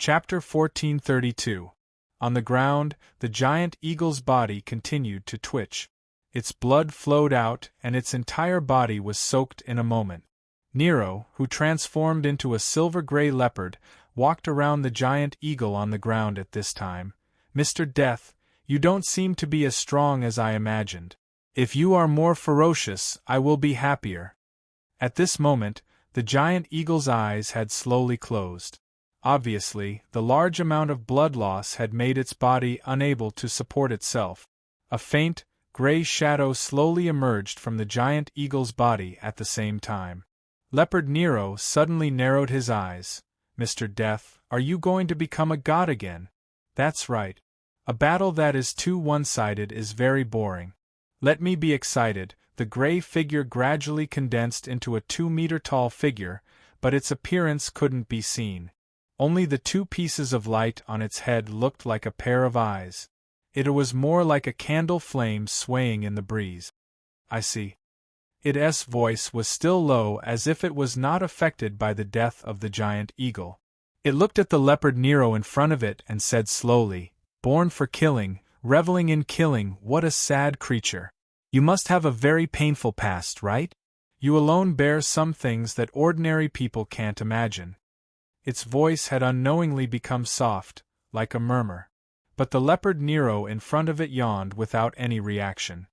Chapter 1432. On the ground, the giant eagle's body continued to twitch. Its blood flowed out, and its entire body was soaked in a moment. Nero, who transformed into a silver-gray leopard, walked around the giant eagle on the ground at this time. "Mr. Death, you don't seem to be as strong as I imagined. If you are more ferocious, I will be happier." At this moment, the giant eagle's eyes had slowly closed. Obviously, the large amount of blood loss had made its body unable to support itself. A faint, gray shadow slowly emerged from the giant eagle's body at the same time. Leopard Nero suddenly narrowed his eyes. "Mr. Death, are you going to become a god again?" "That's right. A battle that is too one-sided is very boring. Let me be excited." The gray figure gradually condensed into a 2-meter-tall figure, but its appearance couldn't be seen. Only the 2 pieces of light on its head looked like a pair of eyes. It was more like a candle flame swaying in the breeze. "I see." Its voice was still low, as if it was not affected by the death of the giant eagle. It looked at the leopard Nero in front of it and said slowly, "Born for killing, reveling in killing, what a sad creature. You must have a very painful past, right? You alone bear some things that ordinary people can't imagine." Its voice had unknowingly become soft, like a murmur. But the leopard Nero in front of it yawned without any reaction.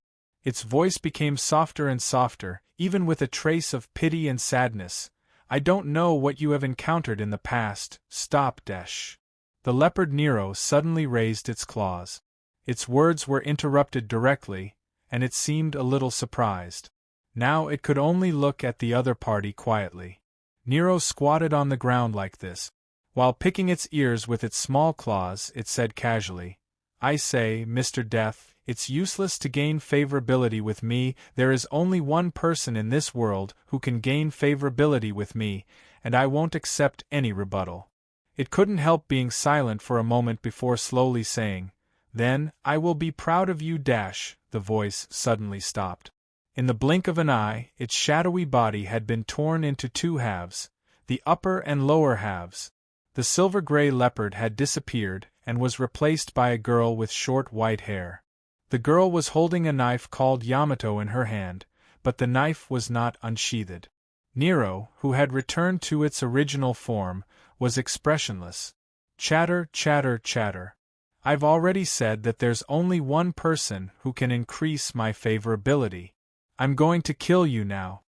Its voice became softer and softer, even with a trace of pity and sadness. "I don't know what you have encountered in the past. Stop, Desh." The leopard Nero suddenly raised its claws. Its words were interrupted directly, and it seemed a little surprised. Now it could only look at the other party quietly. Nero squatted on the ground like this. While picking its ears with its small claws, it said casually, "I say, Mr. Death, it's useless to gain favorability with me. There is only one person in this world who can gain favorability with me, and I won't accept any rebuttal." It couldn't help being silent for a moment before slowly saying, "Then, I will be proud of you." The voice suddenly stopped. In the blink of an eye, its shadowy body had been torn into 2 halves, the upper and lower halves. The silver-gray leopard had disappeared and was replaced by a girl with short white hair. The girl was holding a knife called Yamato in her hand, but the knife was not unsheathed. Nero, who had returned to its original form, was expressionless. Chatter, chatter, chatter. "I've already said that there's only one person who can increase my favorability. I'm going to kill you now."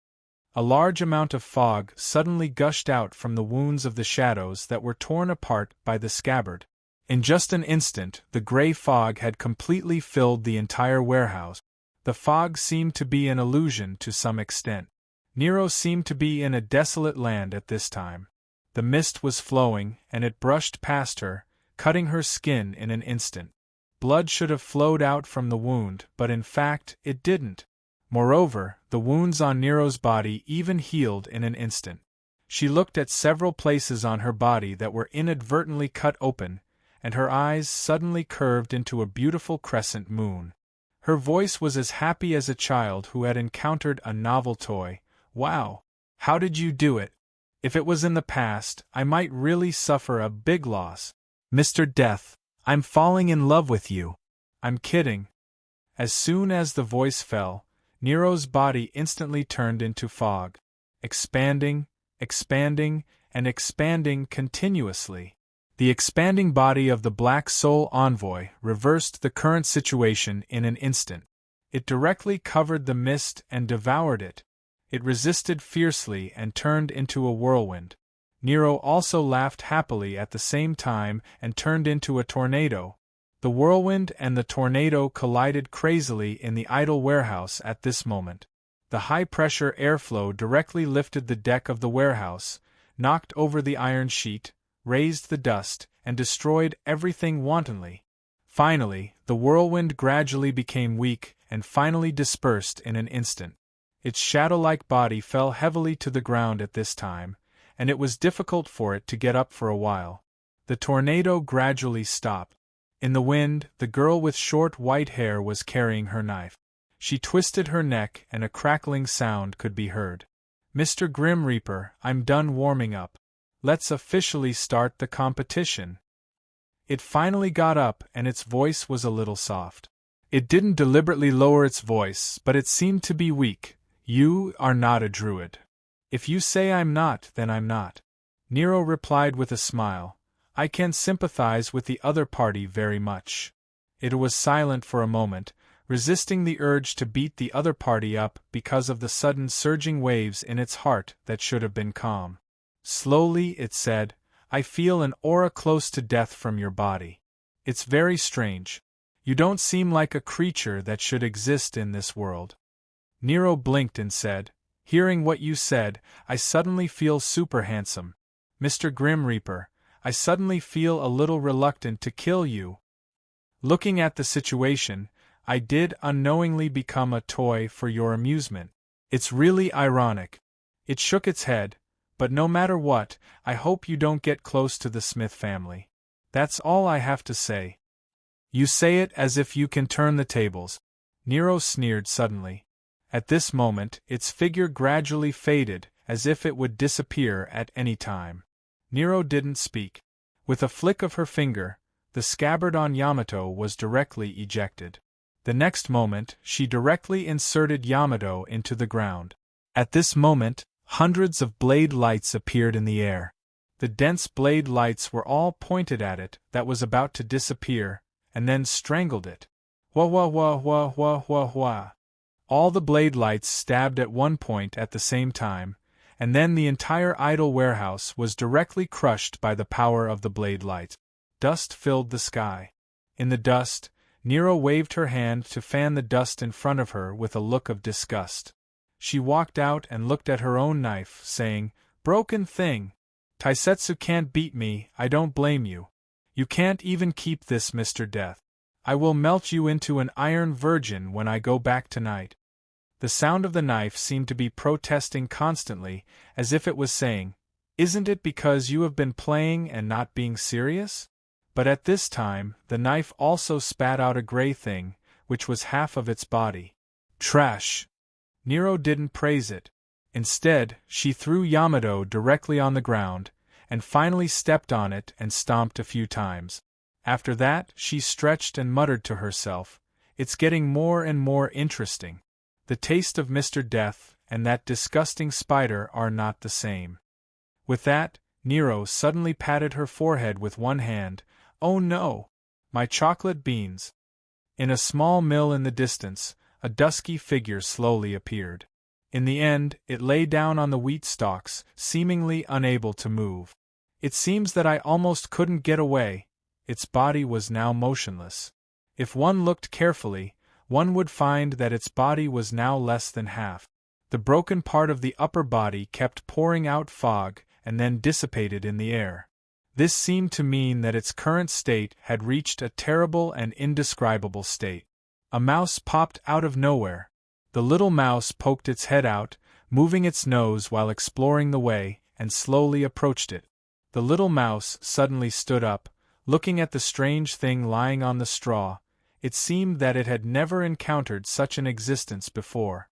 A large amount of fog suddenly gushed out from the wounds of the shadows that were torn apart by the scabbard. In just an instant, the gray fog had completely filled the entire warehouse. The fog seemed to be an illusion to some extent. Nero seemed to be in a desolate land at this time. The mist was flowing, and it brushed past her, cutting her skin in an instant. Blood should have flowed out from the wound, but in fact, it didn't. Moreover, the wounds on Nero's body even healed in an instant. She looked at several places on her body that were inadvertently cut open, and her eyes suddenly curved into a beautiful crescent moon. Her voice was as happy as a child who had encountered a novel toy. "Wow! How did you do it? If it was in the past, I might really suffer a big loss. Mr. Death, I'm falling in love with you." "I'm kidding." As soon as the voice fell, Nero's body instantly turned into fog, expanding, expanding, and expanding continuously. The expanding body of the Black Soul Envoy reversed the current situation in an instant. It directly covered the mist and devoured it. It resisted fiercely and turned into a whirlwind. Nero also laughed happily at the same time and turned into a tornado. The whirlwind and the tornado collided crazily in the idle warehouse at this moment. The high-pressure airflow directly lifted the deck of the warehouse, knocked over the iron sheet, raised the dust, and destroyed everything wantonly. Finally, the whirlwind gradually became weak and finally dispersed in an instant. Its shadow-like body fell heavily to the ground at this time, and it was difficult for it to get up for a while. The tornado gradually stopped. In the wind, the girl with short white hair was carrying her knife. She twisted her neck and a crackling sound could be heard. "Mr. Grim Reaper, I'm done warming up. Let's officially start the competition. It finally got up, and its voice was a little soft. It didn't deliberately lower its voice, but it seemed to be weak. You are not a druid. If you say I'm not, then I'm not. Nero replied with a smile. I can sympathize with the other party very much. It was silent for a moment, resisting the urge to beat the other party up because of the sudden surging waves in its heart that should have been calm. Slowly it said, I feel an aura close to death from your body. It's very strange. You don't seem like a creature that should exist in this world. Nero blinked and said, Hearing what you said, I suddenly feel super handsome. Mr. Grim Reaper, I suddenly feel a little reluctant to kill you. Looking at the situation, I did unknowingly become a toy for your amusement. It's really ironic. It shook its head, but no matter what, I hope you don't get close to the Smith family. That's all I have to say. You say it as if you can turn the tables. Nero sneered suddenly. At this moment, its figure gradually faded, as if it would disappear at any time. Nero didn't speak. With a flick of her finger, the scabbard on Yamato was directly ejected. The next moment, she directly inserted Yamato into the ground. At this moment, hundreds of blade lights appeared in the air. The dense blade lights were all pointed at it that was about to disappear, and then strangled it. Wah wah wah wah wah wah wah. All the blade lights stabbed at one point at the same time, and then the entire idol warehouse was directly crushed by the power of the blade light. Dust filled the sky. In the dust, Nero waved her hand to fan the dust in front of her with a look of disgust. She walked out and looked at her own knife, saying, Broken thing! Taisetsu can't beat me, I don't blame you. You can't even keep this, Mr. Death. I will melt you into an iron virgin when I go back tonight. The sound of the knife seemed to be protesting constantly, as if it was saying, Isn't it because you have been playing and not being serious? But at this time, the knife also spat out a gray thing, which was half of its body. Trash! Nero didn't praise it. Instead, she threw Yamato directly on the ground, and finally stepped on it and stomped a few times. After that, she stretched and muttered to herself, It's getting more and more interesting. The taste of Mr. Death and that disgusting spider are not the same. With that, Nero suddenly patted her forehead with one hand. Oh no! My chocolate beans! In a small mill in the distance, a dusky figure slowly appeared. In the end, it lay down on the wheat stalks, seemingly unable to move. It seems that I almost couldn't get away. Its body was now motionless. If one looked carefully, one would find that its body was now less than half. The broken part of the upper body kept pouring out fog and then dissipated in the air. This seemed to mean that its current state had reached a terrible and indescribable state. A mouse popped out of nowhere. The little mouse poked its head out, moving its nose while exploring the way, and slowly approached it. The little mouse suddenly stood up, looking at the strange thing lying on the straw. It seemed that it had never encountered such an existence before.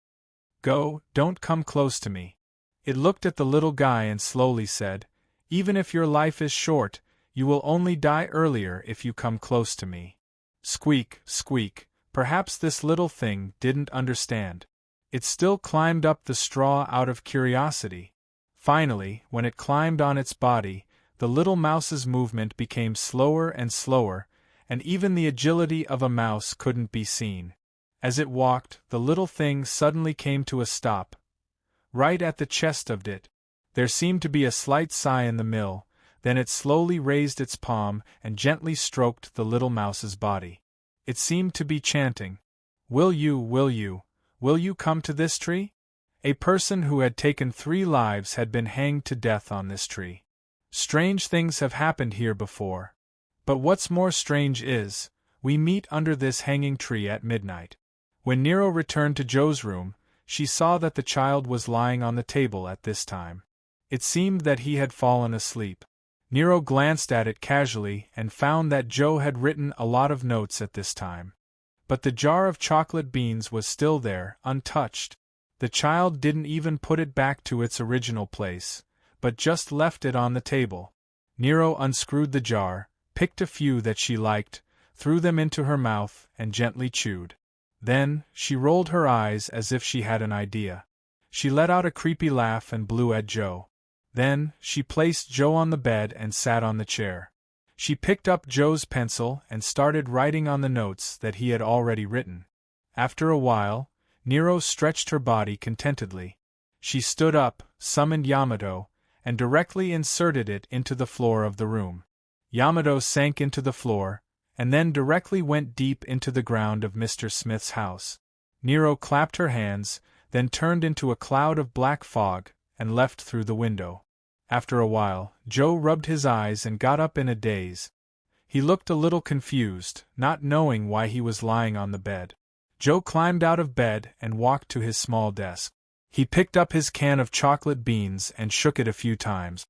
Go, don't come close to me. It looked at the little guy and slowly said, Even if your life is short, you will only die earlier if you come close to me. Squeak, squeak. Perhaps this little thing didn't understand. It still climbed up the straw out of curiosity. Finally, when it climbed on its body, the little mouse's movement became slower and slower, and even the agility of a mouse couldn't be seen. As it walked, the little thing suddenly came to a stop. Right at the chest of it. There seemed to be a slight sigh in the mill, then it slowly raised its palm and gently stroked the little mouse's body. It seemed to be chanting, will you come to this tree? A person who had taken 3 lives had been hanged to death on this tree. Strange things have happened here before. But what's more strange is, we meet under this hanging tree at midnight. When Nero returned to Joe's room, she saw that the child was lying on the table at this time. It seemed that he had fallen asleep. Nero glanced at it casually and found that Joe had written a lot of notes at this time. But the jar of chocolate beans was still there, untouched. The child didn't even put it back to its original place, but just left it on the table. Nero unscrewed the jar, picked a few that she liked, threw them into her mouth, and gently chewed. Then, she rolled her eyes as if she had an idea. She let out a creepy laugh and blew at Joe. Then, she placed Joe on the bed and sat on the chair. She picked up Joe's pencil and started writing on the notes that he had already written. After a while, Nero stretched her body contentedly. She stood up, summoned Yamato, and directly inserted it into the floor of the room. Yamato sank into the floor, and then directly went deep into the ground of Mr. Smith's house. Nero clapped her hands, then turned into a cloud of black fog, and left through the window. After a while, Joe rubbed his eyes and got up in a daze. He looked a little confused, not knowing why he was lying on the bed. Joe climbed out of bed and walked to his small desk. He picked up his can of chocolate beans and shook it a few times.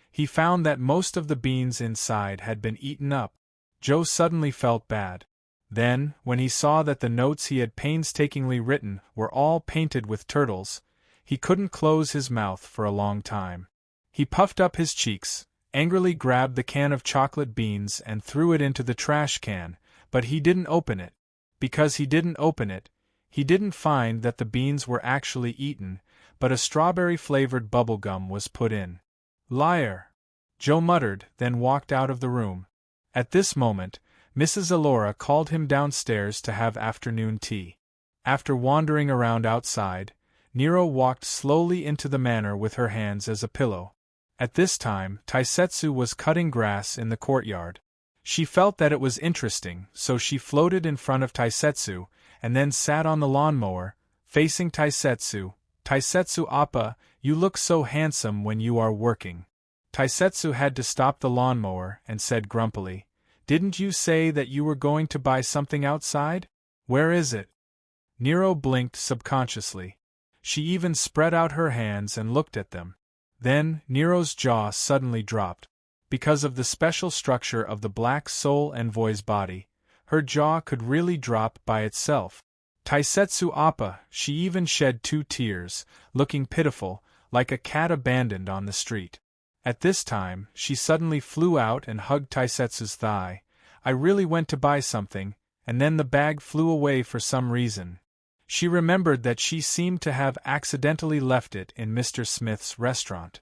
He found that most of the beans inside had been eaten up. Joe suddenly felt bad. Then, when he saw that the notes he had painstakingly written were all painted with turtles, he couldn't close his mouth for a long time. He puffed up his cheeks, angrily grabbed the can of chocolate beans and threw it into the trash can, but he didn't open it. Because he didn't open it, he didn't find that the beans were actually eaten, but a strawberry-flavored bubble gum was put in. "Liar!" Joe muttered, then walked out of the room. At this moment, Mrs. Elora called him downstairs to have afternoon tea. After wandering around outside, Nero walked slowly into the manor with her hands as a pillow. At this time, Taisetsu was cutting grass in the courtyard. She felt that it was interesting, so she floated in front of Taisetsu, and then sat on the lawnmower, facing Taisetsu. "Taisetsu Appa, you look so handsome when you are working." Taisetsu had to stop the lawnmower and said grumpily, "Didn't you say that you were going to buy something outside? Where is it?" Nero blinked subconsciously. She even spread out her hands and looked at them. Then, Nero's jaw suddenly dropped. Because of the special structure of the Black Soul Envoy's body, her jaw could really drop by itself. Taisetsu Appa, she even shed 2 tears, looking pitiful, like a cat abandoned on the street. At this time, she suddenly flew out and hugged Taisetsu's thigh. "I really went to buy something, and then the bag flew away for some reason." She remembered that she seemed to have accidentally left it in Mr. Smith's restaurant.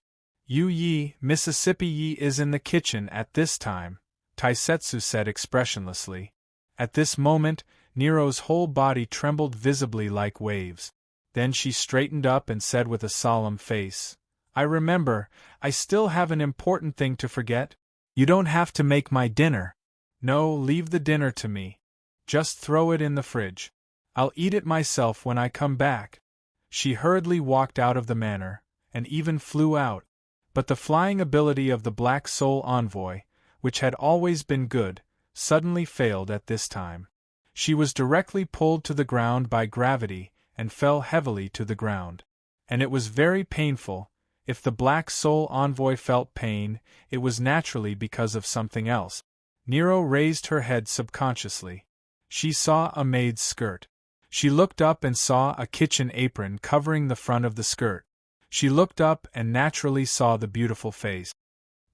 Mississippi Yi is in the kitchen at this time," Taisetsu said expressionlessly. At this moment, Nero's whole body trembled visibly like waves. Then she straightened up and said with a solemn face, "I remember, I still have an important thing to forget. You don't have to make my dinner. No, leave the dinner to me. Just throw it in the fridge. I'll eat it myself when I come back." She hurriedly walked out of the manor, and even flew out. But the flying ability of the Black Soul Envoy, which had always been good, suddenly failed at this time. She was directly pulled to the ground by gravity and fell heavily to the ground. And it was very painful. If the Black Soul Envoy felt pain, it was naturally because of something else. Nero raised her head subconsciously. She saw a maid's skirt. She looked up and saw a kitchen apron covering the front of the skirt. She looked up and naturally saw the beautiful face.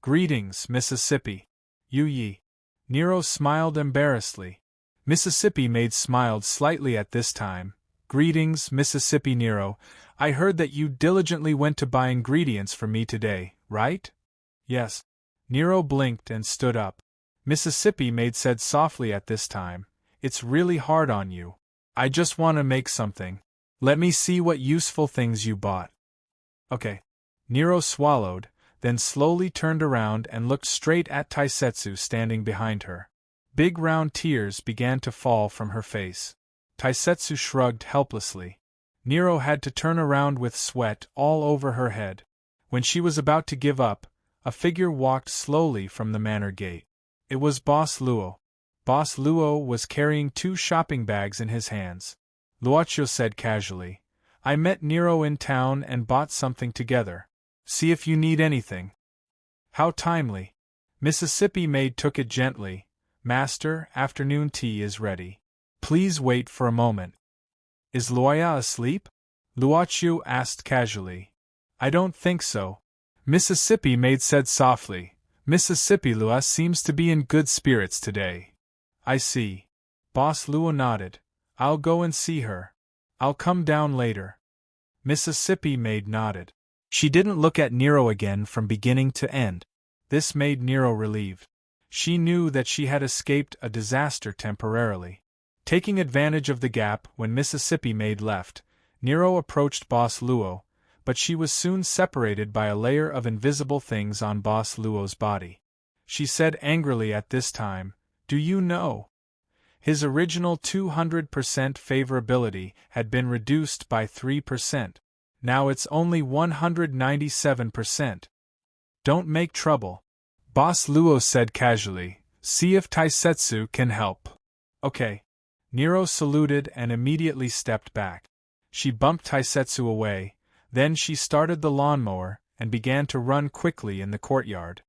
"Greetings, Mississippi. Yi." Nero smiled embarrassedly. Mississippi Maid smiled slightly at this time. "Greetings, Mississippi Nero. I heard that you diligently went to buy ingredients for me today, right?" "Yes." Nero blinked and stood up. Mississippi Maid said softly at this time, "It's really hard on you. I just want to make something. Let me see what useful things you bought." "Okay." Nero swallowed, then slowly turned around and looked straight at Taisetsu standing behind her. Big round tears began to fall from her face. Taisetsu shrugged helplessly. Nero had to turn around with sweat all over her head. When she was about to give up, a figure walked slowly from the manor gate. It was Boss Luo. Boss Luo was carrying 2 shopping bags in his hands. Luocho said casually, "I met Nero in town and bought something together. See if you need anything." "How timely." Mississippi Maid took it gently. "Master, afternoon tea is ready. Please wait for a moment." "Is Luoya asleep?" Luochu asked casually. "I don't think so." Mississippi maid said softly. Mississippi Lua seems to be in good spirits today. I see. Boss Luo nodded. I'll go and see her. I'll come down later. Mississippi maid nodded. She didn't look at Nero again from beginning to end. This made Nero relieved. She knew that she had escaped a disaster temporarily. Taking advantage of the gap when Mississippi maid left, Nero approached Boss Luo, but she was soon separated by a layer of invisible things on Boss Luo's body. She said angrily at this time, "Do you know? His original 200% favorability had been reduced by 3%. Now it's only 197%. Don't make trouble." Boss Luo said casually, "See if Taisetsu can help." Okay. Nero saluted and immediately stepped back. She bumped Taisetsu away, then she started the lawnmower and began to run quickly in the courtyard.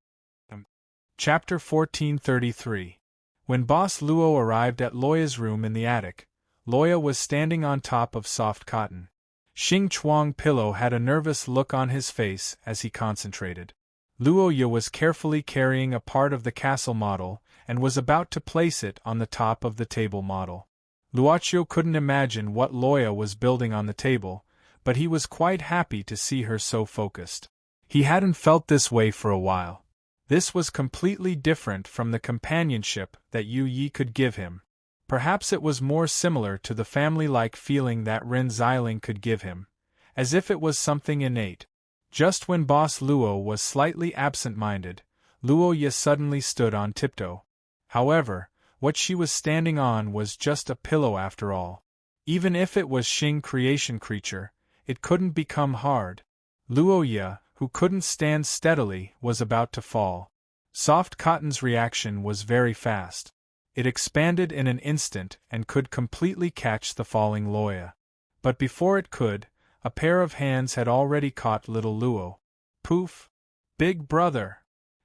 Chapter 1433. When Boss Luo arrived at Loya's room in the attic, Loya was standing on top of soft cotton. Xing Chuang Pillow had a nervous look on his face as he concentrated. Luoya was carefully carrying a part of the castle model and was about to place it on the top of the table model. Luochio couldn't imagine what Loya was building on the table, but he was quite happy to see her so focused. He hadn't felt this way for a while. This was completely different from the companionship that Yu Yi could give him. Perhaps it was more similar to the family-like feeling that Ren Xiling could give him, as if it was something innate. Just when Boss Luo was slightly absent-minded, Luoya suddenly stood on tiptoe. However, what she was standing on was just a pillow after all. Even if it was Xing creation creature, it couldn't become hard. Luoya, who couldn't stand steadily, was about to fall. Soft Cotton's reaction was very fast. It expanded in an instant and could completely catch the falling Loya. But before it could, a pair of hands had already caught little Luo. "Poof! Big brother!"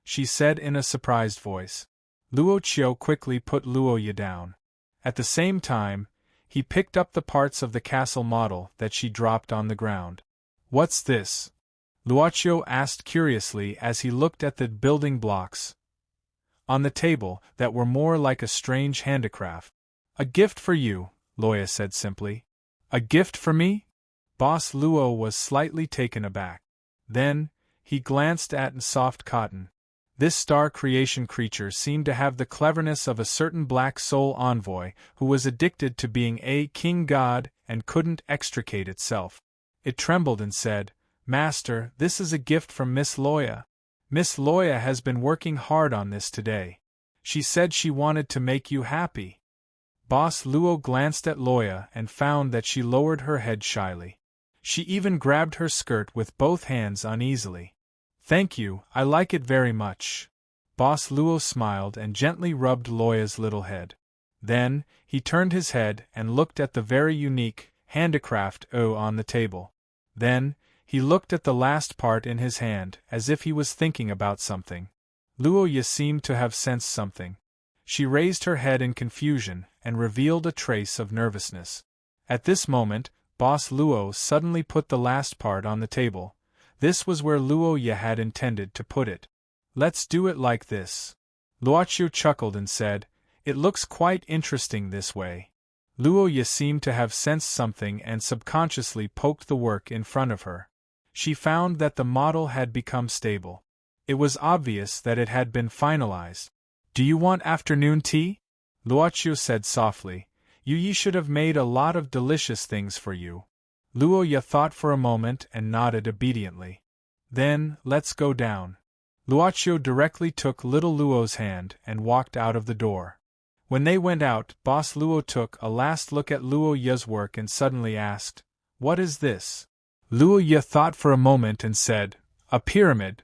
she said in a surprised voice. Luochio quickly put Luoya down. At the same time, he picked up the parts of the castle model that she dropped on the ground. "What's this?" Luochio asked curiously as he looked at the building blocks on the table that were more like a strange handicraft. "A gift for you," Loya said simply. "A gift for me?" Boss Luo was slightly taken aback. Then, he glanced at Soft Cotton. This star creation creature seemed to have the cleverness of a certain black soul envoy who was addicted to being a king god and couldn't extricate itself. It trembled and said, "Master, this is a gift from Miss Loya. Miss Loya has been working hard on this today. She said she wanted to make you happy." Boss Luo glanced at Loya and found that she lowered her head shyly. She even grabbed her skirt with both hands uneasily. "Thank you, I like it very much." Boss Luo smiled and gently rubbed Loya's little head. Then, he turned his head and looked at the very unique handicraft on the table. Then, he looked at the last part in his hand as if he was thinking about something. Luoya seemed to have sensed something. She raised her head in confusion and revealed a trace of nervousness. At this moment, Boss Luo suddenly put the last part on the table. This was where Luoya had intended to put it. "Let's do it like this." Luochio chuckled and said, "It looks quite interesting this way." Luoya seemed to have sensed something and subconsciously poked the work in front of her. She found that the model had become stable. It was obvious that it had been finalized. "Do you want afternoon tea?" Luochio said softly. "Yu Yi should have made a lot of delicious things for you." Luoya thought for a moment and nodded obediently. "Then, let's go down." Luochio directly took little Luo's hand and walked out of the door. When they went out, Boss Luo took a last look at Luoya's work and suddenly asked, "What is this?" Luoya thought for a moment and said, "A pyramid.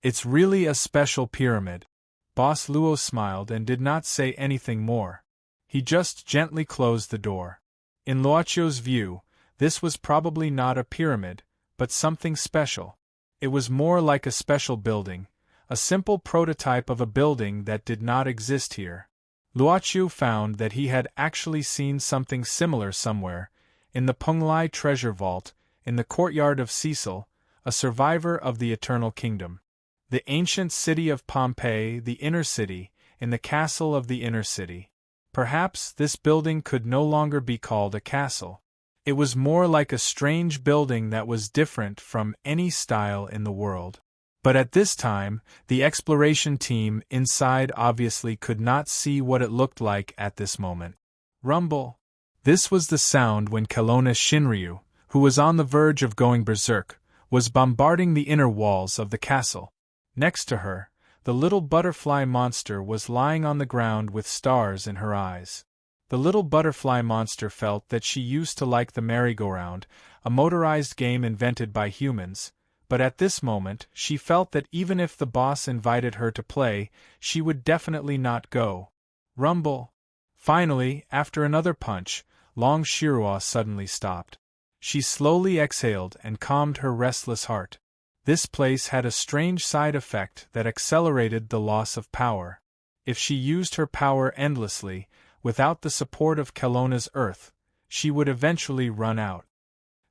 It's really a special pyramid." Boss Luo smiled and did not say anything more. He just gently closed the door. In Luochio's view, this was probably not a pyramid, but something special. It was more like a special building, a simple prototype of a building that did not exist here. Luochio found that he had actually seen something similar somewhere, in the Penglai treasure vault, in the courtyard of Cecil, a survivor of the Eternal Kingdom. The ancient city of Pompeii, the inner city, in the castle of the inner city. Perhaps this building could no longer be called a castle. It was more like a strange building that was different from any style in the world. But at this time, the exploration team inside obviously could not see what it looked like at this moment. Rumble. This was the sound when Kelowna Shinryu, who was on the verge of going berserk, was bombarding the inner walls of the castle. Next to her, the little butterfly monster was lying on the ground with stars in her eyes. The little butterfly monster felt that she used to like the merry-go-round, a motorized game invented by humans, but at this moment she felt that even if the boss invited her to play, she would definitely not go. Rumble. Finally, after another punch, Long Shirua suddenly stopped. She slowly exhaled and calmed her restless heart. This place had a strange side effect that accelerated the loss of power. If she used her power endlessly, without the support of Kelowna's earth, she would eventually run out.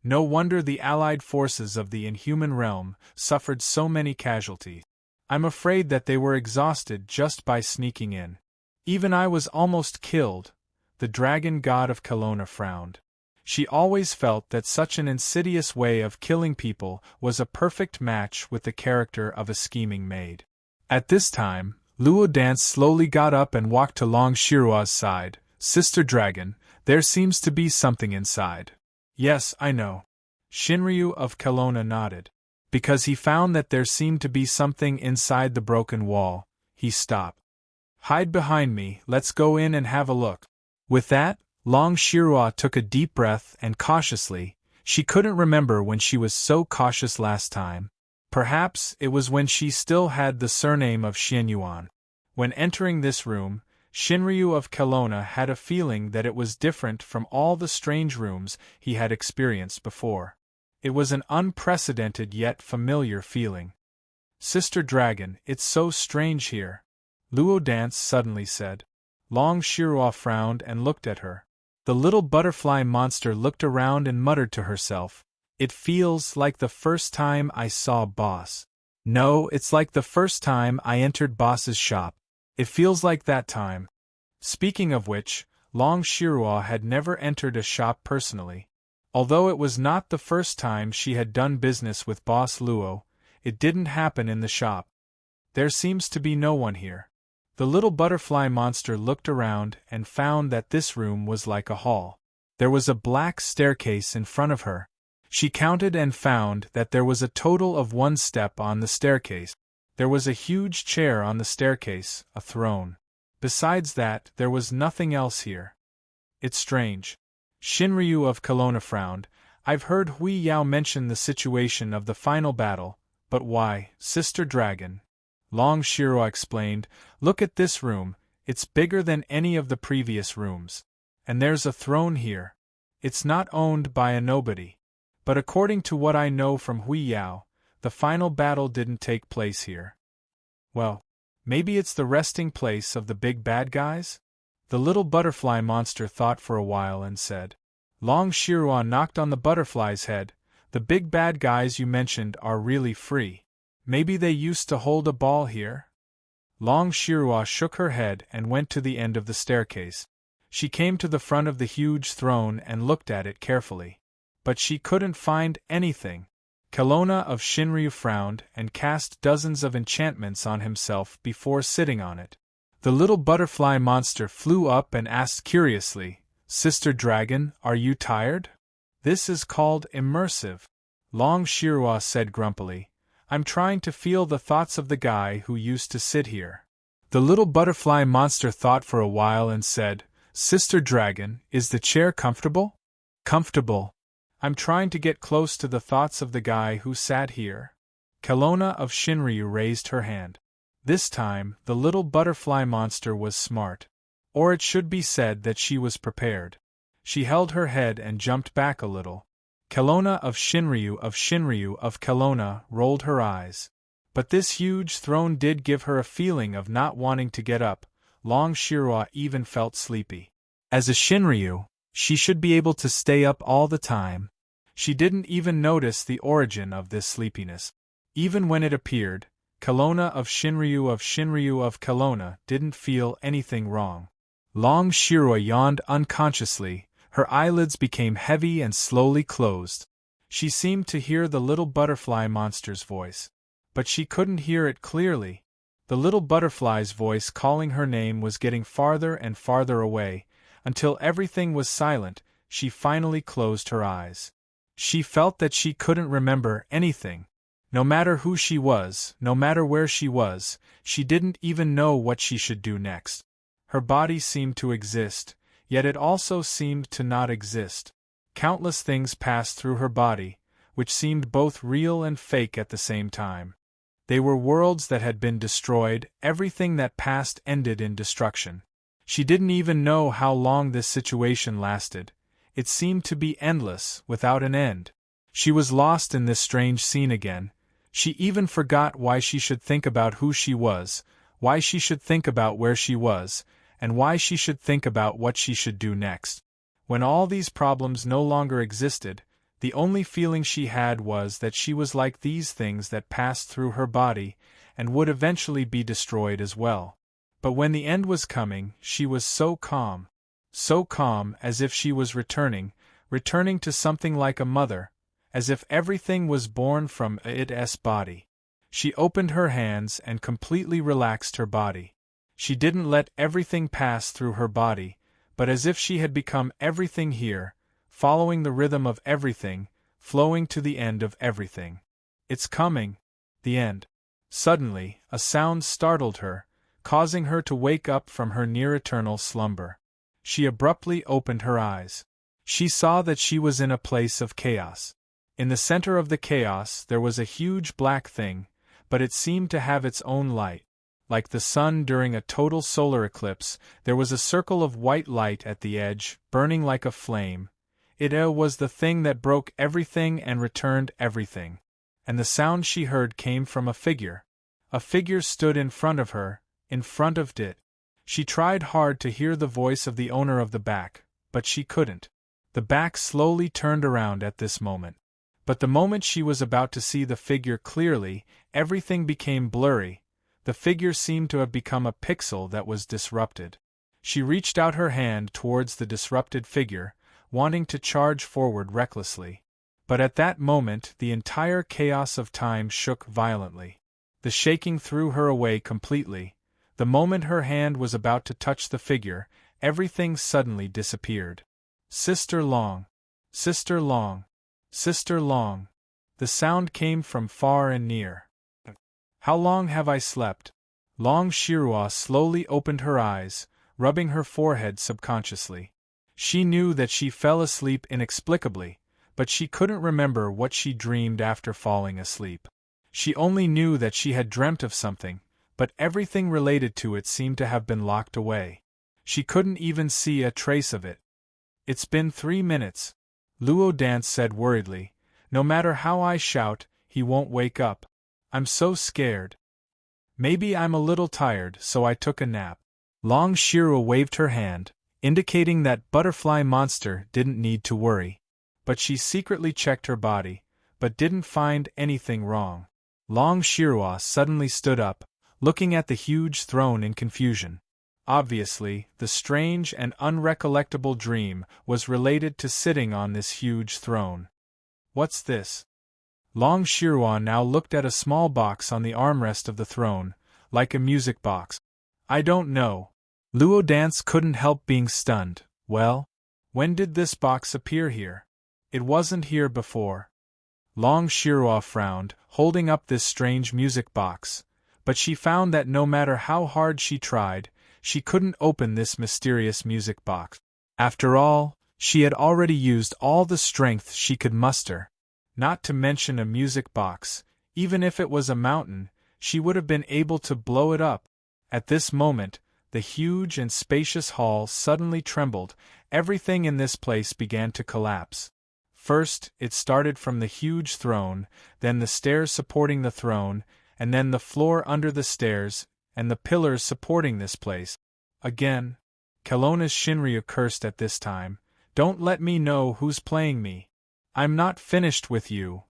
No wonder the allied forces of the inhuman realm suffered so many casualties. I'm afraid that they were exhausted just by sneaking in. Even I was almost killed. The dragon god of Kelowna frowned. She always felt that such an insidious way of killing people was a perfect match with the character of a scheming maid. At this time, Luo Dance slowly got up and walked to Long Shirua's side. Sister Dragon, there seems to be something inside. Yes, I know. Shinryu of Kelowna nodded. Because he found that there seemed to be something inside the broken wall, he stopped. Hide behind me, let's go in and have a look. With that, Long Shirua took a deep breath and cautiously, she couldn't remember when she was so cautious last time. Perhaps it was when she still had the surname of Xianyuan. When entering this room, Shinryu of Kelowna had a feeling that it was different from all the strange rooms he had experienced before. It was an unprecedented yet familiar feeling. Sister Dragon, it's so strange here, Luo Dance suddenly said. Long Shirua frowned and looked at her. The little butterfly monster looked around and muttered to herself, "It feels like the first time I saw Boss. No, it's like the first time I entered Boss's shop. It feels like that time." Speaking of which, Long Shirua had never entered a shop personally. Although it was not the first time she had done business with Boss Luo, it didn't happen in the shop. There seems to be no one here. The little butterfly monster looked around and found that this room was like a hall. There was a black staircase in front of her. She counted and found that there was a total of 1 step on the staircase. There was a huge chair on the staircase, a throne. Besides that, there was nothing else here. It's strange. Shinryu of Kelowna frowned. I've heard Hui Yao mention the situation of the final battle, but why, Sister Dragon? Long Shirua explained, look at this room, it's bigger than any of the previous rooms. And there's a throne here. It's not owned by a nobody. But according to what I know from Hui Yao, the final battle didn't take place here. Well, maybe it's the resting place of the big bad guys? The little butterfly monster thought for a while and said. Long Shirua knocked on the butterfly's head. The big bad guys you mentioned are really free. Maybe they used to hold a ball here? Long Shirua shook her head and went to the end of the staircase. She came to the front of the huge throne and looked at it carefully. But she couldn't find anything. Kelowna of Shinryu frowned and cast dozens of enchantments on himself before sitting on it. The little butterfly monster flew up and asked curiously, Sister Dragon, are you tired? This is called immersive. Long Shirua said grumpily, I'm trying to feel the thoughts of the guy who used to sit here. The little butterfly monster thought for a while and said, Sister Dragon, is the chair comfortable? Comfortable. I'm trying to get close to the thoughts of the guy who sat here. Kelowna of Shinryu raised her hand. This time, the little butterfly monster was smart. Or it should be said that she was prepared. She held her head and jumped back a little. Kelowna of Shinryu of Kelowna rolled her eyes. But this huge throne did give her a feeling of not wanting to get up. Long Shirua even felt sleepy. As a Shinryu, she should be able to stay up all the time. She didn't even notice the origin of this sleepiness. Even when it appeared, Kelowna of Kelowna didn't feel anything wrong. Long Shirua yawned unconsciously, her eyelids became heavy and slowly closed. She seemed to hear the little butterfly monster's voice. But she couldn't hear it clearly. The little butterfly's voice calling her name was getting farther and farther away, until everything was silent. She finally closed her eyes. She felt that she couldn't remember anything. No matter who she was, no matter where she was, she didn't even know what she should do next. Her body seemed to exist, yet it also seemed to not exist. Countless things passed through her body, which seemed both real and fake at the same time. They were worlds that had been destroyed, everything that passed ended in destruction. She didn't even know how long this situation lasted. It seemed to be endless, without an end. She was lost in this strange scene again. She even forgot why she should think about who she was, why she should think about where she was, and why she should think about what she should do next. When all these problems no longer existed, the only feeling she had was that she was like these things that passed through her body, and would eventually be destroyed as well. But when the end was coming, she was so calm as if she was returning to something like a mother, as if everything was born from its body. She opened her hands and completely relaxed her body. She didn't let everything pass through her body, but as if she had become everything here, following the rhythm of everything, flowing to the end of everything. It's coming. The end. Suddenly, a sound startled her, causing her to wake up from her near-eternal slumber. She abruptly opened her eyes. She saw that she was in a place of chaos. In the center of the chaos there was a huge black thing, but it seemed to have its own light. Like the sun during a total solar eclipse, there was a circle of white light at the edge, burning like a flame. It was the thing that broke everything and returned everything. And the sound she heard came from a figure. A figure stood in front of her, in front of it. She tried hard to hear the voice of the owner of the back, but she couldn't. The back slowly turned around at this moment. But the moment she was about to see the figure clearly, everything became blurry. The figure seemed to have become a pixel that was disrupted. She reached out her hand towards the disrupted figure, wanting to charge forward recklessly. But at that moment the entire chaos of time shook violently. The shaking threw her away completely. The moment her hand was about to touch the figure, everything suddenly disappeared. Sister Long. Sister Long. Sister Long. The sound came from far and near. How long have I slept? Long Shirua slowly opened her eyes, rubbing her forehead subconsciously. She knew that she fell asleep inexplicably, but she couldn't remember what she dreamed after falling asleep. She only knew that she had dreamt of something, but everything related to it seemed to have been locked away. She couldn't even see a trace of it. It's been 3 minutes, Luo Dance said worriedly. No matter how I shout, he won't wake up. I'm so scared. Maybe I'm a little tired, so I took a nap. Long Shirua waved her hand, indicating that butterfly monster didn't need to worry. But she secretly checked her body, but didn't find anything wrong. Long Shirua suddenly stood up, looking at the huge throne in confusion. Obviously, the strange and unrecollectable dream was related to sitting on this huge throne. What's this? Long Shirua now looked at a small box on the armrest of the throne, like a music box. I don't know. Luo Dance couldn't help being stunned. Well, when did this box appear here? It wasn't here before. Long Shirua frowned, holding up this strange music box, but she found that no matter how hard she tried, she couldn't open this mysterious music box. After all, she had already used all the strength she could muster. Not to mention a music box, even if it was a mountain, she would have been able to blow it up. At this moment, the huge and spacious hall suddenly trembled. Everything in this place began to collapse. First, it started from the huge throne, then the stairs supporting the throne, and then the floor under the stairs, and the pillars supporting this place. Again, Kelowna's Shinryu cursed at this time. Don't let me know who's playing me. I'm not finished with you.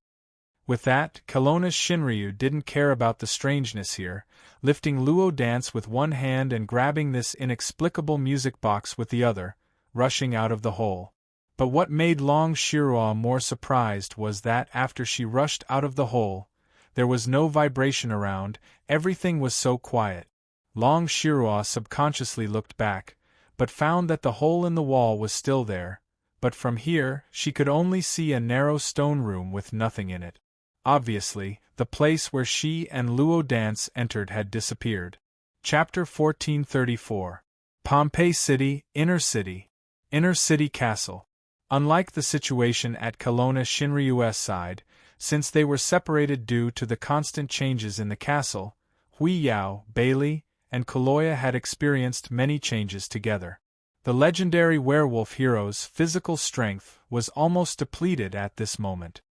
With that, Kelowna's Shinryu didn't care about the strangeness here, lifting Luo Dance with one hand and grabbing this inexplicable music box with the other, rushing out of the hole. But what made Long Shirua more surprised was that after she rushed out of the hole, there was no vibration around, everything was so quiet. Long Shirua subconsciously looked back, but found that the hole in the wall was still there, but from here she could only see a narrow stone room with nothing in it. Obviously, the place where she and Luo Dance entered had disappeared. Chapter 1434. Pompeii City, Inner City. Inner City Castle. Unlike the situation at Kelowna Shinryu's side, since they were separated due to the constant changes in the castle, Hui Yao, Bailey, and Kaloya had experienced many changes together. The legendary werewolf hero's physical strength was almost depleted at this moment.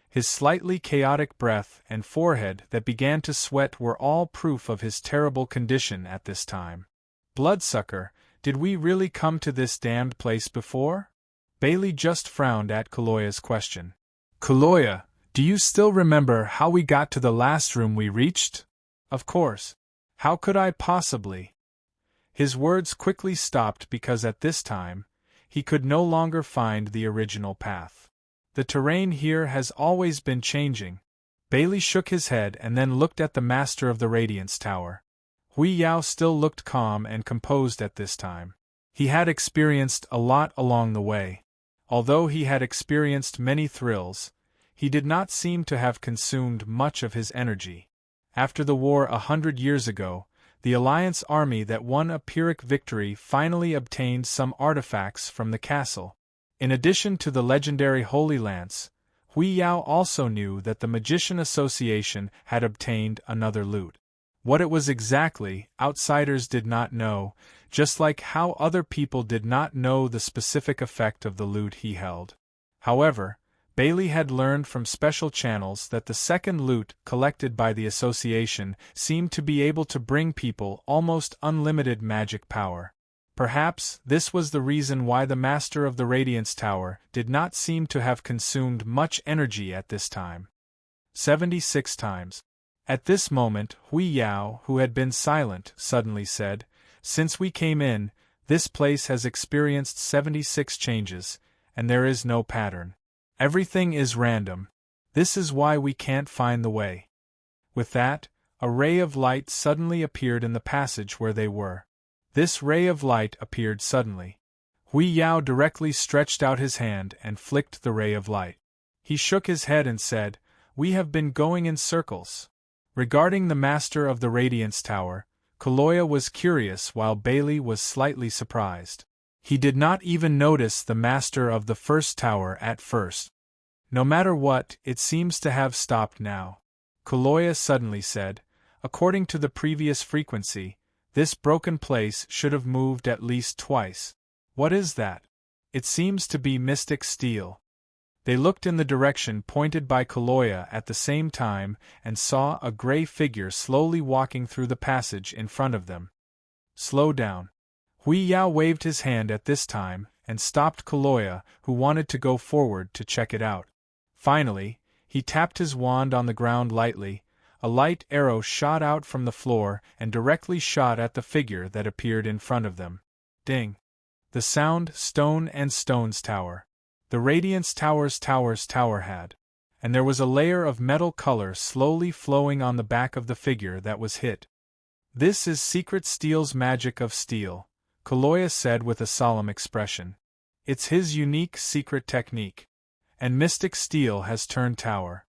His slightly chaotic breath and forehead that began to sweat were all proof of his terrible condition at this time. Bloodsucker, did we really come to this damned place before? Bailey just frowned at Kaloya's question. Kaloya, do you still remember how we got to the last room we reached? Of course. How could I possibly? His words quickly stopped because at this time, he could no longer find the original path. The terrain here has always been changing. Bailey shook his head and then looked at the master of the Radiance Tower. Hui Yao still looked calm and composed at this time. He had experienced a lot along the way. Although he had experienced many thrills, he did not seem to have consumed much of his energy. After the war 100 years ago, the Alliance army that won a Pyrrhic victory finally obtained some artifacts from the castle. In addition to the legendary Holy Lance, Hui Yao also knew that the Magician Association had obtained another loot. What it was exactly, outsiders did not know, just like how other people did not know the specific effect of the loot he held. However, Bailey had learned from special channels that the second loot collected by the association seemed to be able to bring people almost unlimited magic power. Perhaps this was the reason why the Master of the Radiance Tower did not seem to have consumed much energy at this time. 76 times. At this moment, Hui Yao, who had been silent, suddenly said, "Since we came in, this place has experienced 76 changes, and there is no pattern. Everything is random. This is why we can't find the way." With that, a ray of light suddenly appeared in the passage where they were. This ray of light appeared suddenly. Hui Yao directly stretched out his hand and flicked the ray of light. He shook his head and said, "We have been going in circles." Regarding the Master of the Radiance Tower, Kaloya was curious while Bailey was slightly surprised. He did not even notice the Master of the First Tower at first. No matter what, it seems to have stopped now. Kaloya suddenly said, "According to the previous frequency, this broken place should have moved at least twice. What is that?" "It seems to be mystic steel." They looked in the direction pointed by Kaloya at the same time and saw a gray figure slowly walking through the passage in front of them. "Slow down." Hui Yao waved his hand at this time and stopped Kaloya, who wanted to go forward to check it out. Finally, he tapped his wand on the ground lightly. A light arrow shot out from the floor and directly shot at the figure that appeared in front of them. Ding! The sound Stone and Stone's Tower. The Radiance Tower's tower had. And there was a layer of metal color slowly flowing on the back of the figure that was hit. "This is Secret Steel's magic of steel," Kaloya said with a solemn expression. "It's his unique secret technique. And Mystic Steel has turned tower."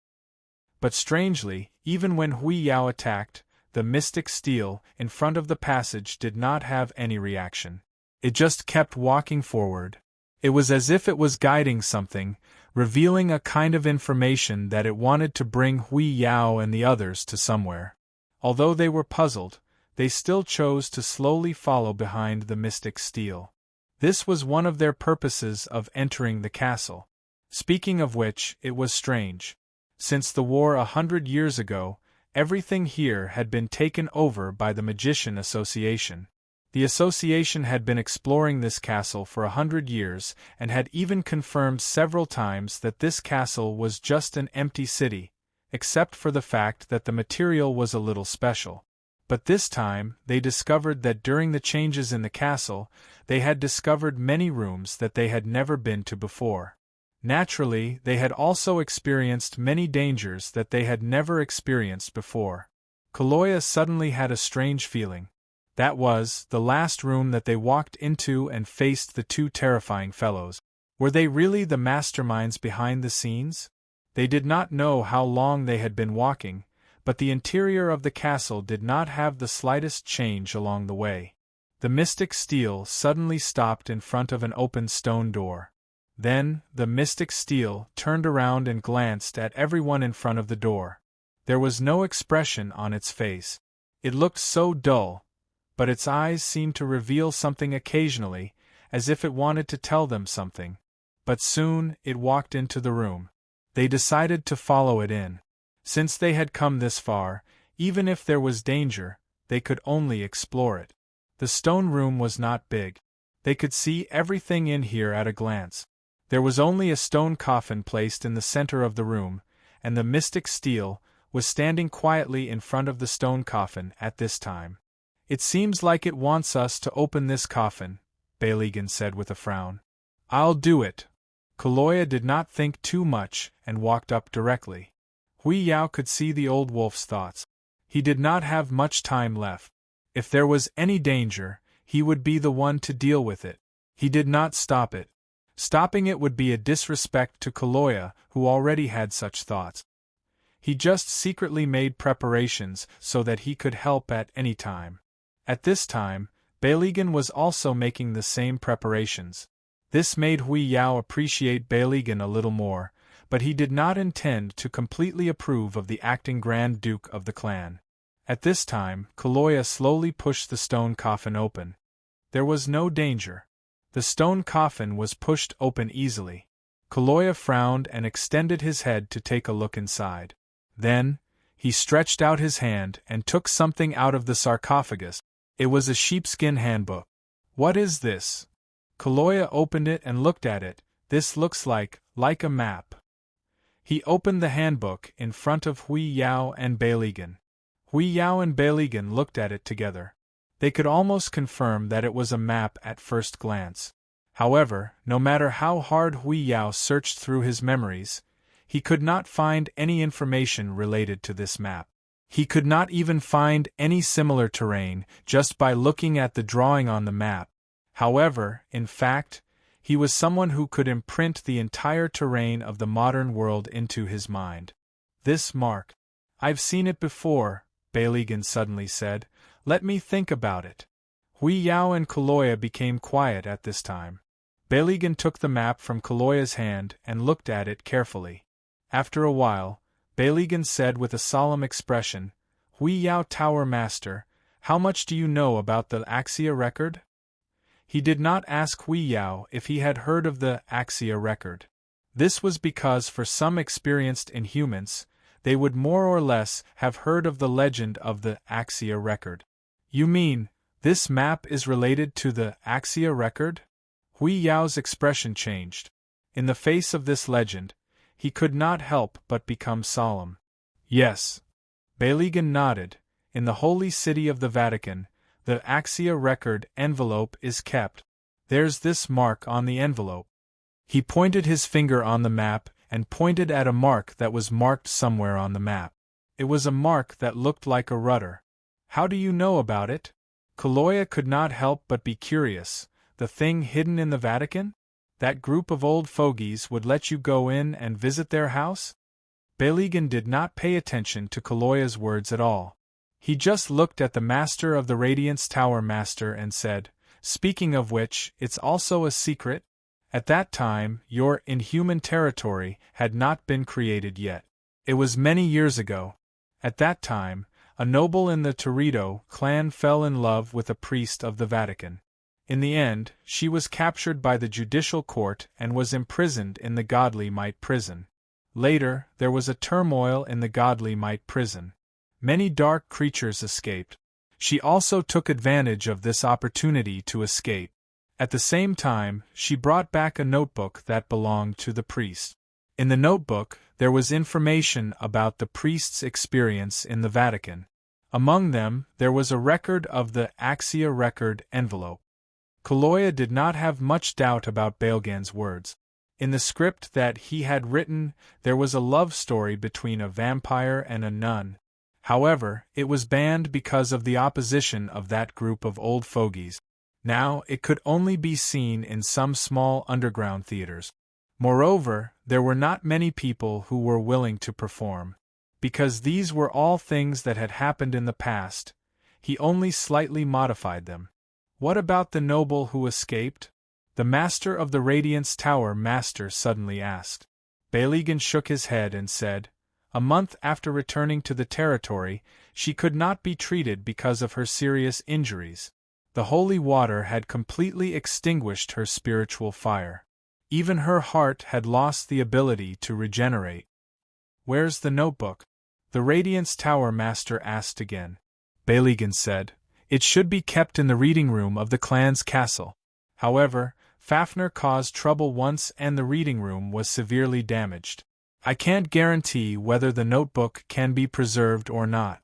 But strangely, even when Hui Yao attacked, the Mystic Steel in front of the passage did not have any reaction. It just kept walking forward. It was as if it was guiding something, revealing a kind of information that it wanted to bring Hui Yao and the others to somewhere. Although they were puzzled, they still chose to slowly follow behind the Mystic Steel. This was one of their purposes of entering the castle. Speaking of which, it was strange. Since the war 100 years ago, everything here had been taken over by the Magician Association. The association had been exploring this castle for 100 years and had even confirmed several times that this castle was just an empty city, except for the fact that the material was a little special. But this time, they discovered that during the changes in the castle, they had discovered many rooms that they had never been to before. Naturally, they had also experienced many dangers that they had never experienced before. Kaloya suddenly had a strange feeling. That was, the last room that they walked into and faced the two terrifying fellows. Were they really the masterminds behind the scenes? They did not know how long they had been walking, but the interior of the castle did not have the slightest change along the way. The mystic steel suddenly stopped in front of an open stone door. Then, the mystic steel turned around and glanced at everyone in front of the door. There was no expression on its face. It looked so dull, but its eyes seemed to reveal something occasionally, as if it wanted to tell them something. But soon, it walked into the room. They decided to follow it in. Since they had come this far, even if there was danger, they could only explore it. The stone room was not big. They could see everything in here at a glance. There was only a stone coffin placed in the center of the room, and the mystic steel was standing quietly in front of the stone coffin at this time. "It seems like it wants us to open this coffin," Beilegan said with a frown. "I'll do it." Kaloya did not think too much and walked up directly. Hui Yao could see the old wolf's thoughts. He did not have much time left. If there was any danger, he would be the one to deal with it. He did not stop it. Stopping it would be a disrespect to Kaloya, who already had such thoughts. He just secretly made preparations so that he could help at any time. At this time, Beilegan was also making the same preparations. This made Hui Yao appreciate Beilegan a little more, but he did not intend to completely approve of the acting Grand Duke of the clan. At this time, Kaloya slowly pushed the stone coffin open. There was no danger. The stone coffin was pushed open easily. Kaloya frowned and extended his head to take a look inside. Then, he stretched out his hand and took something out of the sarcophagus. It was a sheepskin handbook. "What is this?" Kaloya opened it and looked at it. "This looks like a map." He opened the handbook in front of Hui Yao and Beilegan. Hui Yao and Beilegan looked at it together. They could almost confirm that it was a map at first glance. However, no matter how hard Hui Yao searched through his memories, he could not find any information related to this map. He could not even find any similar terrain just by looking at the drawing on the map. However, in fact, he was someone who could imprint the entire terrain of the modern world into his mind. "This mark. I've seen it before," Beilegan suddenly said. "Let me think about it." Hui Yao and Kaloya became quiet at this time. Beilegan took the map from Kaloya's hand and looked at it carefully. After a while, Beilegan said with a solemn expression, "Hui Yao Tower Master, how much do you know about the Axia record?" He did not ask Hui Yao if he had heard of the Axia record. This was because for some experienced Inhumans, they would more or less have heard of the legend of the Axia record. "You mean, this map is related to the Axia record?" Hui Yao's expression changed. In the face of this legend, he could not help but become solemn. "Yes." Beilegan nodded. "In the holy city of the Vatican, the Axia record envelope is kept. There's this mark on the envelope." He pointed his finger on the map and pointed at a mark that was marked somewhere on the map. It was a mark that looked like a rudder. "How do you know about it?" Kaloya could not help but be curious. The thing hidden in the Vatican? That group of old fogies would let you go in and visit their house? Beilegan did not pay attention to Kaloya's words at all. He just looked at the Master of the Radiance Tower Master and said, "Speaking of which, it's also a secret?" At that time, your Inhuman territory had not been created yet. It was many years ago. At that time, a noble in the Torito clan fell in love with a priest of the Vatican. In the end, she was captured by the judicial court and was imprisoned in the Godly Might prison. Later, there was a turmoil in the Godly Might prison. Many dark creatures escaped. She also took advantage of this opportunity to escape. At the same time, she brought back a notebook that belonged to the priest. In the notebook, there was information about the priest's experience in the Vatican. Among them, there was a record of the Axia record envelope. Kaloya did not have much doubt about Bailgan's words. In the script that he had written, there was a love story between a vampire and a nun. However, it was banned because of the opposition of that group of old fogies. Now, it could only be seen in some small underground theaters. Moreover, there were not many people who were willing to perform. Because these were all things that had happened in the past, he only slightly modified them. What about the noble who escaped? The master of the Radiance Tower master suddenly asked. Bailgan shook his head and said, a month after returning to the territory, she could not be treated because of her serious injuries. The holy water had completely extinguished her spiritual fire. Even her heart had lost the ability to regenerate. Where's the notebook? The Radiance Tower master asked again. Bailgan said, it should be kept in the reading room of the clan's castle. However, Fafnir caused trouble once and the reading room was severely damaged. I can't guarantee whether the notebook can be preserved or not.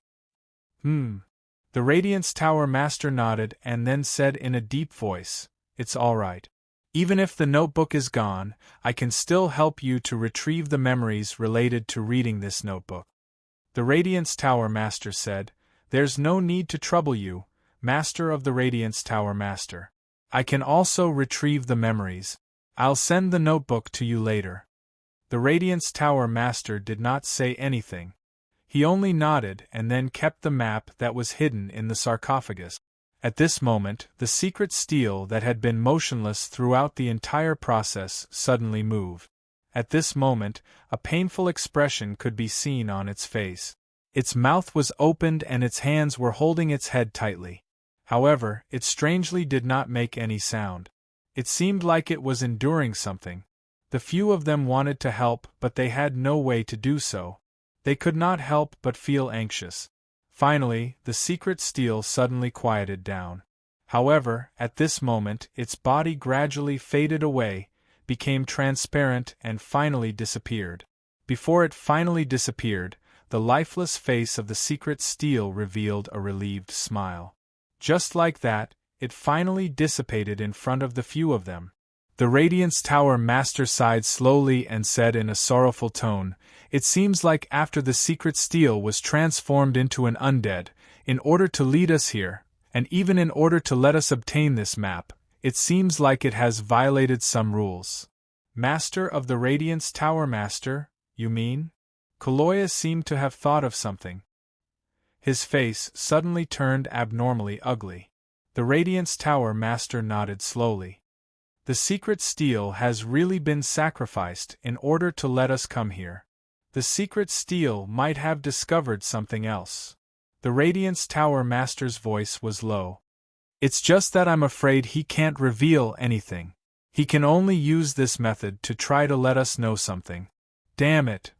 The Radiance Tower master nodded and then said in a deep voice, it's all right. Even if the notebook is gone, I can still help you to retrieve the memories related to reading this notebook. The Radiance Tower master said, there's no need to trouble you, master of the Radiance Tower master. I can also retrieve the memories. I'll send the notebook to you later. The Radiance Tower master did not say anything. He only nodded and then kept the map that was hidden in the sarcophagus. At this moment, the secret steel that had been motionless throughout the entire process suddenly moved. At this moment, a painful expression could be seen on its face. Its mouth was opened and its hands were holding its head tightly. However, it strangely did not make any sound. It seemed like it was enduring something. The few of them wanted to help, but they had no way to do so. They could not help but feel anxious. Finally, the secret steel suddenly quieted down. However, at this moment, its body gradually faded away, became transparent and finally disappeared. Before it finally disappeared, the lifeless face of the secret steel revealed a relieved smile. Just like that, it finally dissipated in front of the few of them. The Radiance Tower master sighed slowly and said in a sorrowful tone, it seems like after the secret steel was transformed into an undead, in order to lead us here, and even in order to let us obtain this map, it seems like it has violated some rules. Master of the Radiance Tower master, you mean? Kaloya seemed to have thought of something. His face suddenly turned abnormally ugly. The Radiance Tower master nodded slowly. The secret steel has really been sacrificed in order to let us come here. The secret steel might have discovered something else. The Radiance Tower master's voice was low. It's just that I'm afraid he can't reveal anything. He can only use this method to try to let us know something. Damn it!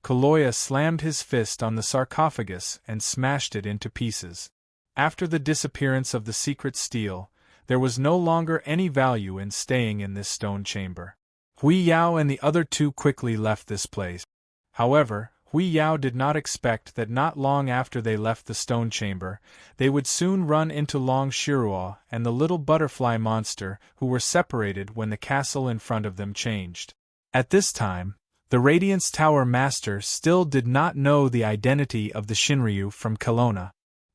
Kaloya slammed his fist on the sarcophagus and smashed it into pieces. After the disappearance of the secret steel, there was no longer any value in staying in this stone chamber. Hui Yao and the other two quickly left this place. However, Hui Yao did not expect that not long after they left the stone chamber, they would soon run into Long Shirua and the little butterfly monster who were separated when the castle in front of them changed. At this time, the Radiance Tower master still did not know the identity of the Shinryu from Kelowna.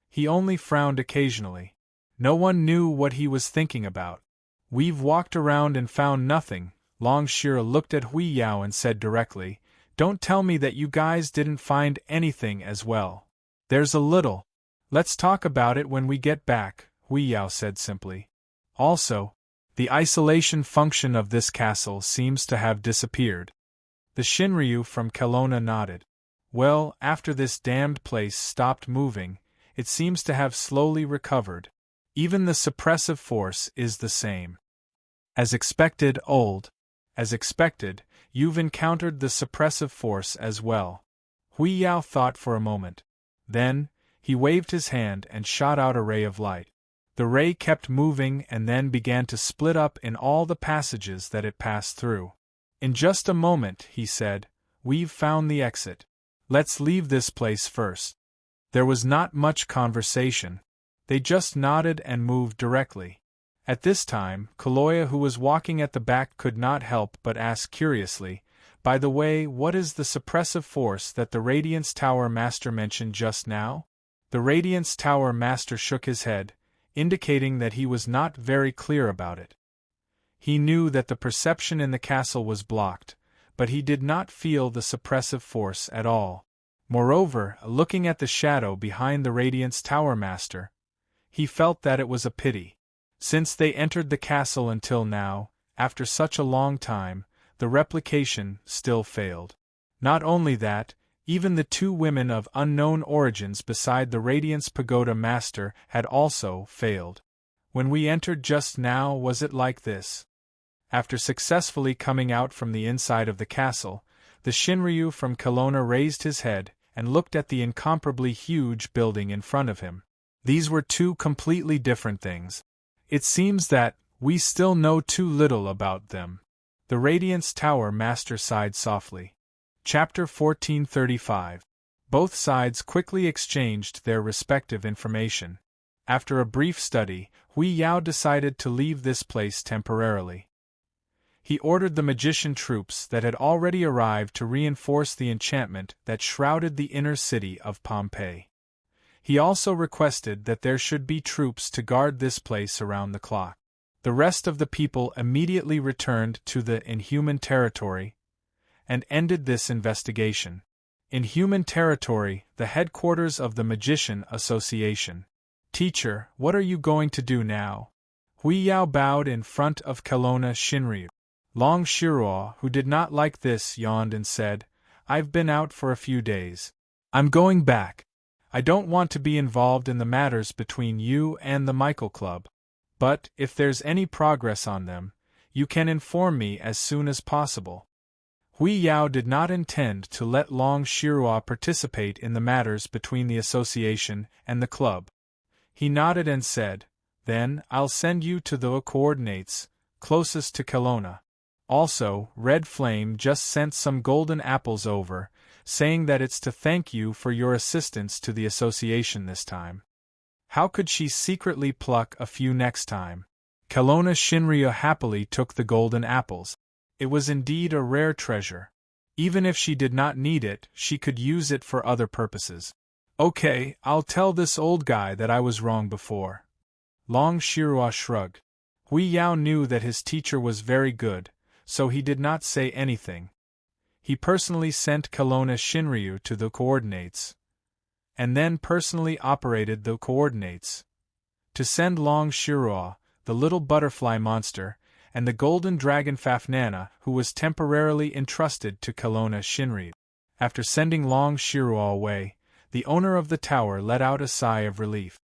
He only frowned occasionally. No one knew what he was thinking about. We've walked around and found nothing. Long Shira looked at Hui Yao and said directly, don't tell me that you guys didn't find anything as well. There's a little. Let's talk about it when we get back, Hui Yao said simply. Also, the isolation function of this castle seems to have disappeared. The Shinryu from Kelowna nodded. Well, after this damned place stopped moving, it seems to have slowly recovered. Even the suppressive force is the same. As expected, old. As expected, you've encountered the suppressive force as well. Hui Yao thought for a moment. Then, He waved his hand and shot out a ray of light. The ray kept moving and then began to split up in all the passages that it passed through. In just a moment, he said, "We've found the exit. Let's leave this place first." There was not much conversation. They just nodded and moved directly. At this time, Kaloya, who was walking at the back, could not help but ask curiously, "By the way, what is the suppressive force that the Radiance Tower Master mentioned just now?" The Radiance Tower Master shook his head, indicating that he was not very clear about it. He knew that the perception in the castle was blocked, but he did not feel the suppressive force at all. Moreover, looking at the shadow behind the Radiance Tower Master, he felt that it was a pity. Since they entered the castle until now, after such a long time, the replication still failed. Not only that, even the two women of unknown origins beside the Radiance Pagoda Master had also failed. When we entered just now, was it like this? After successfully coming out from the inside of the castle, the Shinryu from Kelowna raised his head and looked at the incomparably huge building in front of him. These were two completely different things. It seems that we still know too little about them. The Radiance Tower Master sighed softly. Chapter 1435. Both sides quickly exchanged their respective information. After a brief study, Hui Yao decided to leave this place temporarily. He ordered the magician troops that had already arrived to reinforce the enchantment that shrouded the inner city of Pompeii. He also requested that there should be troops to guard this place around the clock. The rest of the people immediately returned to the Inhuman territory and ended this investigation. Inhuman territory, the headquarters of the Magician Association. "Teacher, what are you going to do now?" Hui Yao bowed in front of Kelowna Shinryu. Long Shiruo, who did not like this, yawned and said, "I've been out for a few days. I'm going back. I don't want to be involved in the matters between you and the Michael Club. But, if there's any progress on them, you can inform me as soon as possible." Hui Yao did not intend to let Long Shiruo participate in the matters between the association and the club. He nodded and said, "Then, I'll send you to the coordinates closest to Kelowna. Also, Red Flame just sent some golden apples over, saying that it's to thank you for your assistance to the association this time." How could she secretly pluck a few next time? Kelowna Shinryu happily took the golden apples. It was indeed a rare treasure. Even if she did not need it, she could use it for other purposes. "Okay, I'll tell this old guy that I was wrong before." Long Shiruo shrugged. Hui Yao knew that his teacher was very good, so he did not say anything. He personally sent Kelowna Shinryu to the coordinates, and then personally operated the coordinates to send Long Shiruo, the little butterfly monster, and the golden dragon Fafnana, who was temporarily entrusted to Kelowna Shinryu. After sending Long Shiruo away, the owner of the tower let out a sigh of relief.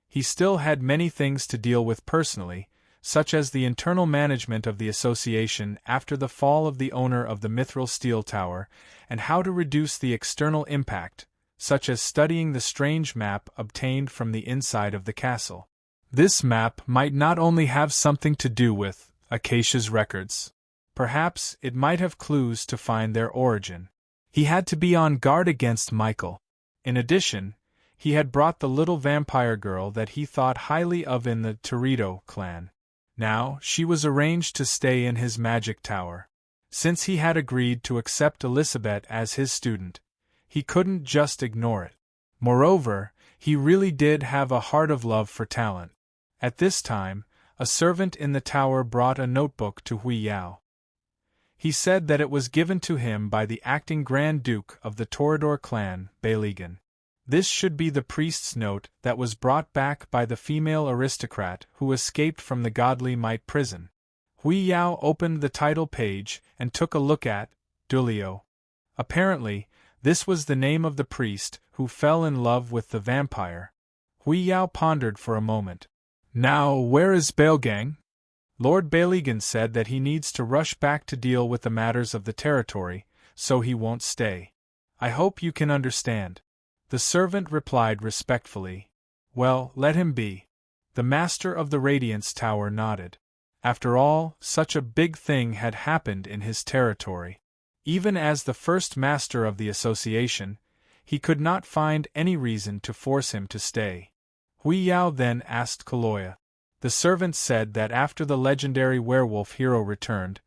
He still had many things to deal with personally, such as the internal management of the association after the fall of the owner of the Mithril Steel Tower, and how to reduce the external impact, such as studying the strange map obtained from the inside of the castle. This map might not only have something to do with Acacia's records. Perhaps it might have clues to find their origin. He had to be on guard against Michael. In addition, he had brought the little vampire girl that he thought highly of in the Torito clan. Now, she was arranged to stay in his magic tower. Since he had agreed to accept Elizabeth as his student, he couldn't just ignore it. Moreover, he really did have a heart of love for talent. At this time, a servant in the tower brought a notebook to Hui Yao. He said that it was given to him by the acting Grand Duke of the Toreador clan, Balegan. This should be the priest's note that was brought back by the female aristocrat who escaped from the Godly Might prison. Hui Yao opened the title page and took a look at Dulio. Apparently, this was the name of the priest who fell in love with the vampire. Hui Yao pondered for a moment. "Now, where is Balegang?" Lord Balegan said that he needs to rush back to deal with the matters of the territory, so he won't stay. "I hope you can understand." The servant replied respectfully, "Well, let him be." The master of the Radiance Tower nodded. After all, such a big thing had happened in his territory. Even as the first master of the association, he could not find any reason to force him to stay. Hui Yao then asked Kaloya. The servant said that after the legendary werewolf hero returned,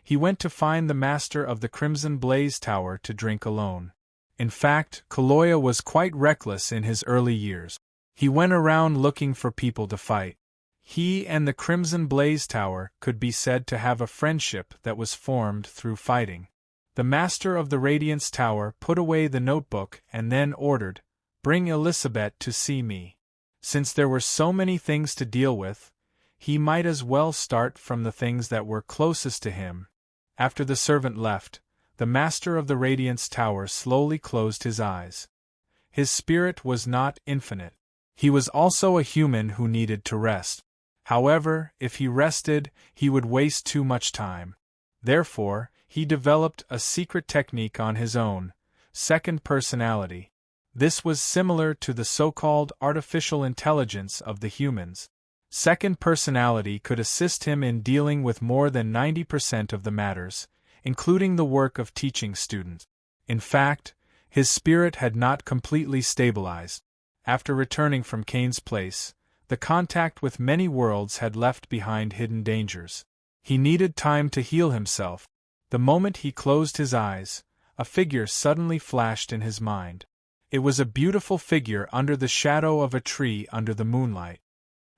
he went to find the master of the Crimson Blaze Tower to drink alone. In fact, Kaloya was quite reckless in his early years. He went around looking for people to fight. He and the Crimson Blaze Tower could be said to have a friendship that was formed through fighting. The master of the Radiance Tower put away the notebook and then ordered, "Bring Elizabeth to see me." Since there were so many things to deal with, he might as well start from the things that were closest to him. After the servant left, the master of the Radiance Tower slowly closed his eyes. His spirit was not infinite. He was also a human who needed to rest. However, if he rested, he would waste too much time. Therefore, he developed a secret technique on his own, second personality. This was similar to the so-called artificial intelligence of the humans. Second personality could assist him in dealing with more than 90% of the matters, including the work of teaching students. In fact, his spirit had not completely stabilized. After returning from Kane's place, the contact with many worlds had left behind hidden dangers. He needed time to heal himself. The moment he closed his eyes, a figure suddenly flashed in his mind. It was a beautiful figure under the shadow of a tree under the moonlight.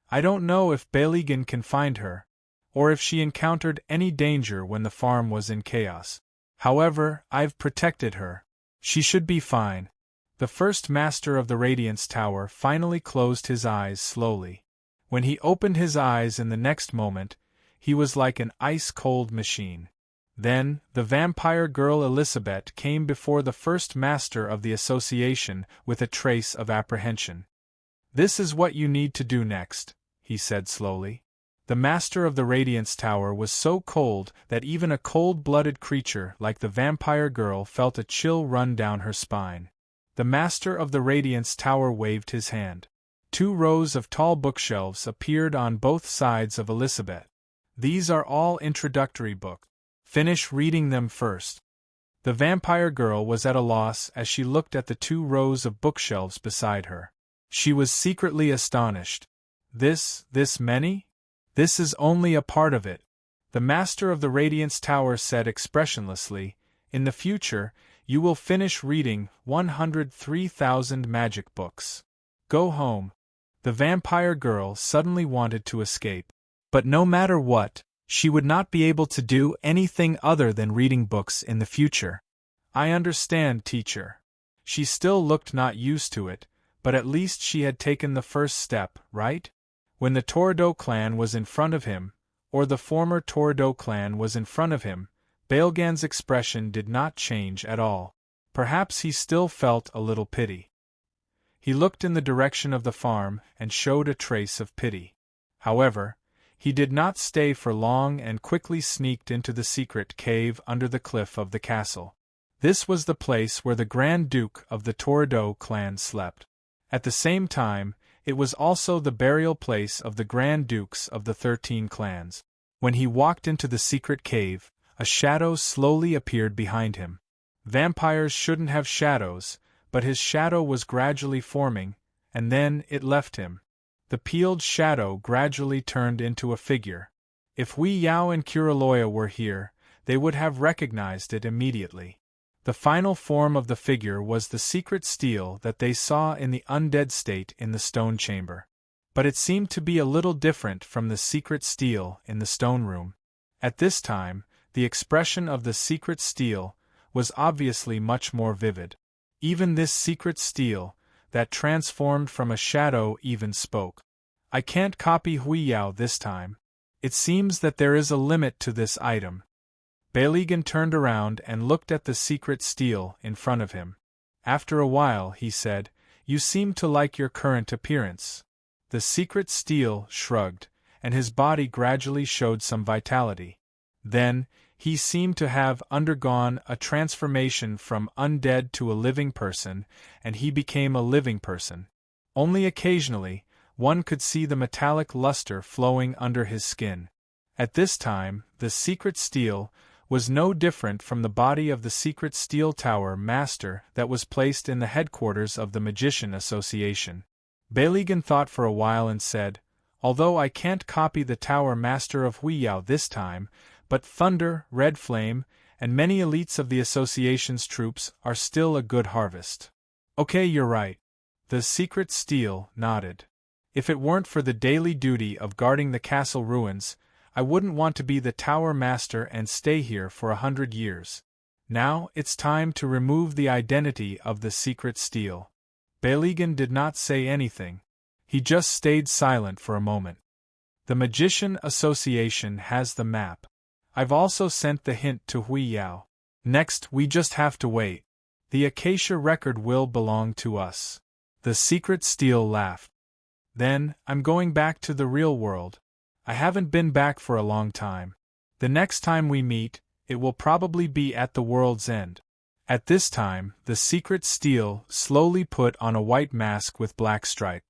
I don't know if Baligan can find her, or if she encountered any danger when the farm was in chaos. However, I've protected her. She should be fine. The first master of the Radiance Tower finally closed his eyes slowly. When he opened his eyes in the next moment, he was like an ice-cold machine. Then, the vampire girl Elizabeth came before the first master of the association with a trace of apprehension. "This is what you need to do next," he said slowly. The master of the Radiance Tower was so cold that even a cold-blooded creature like the vampire girl felt a chill run down her spine. The master of the Radiance Tower waved his hand. 2 rows of tall bookshelves appeared on both sides of Elizabeth. "These are all introductory books. Finish reading them first." The vampire girl was at a loss as she looked at the 2 rows of bookshelves beside her. She was secretly astonished. This many? This is only a part of it. The master of the Radiance Tower said expressionlessly, "In the future, you will finish reading 103,000 magic books. Go home." The vampire girl suddenly wanted to escape. But no matter what, she would not be able to do anything other than reading books in the future. "I understand, teacher." She still looked not used to it, but at least she had taken the first step, right? When the Tordo clan was in front of him, or the former Tordo clan was in front of him, Baelgan's expression did not change at all. Perhaps he still felt a little pity. He looked in the direction of the farm and showed a trace of pity. However, he did not stay for long and quickly sneaked into the secret cave under the cliff of the castle. This was the place where the Grand Duke of the Tordo clan slept. At the same time, it was also the burial place of the Grand Dukes of the 13 clans. When he walked into the secret cave, a shadow slowly appeared behind him. Vampires shouldn't have shadows, but his shadow was gradually forming, and then it left him. The peeled shadow gradually turned into a figure. If Hui Yao and Kuraloya were here, they would have recognized it immediately. The final form of the figure was the secret steel that they saw in the undead state in the stone chamber. But it seemed to be a little different from the secret steel in the stone room. At this time, the expression of the secret steel was obviously much more vivid. Even this secret steel, that transformed from a shadow, even spoke. "I can't copy Hui Yao this time. It seems that there is a limit to this item." Baeligan turned around and looked at the secret steel in front of him. After a while, he said, "You seem to like your current appearance." The secret steel shrugged, and his body gradually showed some vitality. Then, He seemed to have undergone a transformation from undead to a living person, and he became a living person. Only occasionally, one could see the metallic luster flowing under his skin. At this time, the secret steel was no different from the body of the secret steel tower master that was placed in the headquarters of the Magician Association. Beilegan thought for a while and said, "Although I can't copy the tower master of Huiyao this time, but Thunder, Red Flame, and many elites of the association's troops are still a good harvest." "Okay, you're right." The secret steel nodded. "If it weren't for the daily duty of guarding the castle ruins, I wouldn't want to be the tower master and stay here for 100 years. Now it's time to remove the identity of the secret steel." Beilegan did not say anything. He just stayed silent for a moment. "The Magician Association has the map. I've also sent the hint to Huiyao. Next, we just have to wait. The Acacia record will belong to us." The secret steel laughed. "Then, I'm going back to the real world. I haven't been back for a long time. The next time we meet, it will probably be at the world's end." At this time, the secret steel slowly put on a white mask with black stripe.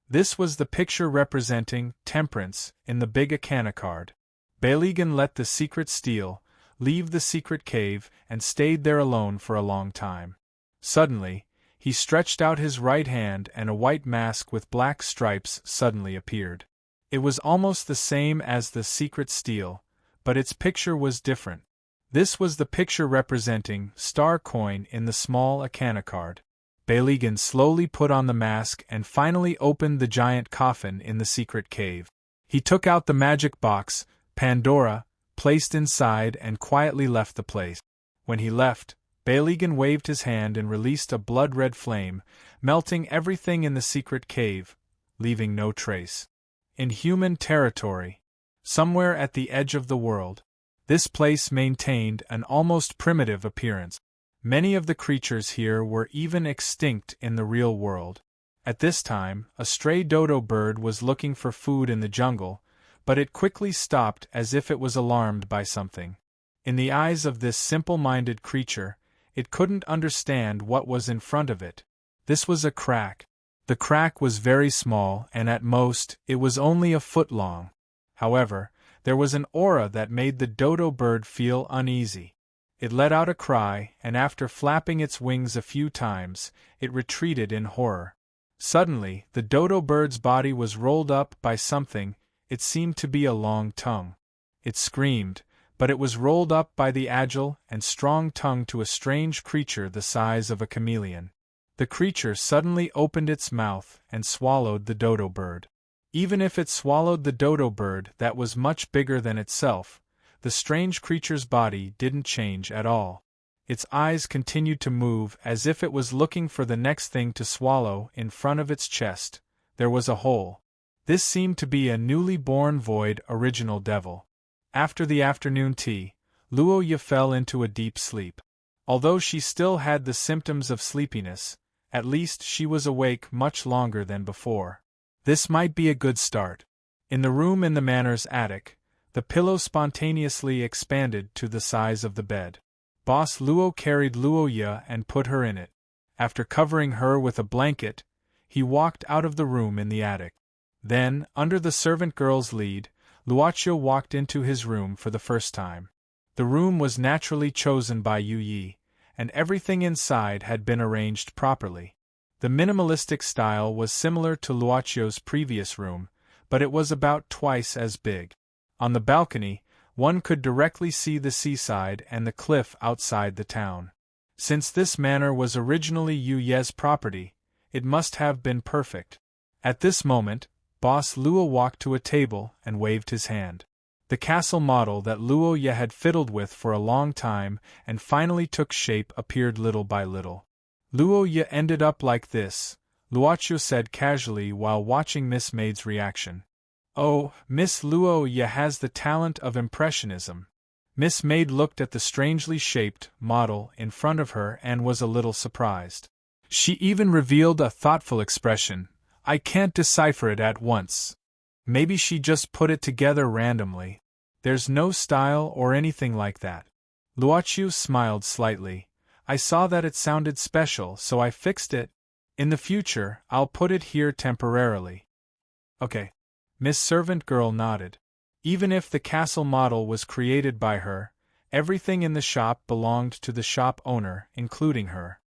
This was the picture representing temperance in the big Akana card. Beilegan let the secret steel leave the secret cave and stayed there alone for a long time. Suddenly, he stretched out his right hand and a white mask with black stripes suddenly appeared. It was almost the same as the secret steel, but its picture was different. This was the picture representing Star Coin in the small Akana card. Beilegan slowly put on the mask and finally opened the giant coffin in the secret cave. He took out the magic box, Pandora, placed inside and quietly left the place. When he left, Beilegan waved his hand and released a blood-red flame, melting everything in the secret cave, leaving no trace. In human territory, somewhere at the edge of the world, this place maintained an almost primitive appearance. Many of the creatures here were even extinct in the real world. At this time, a stray dodo bird was looking for food in the jungle, but it quickly stopped as if it was alarmed by something. In the eyes of this simple-minded creature, it couldn't understand what was in front of it. This was a crack. The crack was very small and at most, it was only a foot long. However, there was an aura that made the dodo bird feel uneasy. It let out a cry, and after flapping its wings a few times, it retreated in horror. Suddenly, the dodo bird's body was rolled up by something. It seemed to be a long tongue. It screamed, but it was rolled up by the agile and strong tongue to a strange creature the size of a chameleon. The creature suddenly opened its mouth and swallowed the dodo bird. Even if it swallowed the dodo bird that was much bigger than itself, the strange creature's body didn't change at all. Its eyes continued to move as if it was looking for the next thing to swallow. In front of its chest, there was a hole. This seemed to be a newly born void original devil. After the afternoon tea, Luo Ye fell into a deep sleep. Although she still had the symptoms of sleepiness, at least she was awake much longer than before. This might be a good start. In the room in the manor's attic, the pillow spontaneously expanded to the size of the bed. Boss Luo carried Luo Ye and put her in it. After covering her with a blanket, he walked out of the room in the attic. Then, under the servant girl's lead, Luochio walked into his room for the first time. The room was naturally chosen by Yu Yi, and everything inside had been arranged properly. The minimalistic style was similar to Luochio's previous room, but it was about twice as big. On the balcony, one could directly see the seaside and the cliff outside the town. Since this manor was originally Yu Ye's property, it must have been perfect. At this moment, Boss Luo walked to a table and waved his hand. The castle model that Luo Ye had fiddled with for a long time and finally took shape appeared little by little. Luo Ye ended up like this, Luochio said casually while watching Miss Maid's reaction. Oh, Miss Luo Ye has the talent of impressionism. Miss Maid looked at the strangely shaped model in front of her and was a little surprised. She even revealed a thoughtful expression. I can't decipher it at once. Maybe she just put it together randomly. There's no style or anything like that. Luochu smiled slightly. I saw that it sounded special, so I fixed it. In the future, I'll put it here temporarily. Okay. Miss Servant Girl nodded. Even if the castle model was created by her, everything in the shop belonged to the shop owner, including her.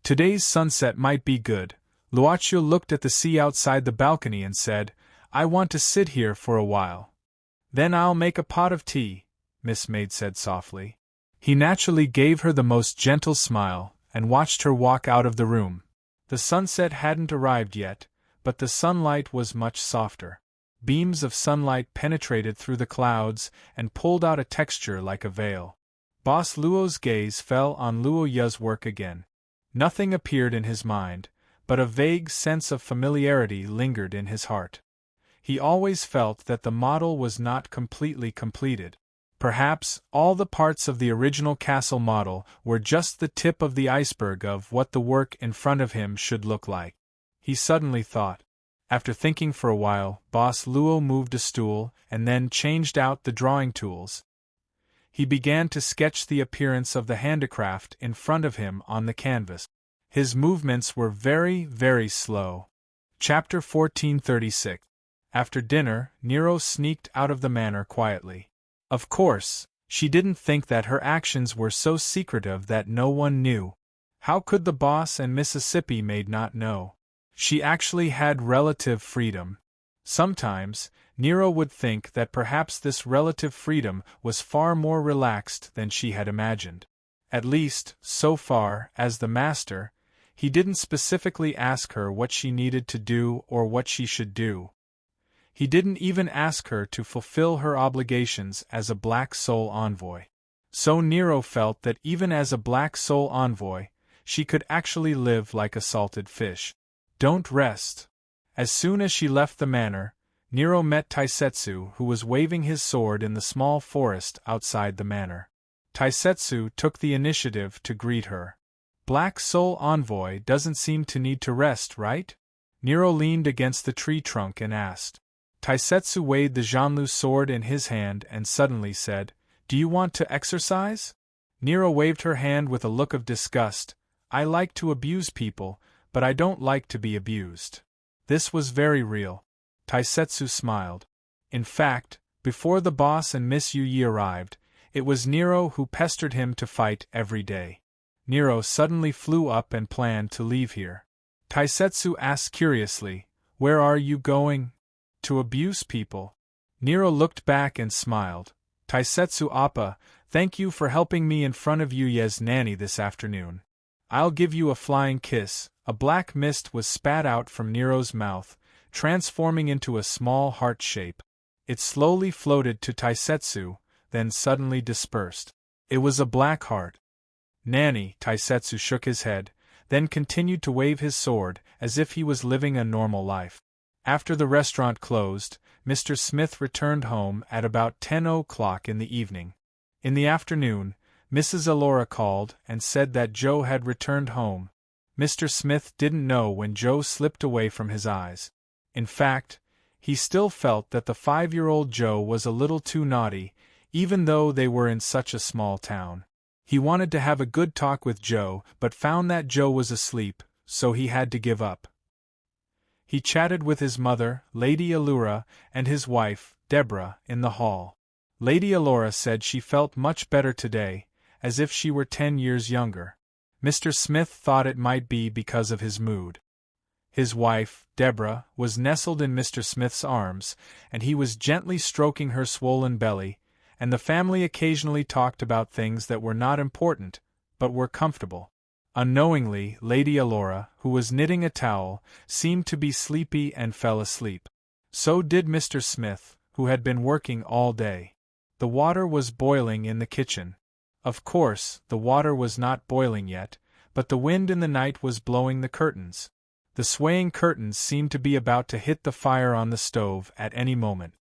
Today's sunset might be good. Luochu looked at the sea outside the balcony and said, I want to sit here for a while. Then I'll make a pot of tea, Miss Maid said softly. He naturally gave her the most gentle smile, and watched her walk out of the room. The sunset hadn't arrived yet, but the sunlight was much softer. Beams of sunlight penetrated through the clouds and pulled out a texture like a veil. Boss Luo's gaze fell on Luo Yu's work again. Nothing appeared in his mind, but a vague sense of familiarity lingered in his heart. He always felt that the model was not completely completed. Perhaps all the parts of the original castle model were just the tip of the iceberg of what the work in front of him should look like. He suddenly thought. After thinking for a while, Boss Luo moved a stool and then changed out the drawing tools. He began to sketch the appearance of the handicraft in front of him on the canvas. His movements were very, very slow. Chapter 1436. After dinner, Nero sneaked out of the manor quietly. Of course, she didn't think that her actions were so secretive that no one knew. How could the boss and Mississippi maid not know? She actually had relative freedom. Sometimes, Nero would think that perhaps this relative freedom was far more relaxed than she had imagined. At least, so far as the master, he didn't specifically ask her what she needed to do or what she should do. He didn't even ask her to fulfill her obligations as a Black Soul envoy. So Nero felt that even as a Black Soul envoy, she could actually live like a salted fish. Don't rest. As soon as she left the manor, Nero met Taisetsu, who was waving his sword in the small forest outside the manor. Taisetsu took the initiative to greet her. Black Soul envoy doesn't seem to need to rest, right? Nero leaned against the tree trunk and asked. Taisetsu weighed the Zhanlu sword in his hand and suddenly said, Do you want to exercise? Nero waved her hand with a look of disgust. I like to abuse people, but I don't like to be abused. This was very real. Taisetsu smiled. In fact, before the boss and Miss Yu arrived, it was Nero who pestered him to fight every day. Nero suddenly flew up and planned to leave here. Taisetsu asked curiously, Where are you going? To abuse people. Nero looked back and smiled. Taisetsu Appa, thank you for helping me in front of Yuye's nanny this afternoon. I'll give you a flying kiss. A black mist was spat out from Nero's mouth, transforming into a small heart shape. It slowly floated to Taisetsu, then suddenly dispersed. It was a black heart. Nanny, Taisetsu shook his head, then continued to wave his sword as if he was living a normal life. After the restaurant closed, Mr. Smith returned home at about 10 o'clock in the evening. In the afternoon, Mrs. Elora called and said that Joe had returned home. Mr. Smith didn't know when Joe slipped away from his eyes. In fact, he still felt that the 5-year-old Joe was a little too naughty, even though they were in such a small town. He wanted to have a good talk with Joe, but found that Joe was asleep, so he had to give up. He chatted with his mother, Lady Allura, and his wife, Deborah, in the hall. Lady Allura said she felt much better today, as if she were 10 years younger. Mr. Smith thought it might be because of his mood. His wife, Deborah, was nestled in Mr. Smith's arms, and he was gently stroking her swollen belly, and the family occasionally talked about things that were not important, but were comfortable. Unknowingly, Lady Allura, who was knitting a towel, seemed to be sleepy and fell asleep. So did Mr. Smith, who had been working all day. The water was boiling in the kitchen. Of course, the water was not boiling yet, but the wind in the night was blowing the curtains. The swaying curtains seemed to be about to hit the fire on the stove at any moment.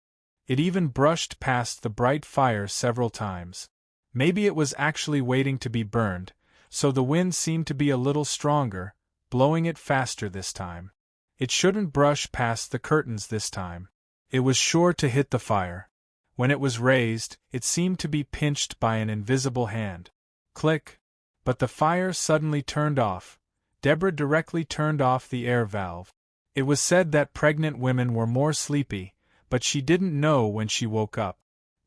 It even brushed past the bright fire several times. Maybe it was actually waiting to be burned, so the wind seemed to be a little stronger, blowing it faster this time. It shouldn't brush past the curtains this time. It was sure to hit the fire. When it was raised, it seemed to be pinched by an invisible hand. Click! But the fire suddenly turned off. Deborah directly turned off the air valve. It was said that pregnant women were more sleepy, but she didn't know when she woke up.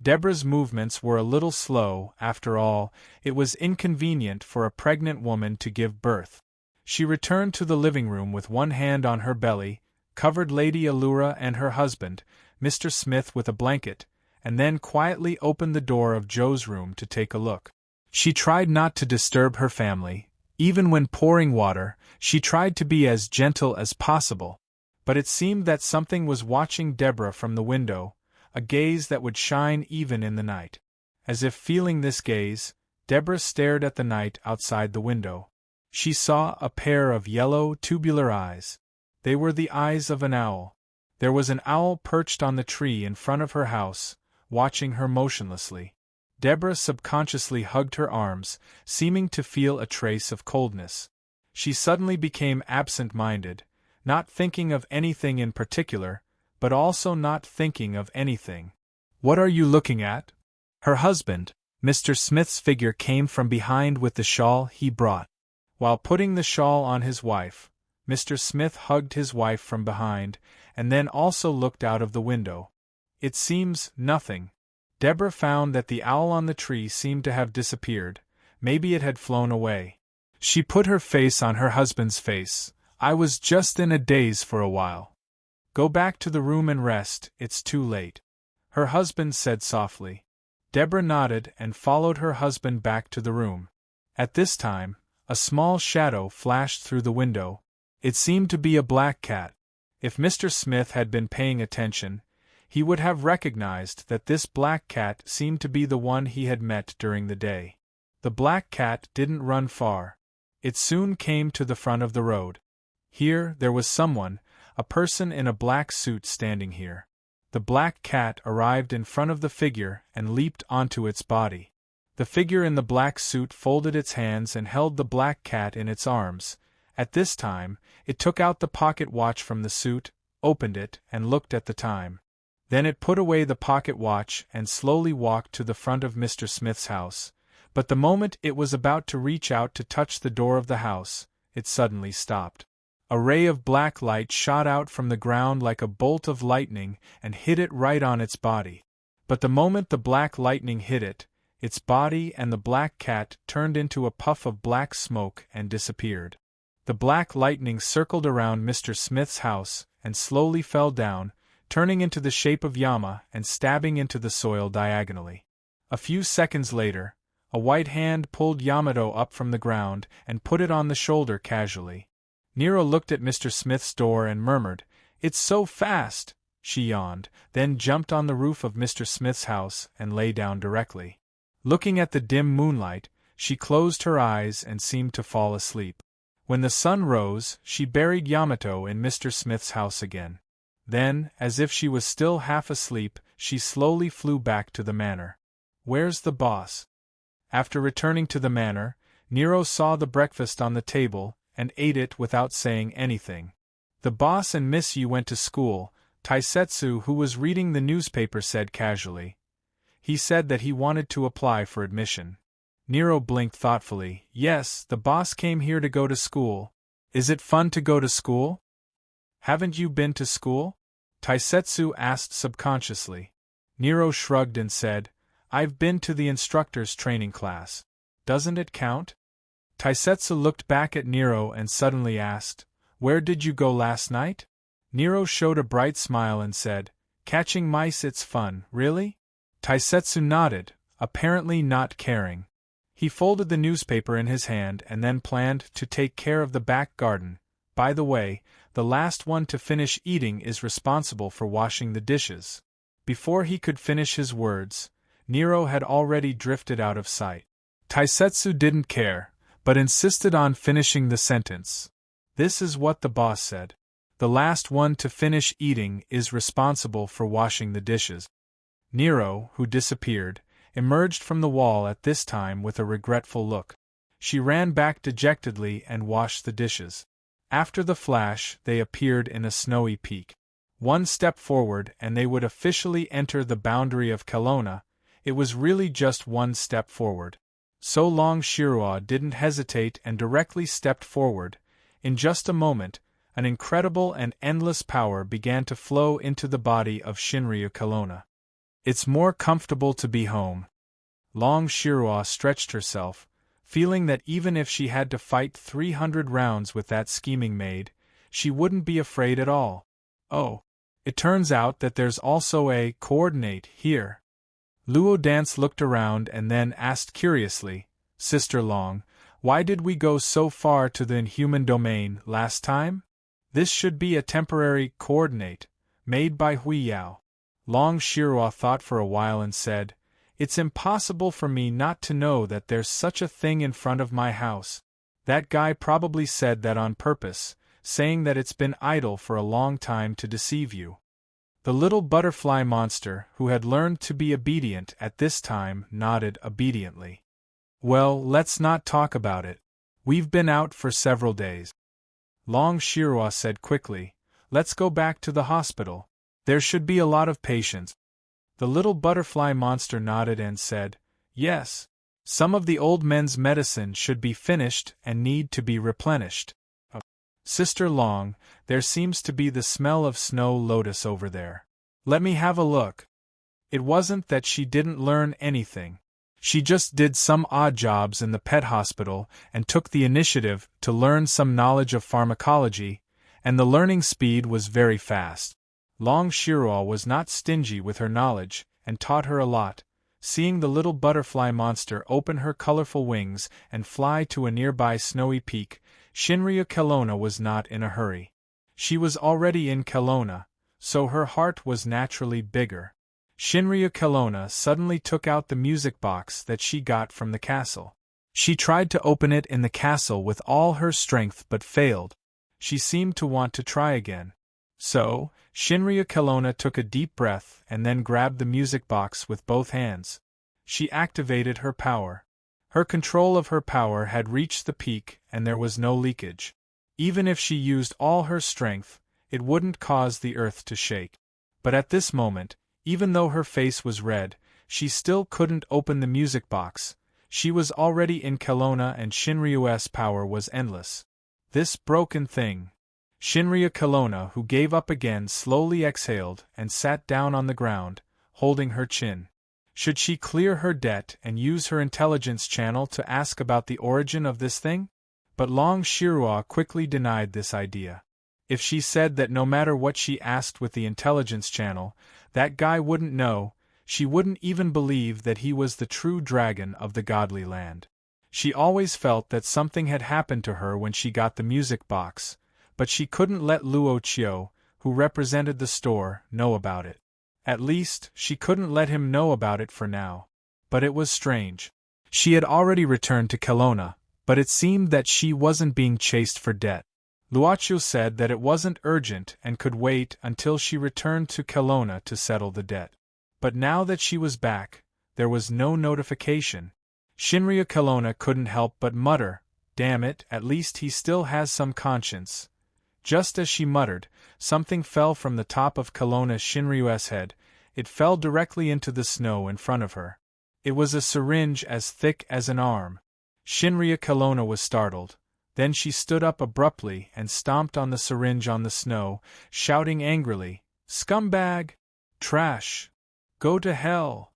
Deborah's movements were a little slow. After all, it was inconvenient for a pregnant woman to give birth. She returned to the living room with one hand on her belly, covered Lady Allura and her husband, Mr. Smith, with a blanket, and then quietly opened the door of Joe's room to take a look. She tried not to disturb her family. Even when pouring water, she tried to be as gentle as possible. But it seemed that something was watching Deborah from the window, a gaze that would shine even in the night. As if feeling this gaze, Deborah stared at the night outside the window. She saw a pair of yellow, tubular eyes. They were the eyes of an owl. There was an owl perched on the tree in front of her house, watching her motionlessly. Deborah subconsciously hugged her arms, seeming to feel a trace of coldness. She suddenly became absent-minded, not thinking of anything in particular, but also not thinking of anything. "What are you looking at?" Her husband, Mr. Smith's figure, came from behind with the shawl he brought. While putting the shawl on his wife, Mr. Smith hugged his wife from behind, and then also looked out of the window. "It seems nothing." Deborah found that the owl on the tree seemed to have disappeared. Maybe it had flown away. She put her face on her husband's face. "I was just in a daze for a while. Go back to the room and rest, it's too late," her husband said softly. Deborah nodded and followed her husband back to the room. At this time, a small shadow flashed through the window. It seemed to be a black cat. If Mr. Smith had been paying attention, he would have recognized that this black cat seemed to be the one he had met during the day. The black cat didn't run far. It soon came to the front of the road. Here there was someone, a person in a black suit, standing here. The black cat arrived in front of the figure and leaped onto its body. The figure in the black suit folded its hands and held the black cat in its arms. At this time, it took out the pocket watch from the suit, opened it, and looked at the time. Then it put away the pocket watch and slowly walked to the front of Mr. Smith's house. But the moment it was about to reach out to touch the door of the house, it suddenly stopped. A ray of black light shot out from the ground like a bolt of lightning and hit it right on its body. But the moment the black lightning hit it, its body and the black cat turned into a puff of black smoke and disappeared. The black lightning circled around Mr. Smith's house and slowly fell down, turning into the shape of Yama and stabbing into the soil diagonally. A few seconds later, a white hand pulled Yamato up from the ground and put it on the shoulder casually. Nero looked at Mr. Smith's door and murmured, "It's so fast!" She yawned, then jumped on the roof of Mr. Smith's house and lay down directly. Looking at the dim moonlight, she closed her eyes and seemed to fall asleep. When the sun rose, she buried Yamato in Mr. Smith's house again. Then, as if she was still half asleep, she slowly flew back to the manor. "Where's the boss?" After returning to the manor, Nero saw the breakfast on the table and ate it without saying anything. "The boss and Miss Yu went to school," Taisetsu, who was reading the newspaper, said casually. "He said that he wanted to apply for admission." Nero blinked thoughtfully. "Yes, the boss came here to go to school. Is it fun to go to school?" "Haven't you been to school?" Taisetsu asked subconsciously. Nero shrugged and said, "I've been to the instructor's training class. Doesn't it count?" Taisetsu looked back at Nero and suddenly asked, "Where did you go last night?" Nero showed a bright smile and said, "Catching mice, it's fun, really?" Taisetsu nodded, apparently not caring. He folded the newspaper in his hand and then planned to take care of the back garden. By the way, the last one to finish eating is responsible for washing the dishes. Before he could finish his words, Nero had already drifted out of sight. Taisetsu didn't care, but insisted on finishing the sentence. "This is what the boss said. The last one to finish eating is responsible for washing the dishes." Nero, who disappeared, emerged from the wall at this time with a regretful look. She ran back dejectedly and washed the dishes. After the flash, they appeared in a snowy peak. One step forward and they would officially enter the boundary of Kelowna. It was really just one step forward. So Long Shirua didn't hesitate and directly stepped forward. In just a moment, an incredible and endless power began to flow into the body of Shinryu Kelowna. It's more comfortable to be home. Long Shirua stretched herself, feeling that even if she had to fight 300 rounds with that scheming maid, she wouldn't be afraid at all. Oh, it turns out that there's also a coordinate here. Luo Dance looked around and then asked curiously, Sister Long, why did we go so far to the inhuman domain last time? This should be a temporary coordinate, made by Hui Yao. Long Shirua thought for a while and said, It's impossible for me not to know that there's such a thing in front of my house. That guy probably said that on purpose, saying that it's been idle for a long time to deceive you. The little butterfly monster, who had learned to be obedient at this time, nodded obediently. Well, let's not talk about it. We've been out for several days. Long Shirua said quickly, Let's go back to the hospital. There should be a lot of patients. The little butterfly monster nodded and said, Yes. Some of the old men's medicine should be finished and need to be replenished. Sister Long, there seems to be the smell of snow lotus over there. Let me have a look. It wasn't that she didn't learn anything. She just did some odd jobs in the pet hospital and took the initiative to learn some knowledge of pharmacology, and the learning speed was very fast. Long Shirua was not stingy with her knowledge, and taught her a lot. Seeing the little butterfly monster open her colorful wings and fly to a nearby snowy peak, Shinryu Kelowna was not in a hurry. She was already in Kelowna, so her heart was naturally bigger. Shinryu Kelowna suddenly took out the music box that she got from the castle. She tried to open it in the castle with all her strength but failed. She seemed to want to try again. So, Shinryu Kelowna took a deep breath and then grabbed the music box with both hands. She activated her power. Her control of her power had reached the peak and there was no leakage. Even if she used all her strength, it wouldn't cause the earth to shake. But at this moment, even though her face was red, she still couldn't open the music box. She was already in Kelowna and Shinryu's power was endless. This broken thing. Shinryu Kelowna, who gave up again, slowly exhaled and sat down on the ground, holding her chin. Should she clear her debt and use her intelligence channel to ask about the origin of this thing? But Long Shirua quickly denied this idea. If she said that no matter what she asked with the intelligence channel, that guy wouldn't know, she wouldn't even believe that he was the true dragon of the godly land. She always felt that something had happened to her when she got the music box, but she couldn't let Luo Chiu, who represented the store, know about it. At least, she couldn't let him know about it for now. But it was strange. She had already returned to Kelowna, but it seemed that she wasn't being chased for debt. Luochu said that it wasn't urgent and could wait until she returned to Kelowna to settle the debt. But now that she was back, there was no notification. Shinryu Kelowna couldn't help but mutter, Damn it, at least he still has some conscience. Just as she muttered, something fell from the top of Kelowna Shinryu's head. It fell directly into the snow in front of her. It was a syringe as thick as an arm. Shinryu Kelowna was startled. Then she stood up abruptly and stomped on the syringe on the snow, shouting angrily, Scumbag! Trash! Go to hell!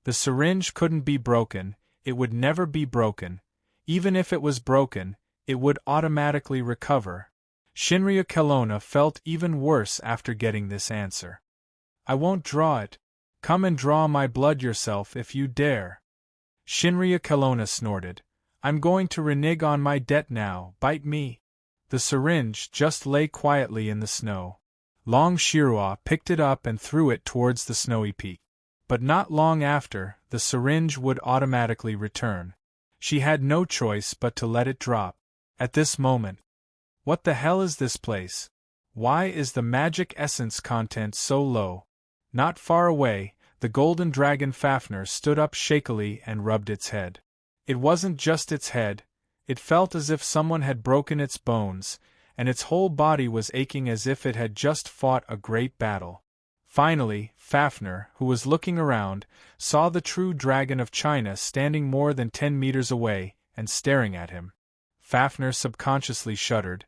The syringe couldn't be broken, it would never be broken. Even if it was broken, it would automatically recover. Shinryu Kelowna felt even worse after getting this answer. I won't draw it. Come and draw my blood yourself if you dare. Shinryu Kelowna snorted. I'm going to renege on my debt now, bite me. The syringe just lay quietly in the snow. Long Shirua picked it up and threw it towards the snowy peak. But not long after, the syringe would automatically return. She had no choice but to let it drop. At this moment, what the hell is this place? Why is the magic essence content so low? Not far away, the golden dragon Fafnir stood up shakily and rubbed its head. It wasn't just its head, it felt as if someone had broken its bones, and its whole body was aching as if it had just fought a great battle. Finally, Fafnir, who was looking around, saw the true dragon of China standing more than 10 meters away, and staring at him. Fafnir subconsciously shuddered.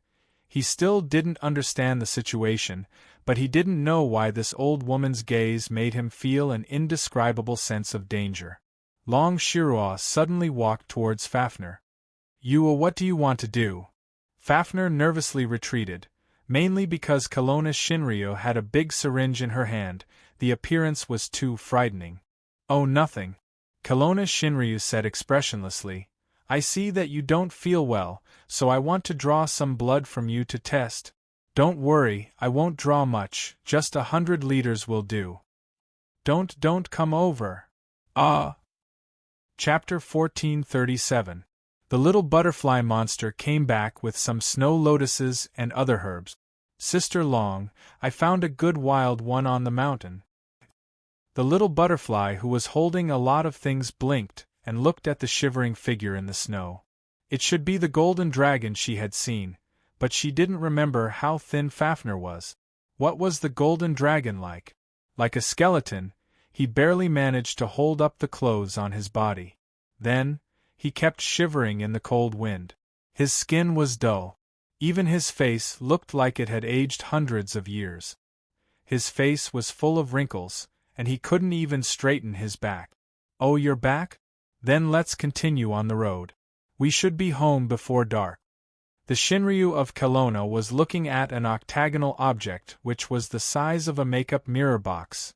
He still didn't understand the situation, but he didn't know why this old woman's gaze made him feel an indescribable sense of danger. Long Shiruo suddenly walked towards Fafnir. What do you want to do?" Fafnir nervously retreated, mainly because Kelowna Shinryu had a big syringe in her hand. The appearance was too frightening. "Oh, nothing," Kelowna Shinryu said expressionlessly. "I see that you don't feel well, so I want to draw some blood from you to test." "Don't worry, I won't draw much, just 100 liters will do." Don't come over." Chapter 1437. The little butterfly monster came back with some snow lotuses and other herbs. "Sister Long, I found a good wild one on the mountain." The little butterfly who was holding a lot of things blinked and looked at the shivering figure in the snow. It should be the golden dragon she had seen, but she didn't remember how thin Fafnir was. What was the golden dragon like? Like a skeleton, he barely managed to hold up the clothes on his body. Then, he kept shivering in the cold wind. His skin was dull. Even his face looked like it had aged hundreds of years. His face was full of wrinkles, and he couldn't even straighten his back. "Oh, you're back? Then let's continue on the road. We should be home before dark." The Shinryu of Kelowna was looking at an octagonal object which was the size of a makeup mirror box.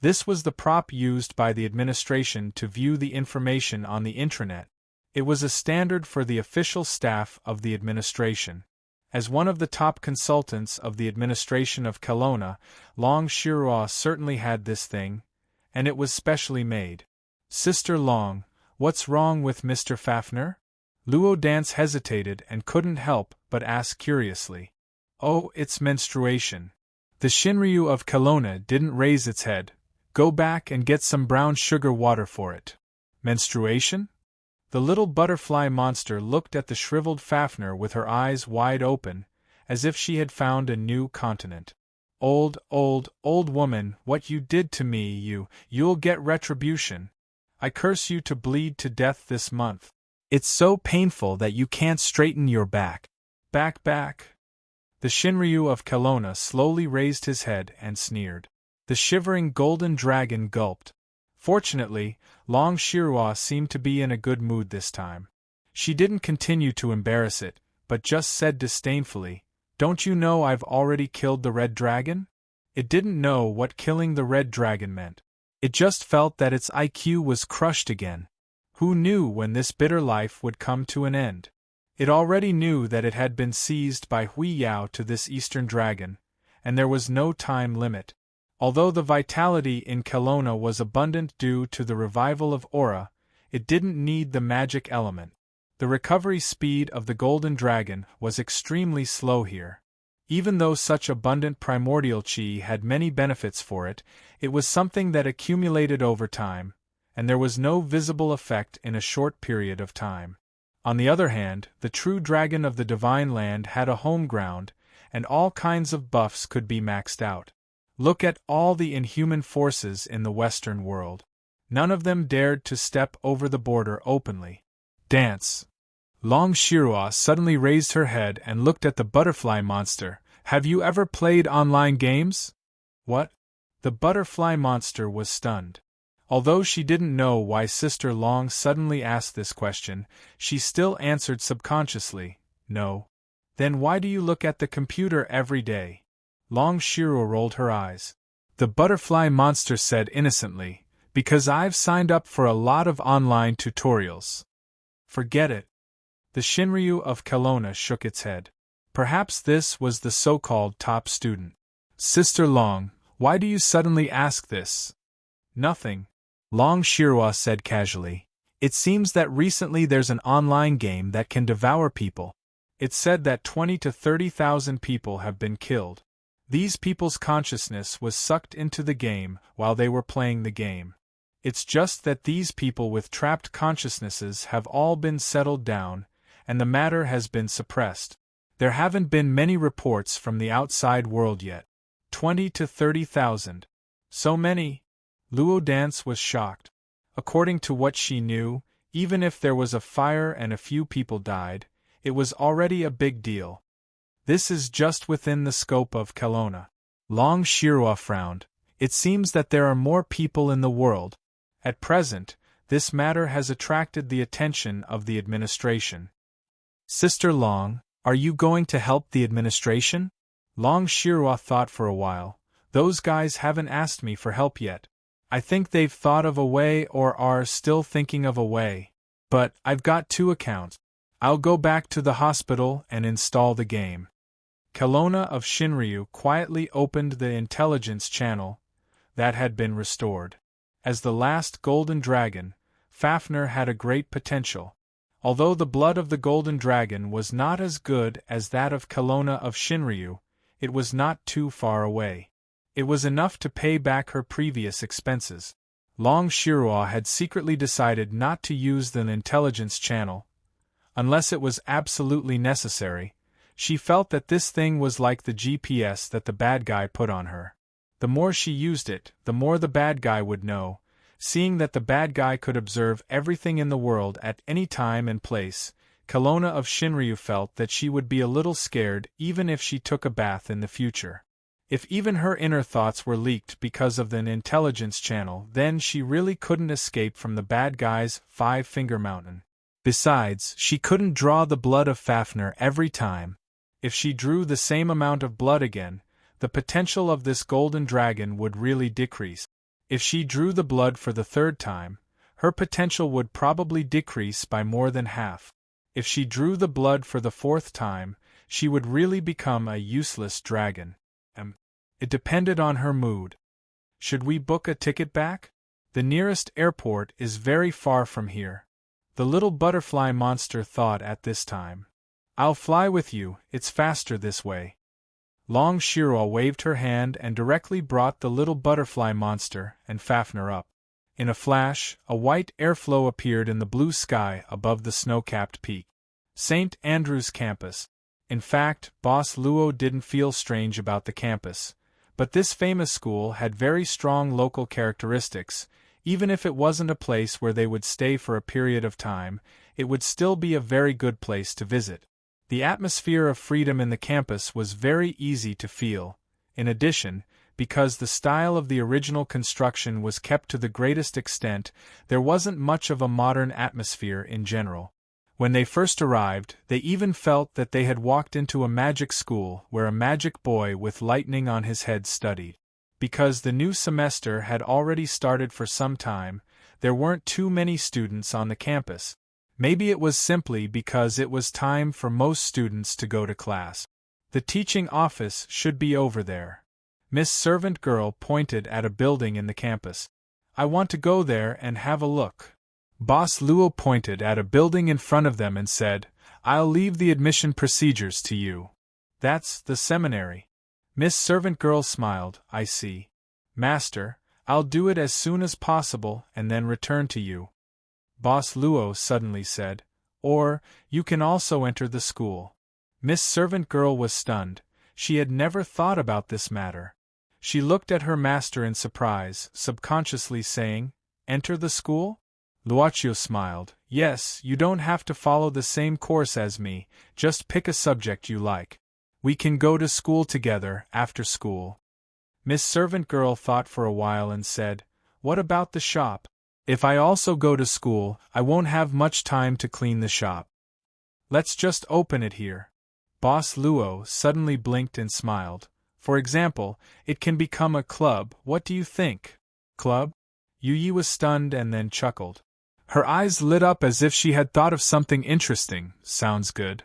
This was the prop used by the administration to view the information on the intranet. It was a standard for the official staff of the administration. As one of the top consultants of the administration of Kelowna, Long Shiruo certainly had this thing, and it was specially made. "Sister Long, what's wrong with Mr. Fafnir?" Luo Dance hesitated and couldn't help but ask curiously. "Oh, it's menstruation." The Shinryu of Kelowna didn't raise its head. "Go back and get some brown sugar water for it." "Menstruation?" The little butterfly monster looked at the shriveled Fafnir with her eyes wide open, as if she had found a new continent. Old woman, what you did to me, you'll get retribution. I curse you to bleed to death this month. It's so painful that you can't straighten your back." Back. The Shinryu of Kelowna slowly raised his head and sneered. The shivering golden dragon gulped. Fortunately, Long Shiruo seemed to be in a good mood this time. She didn't continue to embarrass it, but just said disdainfully, "Don't you know I've already killed the red dragon?" It didn't know what killing the red dragon meant. It just felt that its IQ was crushed again. Who knew when this bitter life would come to an end? It already knew that it had been seized by Hui Yao to this eastern dragon, and there was no time limit. Although the vitality in Kelowna was abundant due to the revival of aura, it didn't need the magic element. The recovery speed of the golden dragon was extremely slow here. Even though such abundant primordial chi had many benefits for it, it was something that accumulated over time, and there was no visible effect in a short period of time. On the other hand, the true dragon of the Divine Land had a home ground, and all kinds of buffs could be maxed out. Look at all the inhuman forces in the Western world. None of them dared to step over the border openly. "Dance." Long Shiruo suddenly raised her head and looked at the butterfly monster. "Have you ever played online games?" "What?" The butterfly monster was stunned. Although she didn't know why Sister Long suddenly asked this question, she still answered subconsciously, "No." "Then why do you look at the computer every day?" Long Shiruo rolled her eyes. The butterfly monster said innocently, "Because I've signed up for a lot of online tutorials." "Forget it." The Shinryu of Kelowna shook its head. Perhaps this was the so-called top student. "Sister Long, why do you suddenly ask this?" "Nothing," Long Shiruo said casually. "It seems that recently there's an online game that can devour people. It's said that 20 to 30,000 people have been killed. These people's consciousness was sucked into the game while they were playing the game. It's just that these people with trapped consciousnesses have all been settled down, and the matter has been suppressed. There haven't been many reports from the outside world yet. 20 to 30,000. So many? Luo Dance was shocked. According to what she knew, even if there was a fire and a few people died, it was already a big deal. This is just within the scope of Kelowna. Long Shirua frowned. It seems that there are more people in the world. At present, this matter has attracted the attention of the administration. Sister Long, are you going to help the administration? Long Shirua thought for a while. Those guys haven't asked me for help yet. I think they've thought of a way or are still thinking of a way. But I've got 2 accounts. I'll go back to the hospital and install the game. Kelowna of Shinryu quietly opened the intelligence channel that had been restored. As the last golden dragon, Fafnir had a great potential. Although the blood of the golden dragon was not as good as that of Kelowna of Shinryu, it was not too far away. It was enough to pay back her previous expenses. Long Shirua had secretly decided not to use the intelligence channel, unless it was absolutely necessary. She felt that this thing was like the GPS that the bad guy put on her. The more she used it, the more the bad guy would know. Seeing that the bad guy could observe everything in the world at any time and place, Kelowna of Shinryu felt that she would be a little scared even if she took a bath in the future. If even her inner thoughts were leaked because of the intelligence channel, then she really couldn't escape from the bad guy's 5-finger mountain. Besides, she couldn't draw the blood of Fafnir every time. If she drew the same amount of blood again, the potential of this golden dragon would really decrease. If she drew the blood for the 3rd time, her potential would probably decrease by more than half. If she drew the blood for the 4th time, she would really become a useless dragon. It depended on her mood. Should we book a ticket back? The nearest airport is very far from here. The little butterfly monster thought at this time. I'll fly with you, it's faster this way. Long Shirua waved her hand and directly brought the little butterfly monster and Fafnir up. In a flash, a white airflow appeared in the blue sky above the snow-capped peak. St. Andrew's campus. In fact, Boss Luo didn't feel strange about the campus, but this famous school had very strong local characteristics. Even if it wasn't a place where they would stay for a period of time, it would still be a very good place to visit. The atmosphere of freedom in the campus was very easy to feel. In addition, because the style of the original construction was kept to the greatest extent, there wasn't much of a modern atmosphere in general. When they first arrived, they even felt that they had walked into a magic school where a magic boy with lightning on his head studied. Because the new semester had already started for some time, there weren't too many students on the campus. Maybe it was simply because it was time for most students to go to class. The teaching office should be over there. Miss Servant Girl pointed at a building in the campus. I want to go there and have a look. Boss Luo pointed at a building in front of them and said, I'll leave the admission procedures to you. That's the seminary. Miss Servant Girl smiled. I see. Master, I'll do it as soon as possible and then return to you. Boss Luo suddenly said, or, you can also enter the school. Miss Servant Girl was stunned. She had never thought about this matter. She looked at her master in surprise, subconsciously saying, enter the school? Luochio smiled. Yes, you don't have to follow the same course as me, just pick a subject you like. We can go to school together, after school. Miss Servant Girl thought for a while and said, what about the shop? If I also go to school, I won't have much time to clean the shop. Let's just open it here. Boss Luo suddenly blinked and smiled. For example, it can become a club, what do you think? Club? Yu was stunned and then chuckled. Her eyes lit up as if she had thought of something interesting. Sounds good.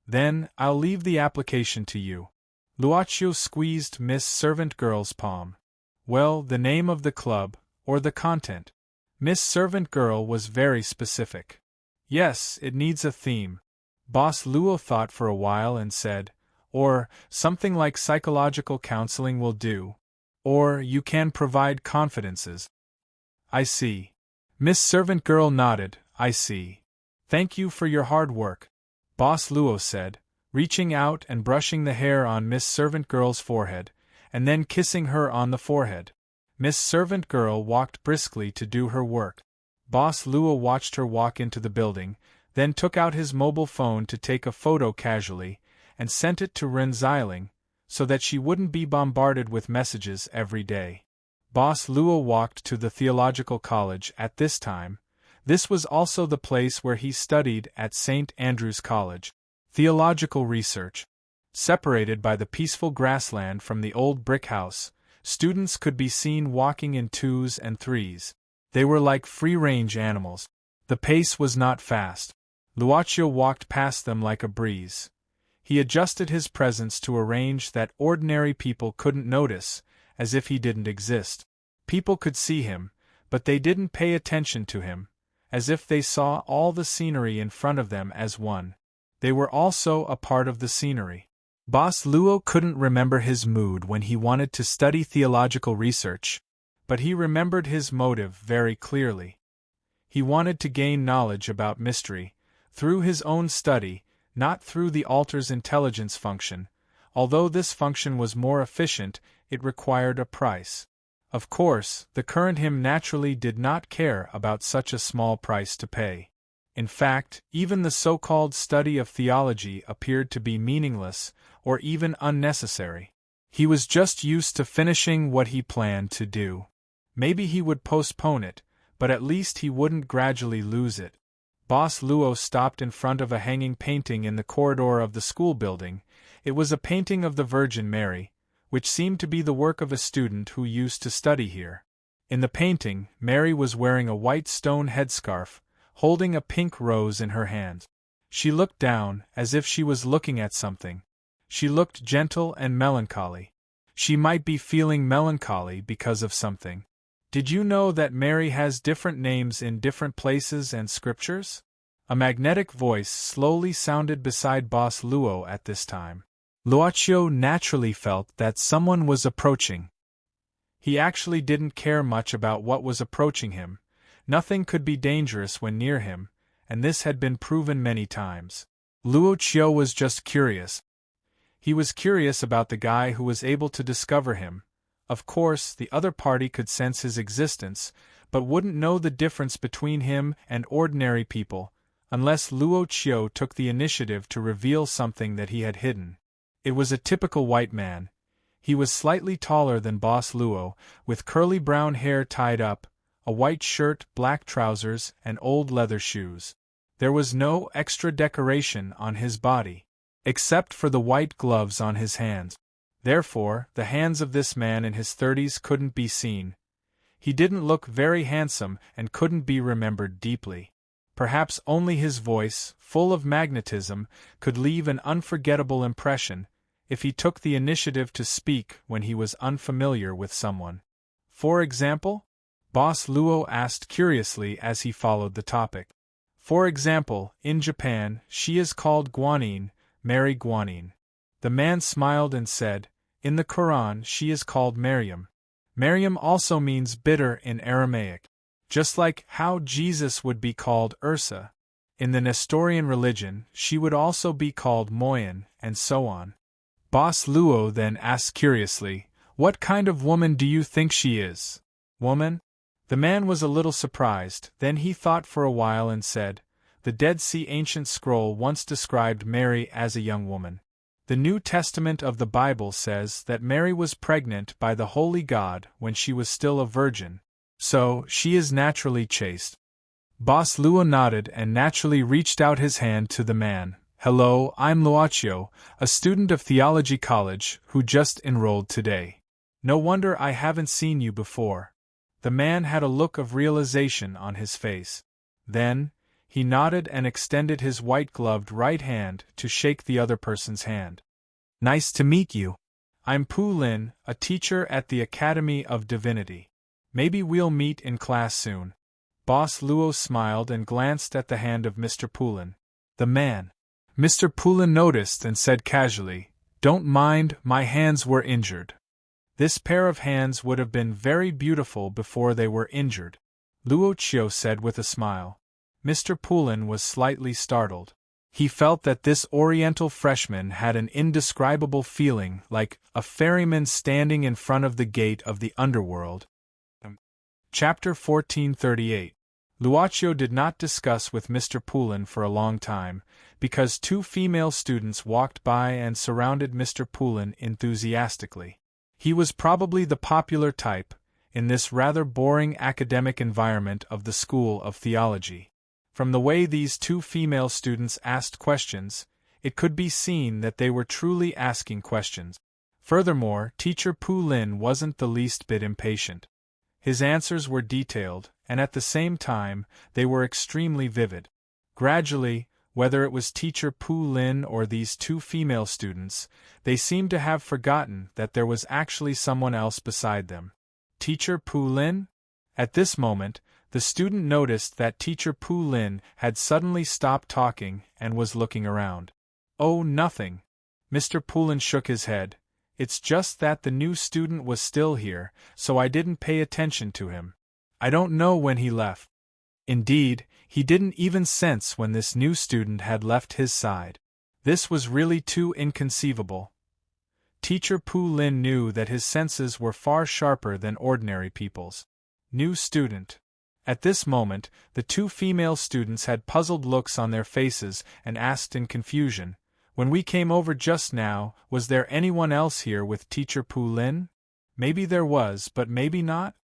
Then, I'll leave the application to you. Luochio squeezed Miss Servant Girl's palm. Well, the name of the club, or the content? Miss Servant Girl was very specific. Yes, it needs a theme. Boss Luo thought for a while and said, or, something like psychological counseling will do. Or, you can provide confidences. I see. Miss Servant Girl nodded. I see. Thank you for your hard work. Boss Luo said, reaching out and brushing the hair on Miss Servant Girl's forehead, and then kissing her on the forehead. Miss Servant Girl walked briskly to do her work. Boss Luo watched her walk into the building, then took out his mobile phone to take a photo casually, and sent it to Ren Xiling, so that she wouldn't be bombarded with messages every day. Boss Luo walked to the theological college at this time. This was also the place where he studied at St. Andrew's College. Theological research. Separated by the peaceful grassland from the old brick house, students could be seen walking in twos and threes. They were like free-range animals. The pace was not fast. Luochio walked past them like a breeze. He adjusted his presence to a range that ordinary people couldn't notice, as if he didn't exist. People could see him, but they didn't pay attention to him, as if they saw all the scenery in front of them as one. They were also a part of the scenery. Boss Luo couldn't remember his mood when he wanted to study theological research, but he remembered his motive very clearly. He wanted to gain knowledge about mystery, through his own study, not through the altar's intelligence function. Although this function was more efficient, it required a price. Of course, the current him naturally did not care about such a small price to pay. In fact, even the so-called study of theology appeared to be meaningless, or even unnecessary. He was just used to finishing what he planned to do. Maybe he would postpone it, but at least he wouldn't gradually lose it. Boss Luo stopped in front of a hanging painting in the corridor of the school building. It was a painting of the Virgin Mary, which seemed to be the work of a student who used to study here. In the painting, Mary was wearing a white stone headscarf, holding a pink rose in her hand. She looked down, as if she was looking at something. She looked gentle and melancholy. She might be feeling melancholy because of something. Did you know that Mary has different names in different places and scriptures? A magnetic voice slowly sounded beside Boss Luo at this time. Luochio naturally felt that someone was approaching. He actually didn't care much about what was approaching him. Nothing could be dangerous when near him, and this had been proven many times. Luochio was just curious. He was curious about the guy who was able to discover him. Of course, the other party could sense his existence, but wouldn't know the difference between him and ordinary people, unless Luochio took the initiative to reveal something that he had hidden. It was a typical white man. He was slightly taller than Boss Luo, with curly brown hair tied up, a white shirt, black trousers, and old leather shoes. There was no extra decoration on his body, except for the white gloves on his hands. Therefore, the hands of this man in his 30s couldn't be seen. He didn't look very handsome and couldn't be remembered deeply. Perhaps only his voice, full of magnetism, could leave an unforgettable impression, if he took the initiative to speak when he was unfamiliar with someone. For example? Boss Luo asked curiously as he followed the topic. For example, in Japan, she is called Guanyin, Mary Guanyin. The man smiled and said, in the Quran she is called Maryam. Maryam also means bitter in Aramaic, just like how Jesus would be called Ursa. In the Nestorian religion, she would also be called Moyen, and so on. Boss Luo then asked curiously, what kind of woman do you think she is? Woman? The man was a little surprised, then he thought for a while and said, the Dead Sea ancient scroll once described Mary as a young woman. The New Testament of the Bible says that Mary was pregnant by the Holy God when she was still a virgin, so she is naturally chaste. Boss Luo nodded and naturally reached out his hand to the man. Hello, I'm Luochio, a student of Theology College who just enrolled today. No wonder I haven't seen you before. The man had a look of realization on his face. Then, he nodded and extended his white-gloved right hand to shake the other person's hand. Nice to meet you. I'm Pu Lin, a teacher at the Academy of Divinity. Maybe we'll meet in class soon. Boss Luo smiled and glanced at the hand of Mr. Pulin. The man. Mr. Pulin noticed and said casually, don't mind, my hands were injured. This pair of hands would have been very beautiful before they were injured, Luochio said with a smile. Mr. Pulin was slightly startled. He felt that this Oriental freshman had an indescribable feeling, like a ferryman standing in front of the gate of the underworld. Chapter 1438. Luaccio did not discuss with Mr. Poulin for a long time, because two female students walked by and surrounded Mr. Poulin enthusiastically. He was probably the popular type, in this rather boring academic environment of the School of Theology. From the way these two female students asked questions, it could be seen that they were truly asking questions. Furthermore, Teacher Poulin wasn't the least bit impatient. His answers were detailed, and at the same time, they were extremely vivid. Gradually, whether it was Teacher Poulin or these two female students, they seemed to have forgotten that there was actually someone else beside them. Teacher Poulin? At this moment, the student noticed that Teacher Poulin had suddenly stopped talking and was looking around. "Oh, nothing." Mr. Poulin shook his head. "It's just that the new student was still here, so I didn't pay attention to him. I don't know when he left." Indeed, he didn't even sense when this new student had left his side. This was really too inconceivable. Teacher Poulin knew that his senses were far sharper than ordinary people's. New student. At this moment, the two female students had puzzled looks on their faces and asked in confusion, "When we came over just now, was there anyone else here with Teacher Poulin?" Maybe there was, but maybe not?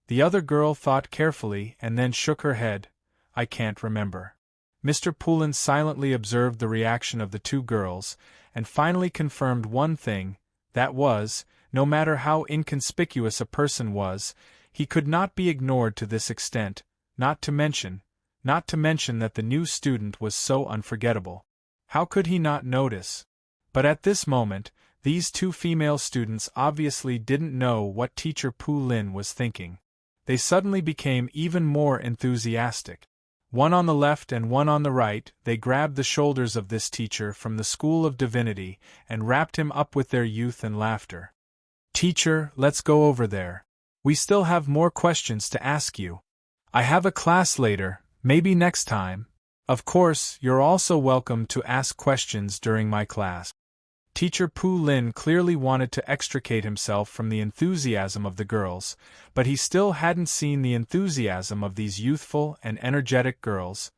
The other girl thought carefully and then shook her head. "I can't remember." Mr. Poulin silently observed the reaction of the two girls, and finally confirmed one thing, that was, no matter how inconspicuous a person was, he could not be ignored to this extent, not to mention that the new student was so unforgettable. How could he not notice? But at this moment, these two female students obviously didn't know what Teacher Poulin was thinking. They suddenly became even more enthusiastic. One on the left and one on the right, they grabbed the shoulders of this teacher from the School of Divinity and wrapped him up with their youth and laughter. "Teacher, let's go over there. We still have more questions to ask you. I have a class later, maybe next time. Of course, you're also welcome to ask questions during my class." Teacher Poulin clearly wanted to extricate himself from the enthusiasm of the girls, but he still hadn't seen the enthusiasm of these youthful and energetic girls.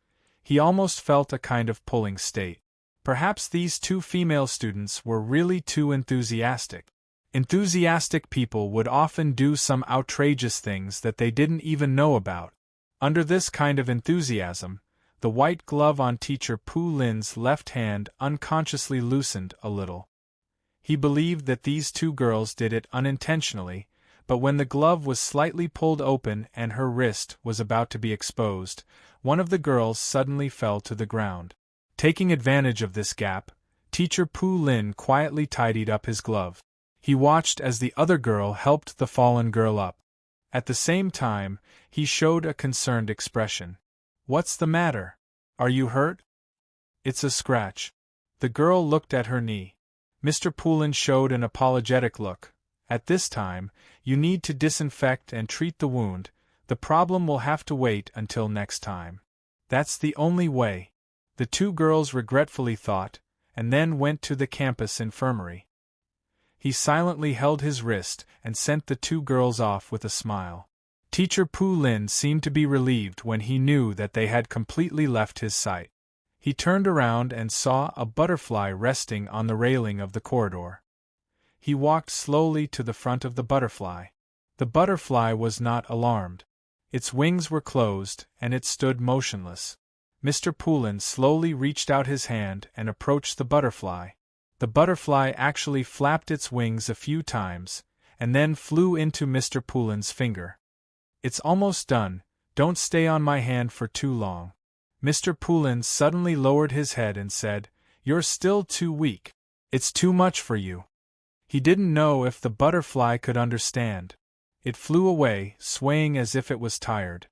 He almost felt a kind of pulling state. Perhaps these two female students were really too enthusiastic. Enthusiastic people would often do some outrageous things that they didn't even know about. Under this kind of enthusiasm, the white glove on Teacher Poulin's left hand unconsciously loosened a little. He believed that these two girls did it unintentionally, but when the glove was slightly pulled open and her wrist was about to be exposed, one of the girls suddenly fell to the ground. Taking advantage of this gap, Teacher Poulin quietly tidied up his glove. He watched as the other girl helped the fallen girl up. At the same time, he showed a concerned expression. "What's the matter? Are you hurt?" "It's a scratch." The girl looked at her knee. Mr. Poulin showed an apologetic look. "At this time, you need to disinfect and treat the wound. The problem will have to wait until next time." "That's the only way," the two girls regretfully thought, and then went to the campus infirmary. He silently held his wrist and sent the two girls off with a smile. Teacher Poulin seemed to be relieved when he knew that they had completely left his sight. He turned around and saw a butterfly resting on the railing of the corridor. He walked slowly to the front of the butterfly. The butterfly was not alarmed. Its wings were closed, and it stood motionless. Mr. Poulin slowly reached out his hand and approached the butterfly. The butterfly actually flapped its wings a few times, and then flew into Mr. Poulin's finger. "It's almost done, don't stay on my hand for too long." Mr. Poulin suddenly lowered his head and said, "You're still too weak. It's too much for you." He didn't know if the butterfly could understand. It flew away, swaying as if it was tired.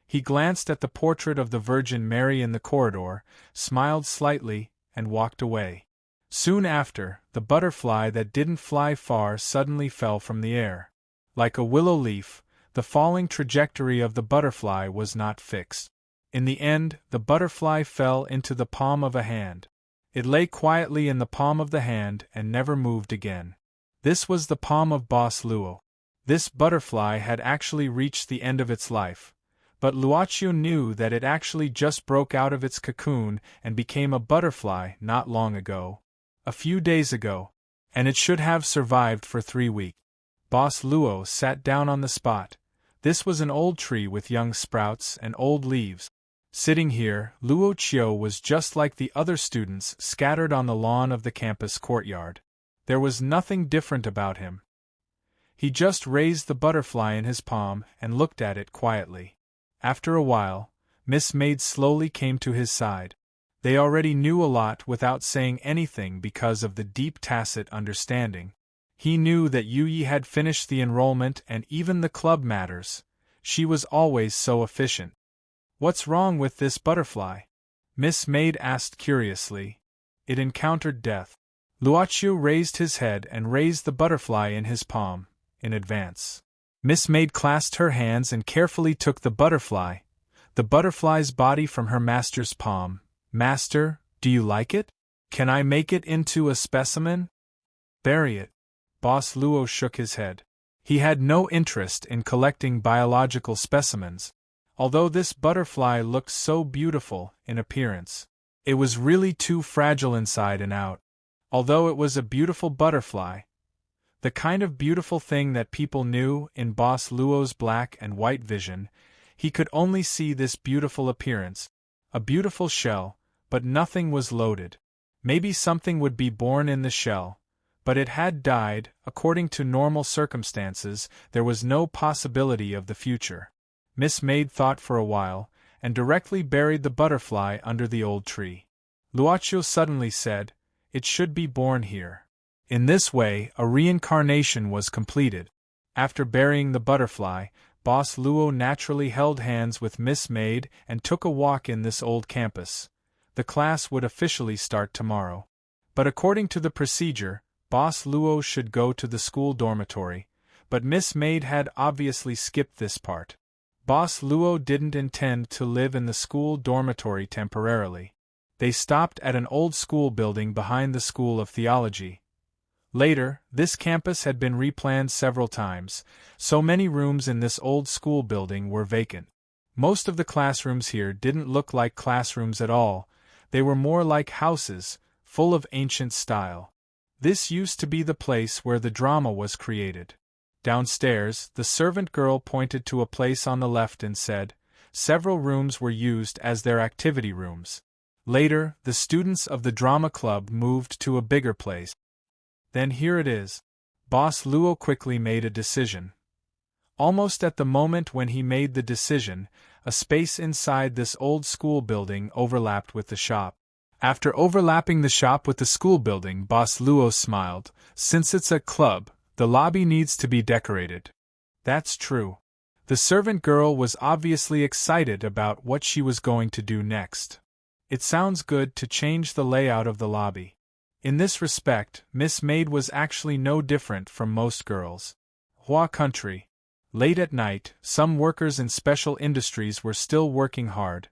He glanced at the portrait of the Virgin Mary in the corridor, smiled slightly, and walked away. Soon after, the butterfly that didn't fly far suddenly fell from the air. Like a willow leaf, the falling trajectory of the butterfly was not fixed. In the end, the butterfly fell into the palm of a hand. It lay quietly in the palm of the hand and never moved again. This was the palm of Boss Luo. This butterfly had actually reached the end of its life, but Luocio knew that it actually just broke out of its cocoon and became a butterfly not long ago. A few days ago. And it should have survived for 3 weeks. Boss Luo sat down on the spot. This was an old tree with young sprouts and old leaves. Sitting here, Luo Qiu was just like the other students scattered on the lawn of the campus courtyard. There was nothing different about him. He just raised the butterfly in his palm and looked at it quietly. After a while, Miss Maid slowly came to his side. They already knew a lot without saying anything because of the deep tacit understanding. He knew that Yi had finished the enrollment and even the club matters. She was always so efficient. What's wrong with this butterfly? Miss Maid asked curiously. It encountered death. Luocio raised his head and raised the butterfly in his palm, in advance. Miss Maid clasped her hands and carefully took the butterfly's body from her master's palm. Master, do you like it? Can I make it into a specimen? Bury it. Boss Luo shook his head. He had no interest in collecting biological specimens. Although this butterfly looked so beautiful in appearance, it was really too fragile inside and out. Although it was a beautiful butterfly, the kind of beautiful thing that people knew in Boss Luo's black and white vision, he could only see this beautiful appearance, a beautiful shell, but nothing was loaded. Maybe something would be born in the shell, but it had died. According to normal circumstances, there was no possibility of the future. Miss Maid thought for a while, and directly buried the butterfly under the old tree. Luocio suddenly said, "It should be born here." In this way, a reincarnation was completed. After burying the butterfly, Boss Luo naturally held hands with Miss Maid and took a walk in this old campus. The class would officially start tomorrow. But according to the procedure, Boss Luo should go to the school dormitory, but Miss Maid had obviously skipped this part. Boss Luo didn't intend to live in the school dormitory temporarily. They stopped at an old school building behind the School of Theology. Later, this campus had been replanned several times, so many rooms in this old school building were vacant. Most of the classrooms here didn't look like classrooms at all, they were more like houses, full of ancient style. This used to be the place where the drama was created. Downstairs, the servant girl pointed to a place on the left and said, several rooms were used as their activity rooms. Later, the students of the drama club moved to a bigger place. Then here it is. Boss Luo quickly made a decision. Almost at the moment when he made the decision, a space inside this old school building overlapped with the shop. After overlapping the shop with the school building, Boss Luo smiled. Since it's a club, the lobby needs to be decorated. That's true. The servant girl was obviously excited about what she was going to do next. It sounds good to change the layout of the lobby. In this respect, Miss Maid was actually no different from most girls. Hua country. Late at night, some workers in special industries were still working hard.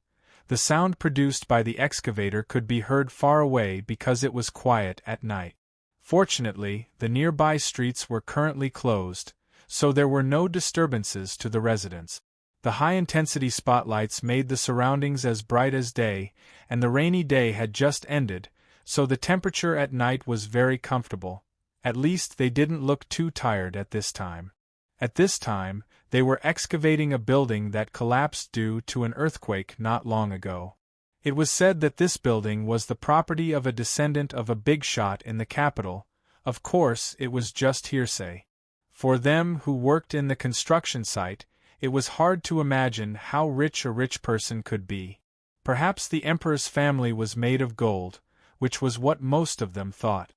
The sound produced by the excavator could be heard far away because it was quiet at night. Fortunately, the nearby streets were currently closed, so there were no disturbances to the residents. The high-intensity spotlights made the surroundings as bright as day, and the rainy day had just ended, so the temperature at night was very comfortable. At least they didn't look too tired at this time. At this time, they were excavating a building that collapsed due to an earthquake not long ago. It was said that this building was the property of a descendant of a big shot in the capital. Of course, it was just hearsay. For them who worked in the construction site, it was hard to imagine how rich a rich person could be. Perhaps the emperor's family was made of gold, which was what most of them thought.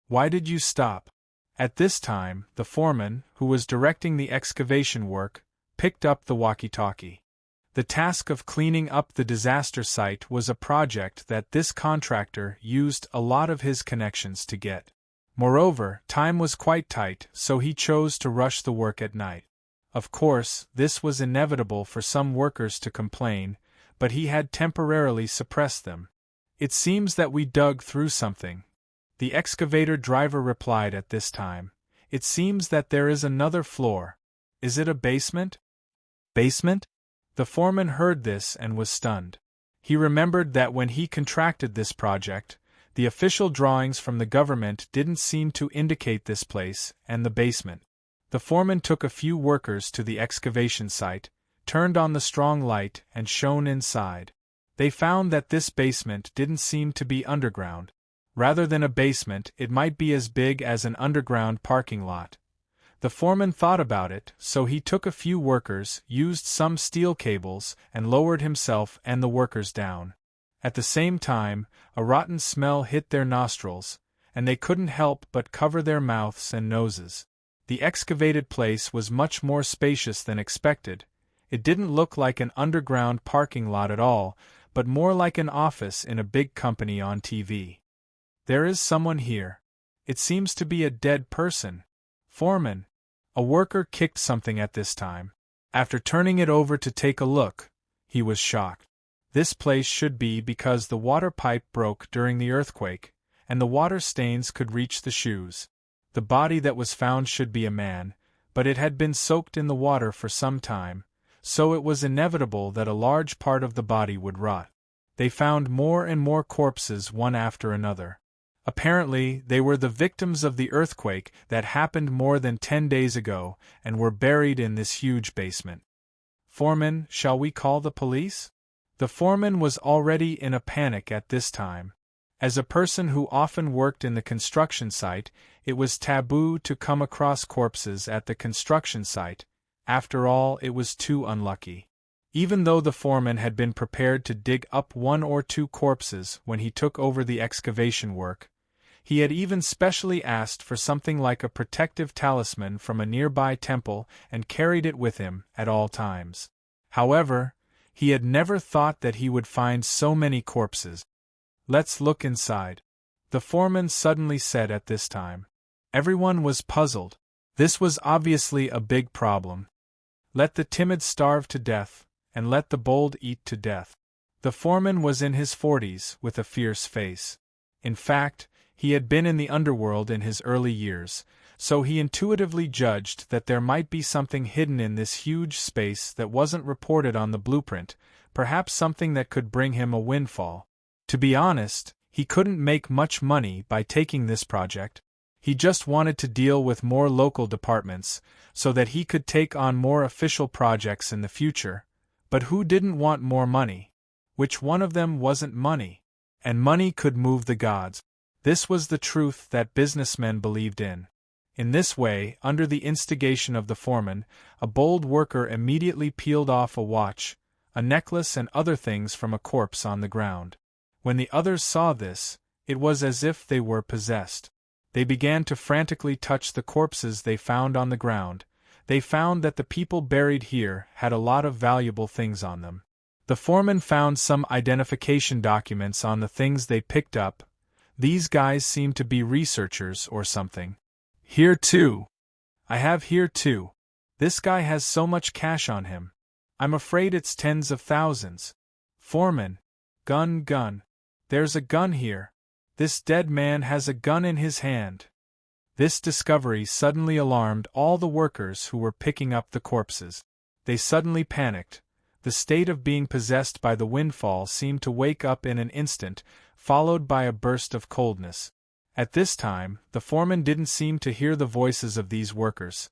Why did you stop? At this time, the foreman, who was directing the excavation work, picked up the walkie-talkie. The task of cleaning up the disaster site was a project that this contractor used a lot of his connections to get. Moreover, time was quite tight, so he chose to rush the work at night. Of course, this was inevitable for some workers to complain, but he had temporarily suppressed them. "It seems that we dug through something," the excavator driver replied at this time. "It seems that there is another floor. Is it a basement?" "Basement?" The foreman heard this and was stunned. He remembered that when he contracted this project, the official drawings from the government didn't seem to indicate this place and the basement. The foreman took a few workers to the excavation site, turned on the strong light, and shone inside. They found that this basement didn't seem to be underground. Rather than a basement, it might be as big as an underground parking lot. The foreman thought about it, so he took a few workers, used some steel cables, and lowered himself and the workers down. At the same time, a rotten smell hit their nostrils, and they couldn't help but cover their mouths and noses. The excavated place was much more spacious than expected. It didn't look like an underground parking lot at all, but more like an office in a big company on TV. "There is someone here. It seems to be a dead person." "Foreman." A worker kicked something at this time. After turning it over to take a look, he was shocked. This place should be because the water pipe broke during the earthquake, and the water stains could reach the shoes. The body that was found should be a man, but it had been soaked in the water for some time, so it was inevitable that a large part of the body would rot. They found more and more corpses one after another. Apparently, they were the victims of the earthquake that happened more than 10 days ago and were buried in this huge basement. "Foreman, shall we call the police?" The foreman was already in a panic at this time. As a person who often worked in the construction site, it was taboo to come across corpses at the construction site. After all, it was too unlucky. Even though the foreman had been prepared to dig up 1 or 2 corpses when he took over the excavation work, he had even specially asked for something like a protective talisman from a nearby temple and carried it with him at all times. However, he had never thought that he would find so many corpses. "Let's look inside," the foreman suddenly said at this time. Everyone was puzzled. This was obviously a big problem. Let the timid starve to death, and let the bold eat to death. The foreman was in his 40s, with a fierce face. In fact, he had been in the underworld in his early years, so he intuitively judged that there might be something hidden in this huge space that wasn't reported on the blueprint, perhaps something that could bring him a windfall. To be honest, he couldn't make much money by taking this project. He just wanted to deal with more local departments, so that he could take on more official projects in the future. But who didn't want more money? Which one of them wasn't money? And money could move the gods. This was the truth that businessmen believed in. In this way, under the instigation of the foreman, a bold worker immediately peeled off a watch, a necklace and other things from a corpse on the ground. When the others saw this, it was as if they were possessed. They began to frantically touch the corpses they found on the ground. They found that the people buried here had a lot of valuable things on them. The foreman found some identification documents on the things they picked up. These guys seemed to be researchers or something. "Here too. I have here too. This guy has so much cash on him. I'm afraid it's tens of thousands." "Foreman. Gun. There's a gun here. This dead man has a gun in his hand." This discovery suddenly alarmed all the workers who were picking up the corpses. They suddenly panicked. The state of being possessed by the windfall seemed to wake up in an instant, followed by a burst of coldness. At this time, the foreman didn't seem to hear the voices of these workers.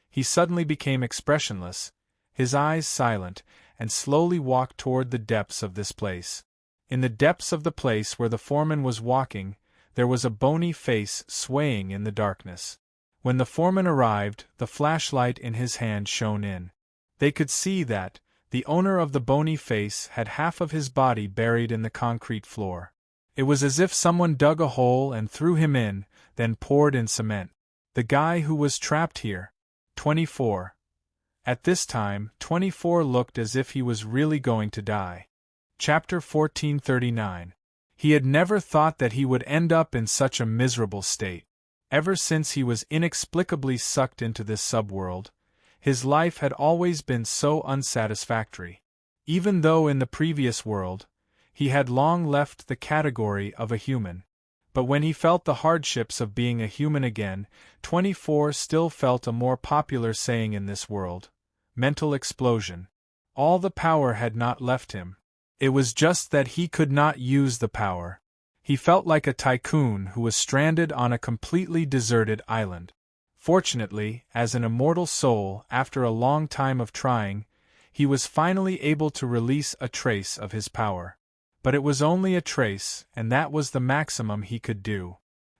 He suddenly became expressionless, his eyes silent, and slowly walked toward the depths of this place. In the depths of the place where the foreman was walking, there was a bony face swaying in the darkness. When the foreman arrived, the flashlight in his hand shone in. They could see that the owner of the bony face had half of his body buried in the concrete floor. It was as if someone dug a hole and threw him in, then poured in cement. The guy who was trapped here. 24. At this time, 24 looked as if he was really going to die. Chapter 1439. He had never thought that he would end up in such a miserable state. Ever since he was inexplicably sucked into this subworld, his life had always been so unsatisfactory. Even though in the previous world, he had long left the category of a human. But when he felt the hardships of being a human again, 24 still felt a more popular saying in this world: mental explosion. All the power had not left him. It was just that he could not use the power. He felt like a tycoon who was stranded on a completely deserted island. Fortunately, as an immortal soul, after a long time of trying, he was finally able to release a trace of his power. But it was only a trace, and that was the maximum he could do.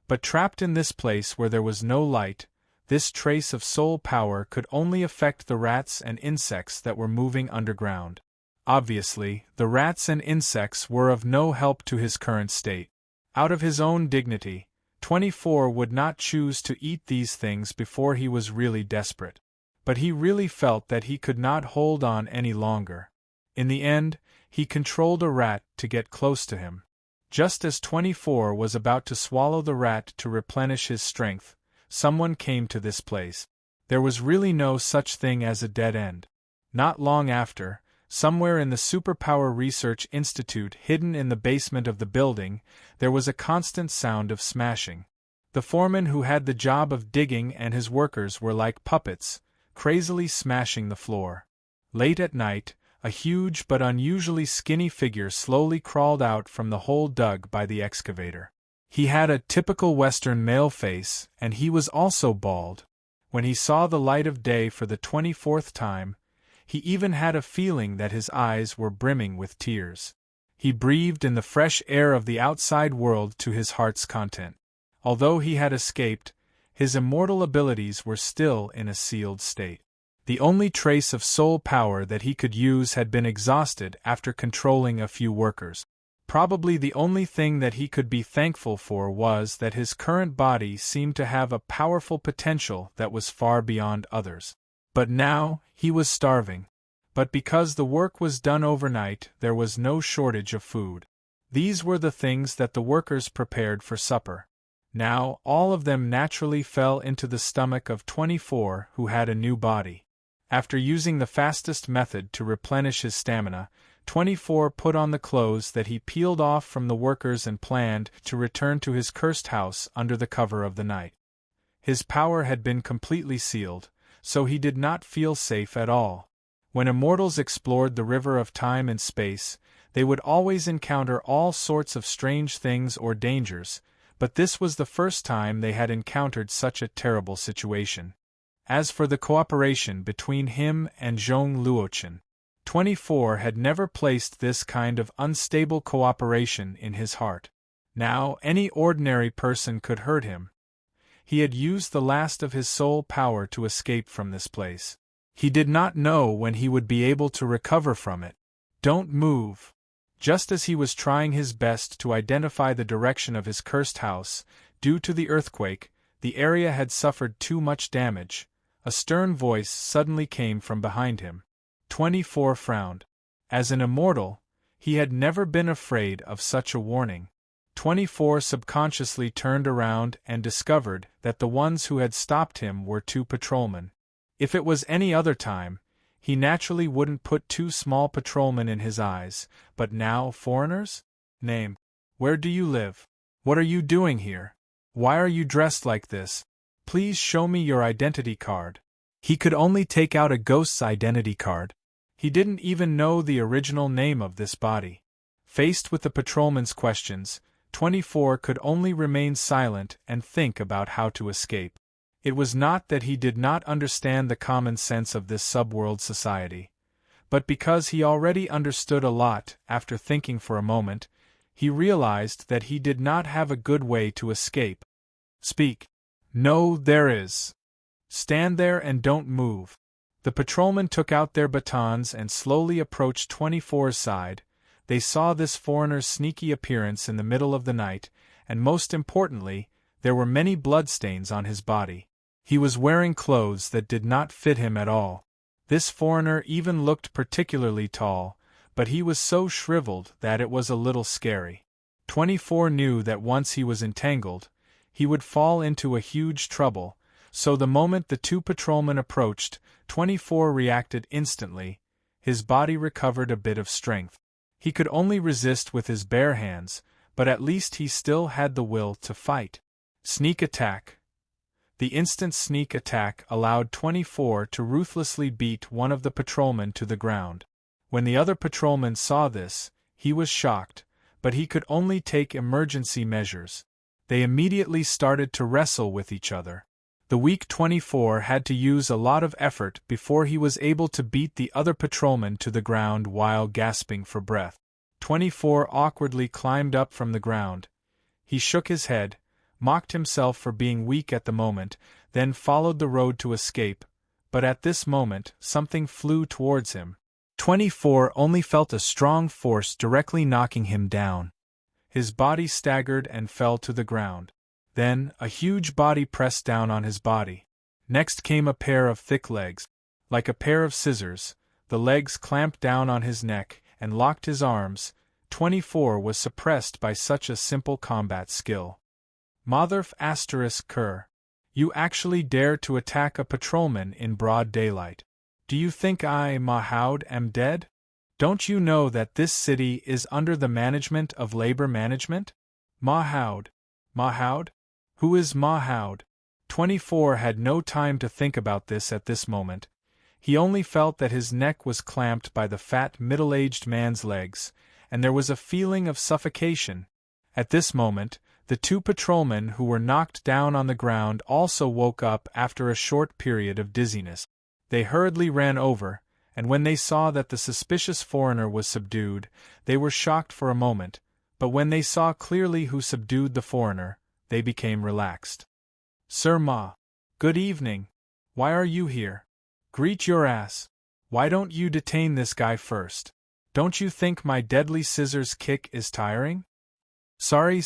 But trapped in this place where there was no light, this trace of soul power could only affect the rats and insects that were moving underground. Obviously, the rats and insects were of no help to his current state. Out of his own dignity, 24 would not choose to eat these things before he was really desperate. But he really felt that he could not hold on any longer. In the end, he controlled a rat to get close to him. Just as 24 was about to swallow the rat to replenish his strength, someone came to this place. There was really no such thing as a dead end. Not long after, somewhere in the Superpower Research Institute hidden in the basement of the building, there was a constant sound of smashing. The foreman who had the job of digging and his workers were like puppets, crazily smashing the floor. Late at night, a huge but unusually skinny figure slowly crawled out from the hole dug by the excavator. He had a typical Western male face, and he was also bald. When he saw the light of day for the 24th time, he even had a feeling that his eyes were brimming with tears. He breathed in the fresh air of the outside world to his heart's content. Although he had escaped, his immortal abilities were still in a sealed state. The only trace of soul power that he could use had been exhausted after controlling a few workers. Probably the only thing that he could be thankful for was that his current body seemed to have a powerful potential that was far beyond others. But now, he was starving. But because the work was done overnight, there was no shortage of food. These were the things that the workers prepared for supper. Now, all of them naturally fell into the stomach of 24, who had a new body. After using the fastest method to replenish his stamina, 24 put on the clothes that he peeled off from the workers and planned to return to his cursed house under the cover of the night. His power had been completely sealed, so he did not feel safe at all. When immortals explored the river of time and space, they would always encounter all sorts of strange things or dangers, but this was the first time they had encountered such a terrible situation. As for the cooperation between him and Zhong Luochen, 24 had never placed this kind of unstable cooperation in his heart. Now, any ordinary person could hurt him. He had used the last of his soul power to escape from this place. He did not know when he would be able to recover from it. Don't move. Just as he was trying his best to identify the direction of his cursed house, due to the earthquake, the area had suffered too much damage. A stern voice suddenly came from behind him. 24 frowned. As an immortal, he had never been afraid of such a warning. 24 subconsciously turned around and discovered that the ones who had stopped him were two patrolmen. If it was any other time, he naturally wouldn't put two small patrolmen in his eyes, but now foreigners? Name. Where do you live? What are you doing here? Why are you dressed like this? Please show me your identity card. He could only take out a ghost's identity card. He didn't even know the original name of this body. Faced with the patrolman's questions, 24 could only remain silent and think about how to escape. It was not that he did not understand the common sense of this subworld society, but because he already understood a lot. After thinking for a moment, he realized that he did not have a good way to escape. Speak. No, there is. Stand there and don't move. The patrolmen took out their batons and slowly approached 24's side. They saw this foreigner's sneaky appearance in the middle of the night, and most importantly, there were many bloodstains on his body. He was wearing clothes that did not fit him at all. This foreigner even looked particularly tall, but he was so shriveled that it was a little scary. 24 knew that once he was entangled, he would fall into a huge trouble, so the moment the two patrolmen approached, 24 reacted instantly. his body recovered a bit of strength. He could only resist with his bare hands, but at least he still had the will to fight. Sneak attack. The instant sneak attack allowed 24 to ruthlessly beat one of the patrolmen to the ground. When the other patrolman saw this, he was shocked, but he could only take emergency measures. They immediately started to wrestle with each other. The weak 24 had to use a lot of effort before he was able to beat the other patrolman to the ground while gasping for breath. 24 awkwardly climbed up from the ground. He shook his head, mocked himself for being weak at the moment, then followed the road to escape, but at this moment something flew towards him. 24 only felt a strong force directly knocking him down. His body staggered and fell to the ground. Then, a huge body pressed down on his body. Next came a pair of thick legs. Like a pair of scissors, the legs clamped down on his neck and locked his arms. 24 was suppressed by such a simple combat skill. Motherf *****. You actually dare to attack a patrolman in broad daylight. Do you think I, Mahoud, am dead? Don't you know that this city is under the management of labor management? Mahoud. Mahoud? Who is Mahoud? 24 had no time to think about this at this moment. He only felt that his neck was clamped by the fat middle-aged man's legs, and there was a feeling of suffocation. At this moment, the two patrolmen who were knocked down on the ground also woke up after a short period of dizziness. They hurriedly ran over, and when they saw that the suspicious foreigner was subdued, they were shocked for a moment, but when they saw clearly who subdued the foreigner, they became relaxed. Sir Ma. Good evening. Why are you here? Greet your ass. Why don't you detain this guy first? Don't you think my deadly scissors kick is tiring? Sorry.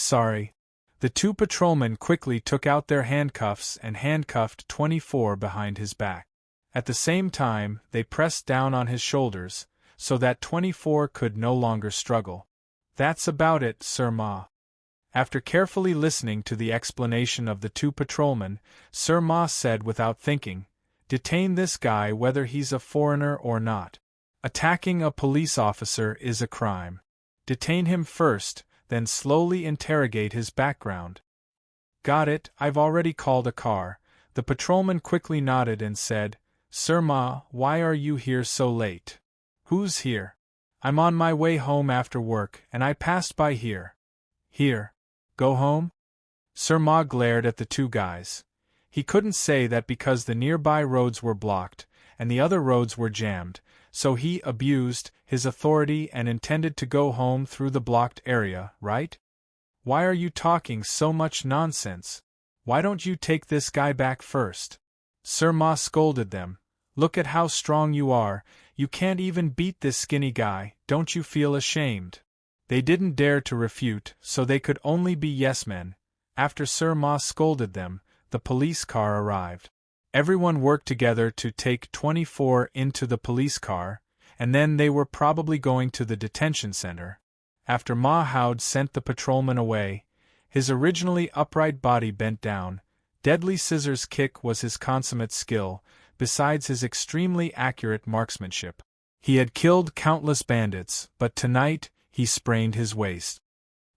The two patrolmen quickly took out their handcuffs and handcuffed 24 behind his back. At the same time, they pressed down on his shoulders, so that 24 could no longer struggle. That's about it, Sir Ma. After carefully listening to the explanation of the two patrolmen, Sir Ma said without thinking, "Detain this guy whether he's a foreigner or not. Attacking a police officer is a crime. Detain him first, then slowly interrogate his background." Got it, I've already called a car. The patrolman quickly nodded and said, Sir Ma, why are you here so late? Who's here? I'm on my way home after work, and I passed by here. Here. Go home? Sir Ma glared at the two guys. He couldn't say that because the nearby roads were blocked, and the other roads were jammed, so he abused his authority and intended to go home through the blocked area, right? Why are you talking so much nonsense? Why don't you take this guy back first? Sir Ma scolded them. Look at how strong you are, you can't even beat this skinny guy, don't you feel ashamed? They didn't dare to refute, so they could only be yes-men. After Sir Ma scolded them, the police car arrived. Everyone worked together to take 24 into the police car, and then they were probably going to the detention center. After Mahoud sent the patrolman away, his originally upright body bent down. Deadly scissors kick was his consummate skill, besides his extremely accurate marksmanship. He had killed countless bandits, but tonight he sprained his waist.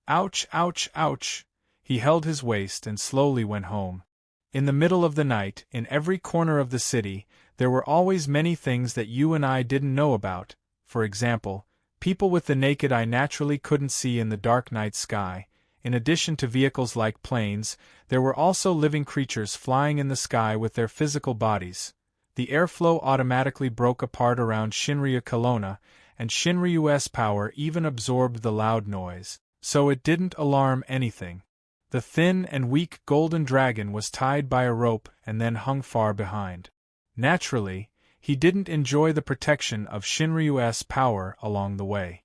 Ouch, ouch, ouch! He held his waist and slowly went home. In the middle of the night, in every corner of the city, there were always many things that you and I didn't know about. For example, people with the naked eye naturally couldn't see in the dark night sky. In addition to vehicles like planes, there were also living creatures flying in the sky with their physical bodies. The airflow automatically broke apart around Shinryu Kelowna, and Shinryu's power even absorbed the loud noise, so it didn't alarm anything. The thin and weak golden dragon was tied by a rope and then hung far behind. Naturally, he didn't enjoy the protection of Shinryu's power along the way.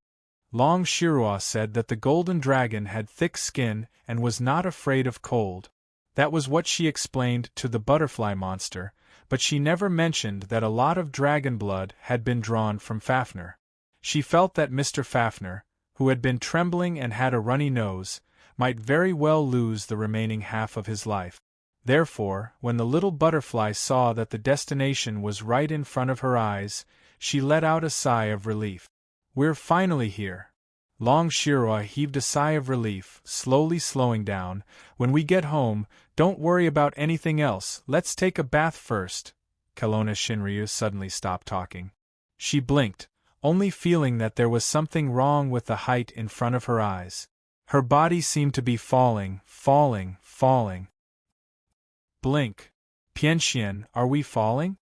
Long Shirua said that the golden dragon had thick skin and was not afraid of cold. That was what she explained to the butterfly monster, but she never mentioned that a lot of dragon blood had been drawn from Fafnir. She felt that Mr. Fafnir, who had been trembling and had a runny nose, might very well lose the remaining half of his life. Therefore, when the little butterfly saw that the destination was right in front of her eyes, she let out a sigh of relief. We're finally here. Long Shirua heaved a sigh of relief, slowly slowing down. When we get home, don't worry about anything else, let's take a bath first. Kelowna Shinryu suddenly stopped talking. She blinked, only feeling that there was something wrong with the height in front of her eyes. Her body seemed to be falling. Blink. Pianxian, are we falling?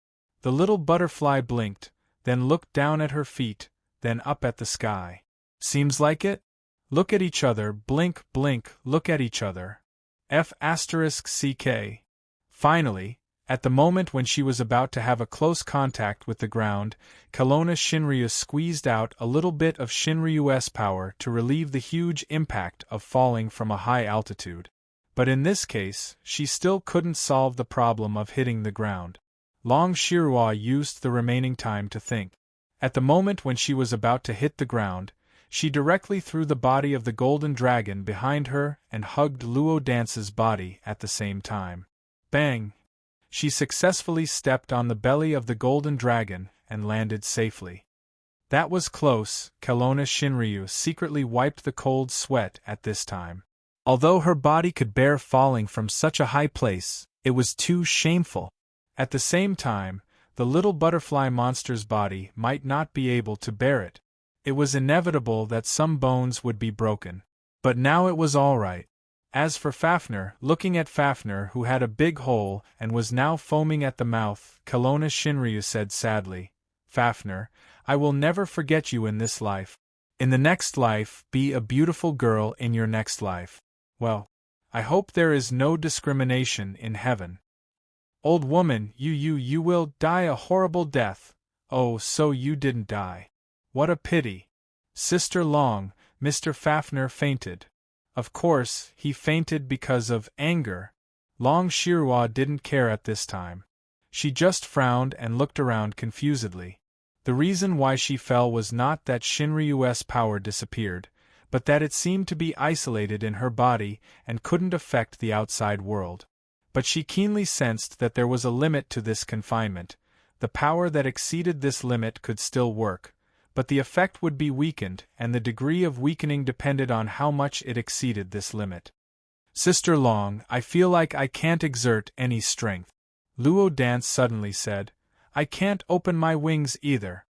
The little butterfly blinked, then looked down at her feet, then up at the sky. Seems like it? Look at each other, blink, look at each other. F***CK. Finally, at the moment when she was about to have a close contact with the ground, Kelowna Shinryu squeezed out a little bit of Shinryu's power to relieve the huge impact of falling from a high altitude. But in this case, she still couldn't solve the problem of hitting the ground. Long Shirua used the remaining time to think. At the moment when she was about to hit the ground, she directly threw the body of the golden dragon behind her and hugged Luo Dance's body at the same time. Bang! She successfully stepped on the belly of the golden dragon and landed safely. That was close. Kelowna Shinryu secretly wiped the cold sweat at this time. Although her body could bear falling from such a high place, it was too shameful. At the same time, the little butterfly monster's body might not be able to bear it. It was inevitable that some bones would be broken. But now it was all right. As for Fafnir, looking at Fafnir, who had a big hole and was now foaming at the mouth, Kelowna Shinryu said sadly, Fafnir, I will never forget you in this life. In the next life, be a beautiful girl in your next life. Well, I hope there is no discrimination in heaven. Old woman, you will die a horrible death. Oh, so you didn't die. What a pity. Sister Long, Mr. Fafnir fainted. Of course, he fainted because of anger. Long Shirua didn't care at this time. She just frowned and looked around confusedly. The reason why she fell was not that Shinryu's power disappeared, but that it seemed to be isolated in her body and couldn't affect the outside world. But she keenly sensed that there was a limit to this confinement. The power that exceeded this limit could still work, but the effect would be weakened, and the degree of weakening depended on how much it exceeded this limit. Sister Long, I feel like I can't exert any strength. Luo Dance suddenly said, I can't open my wings either.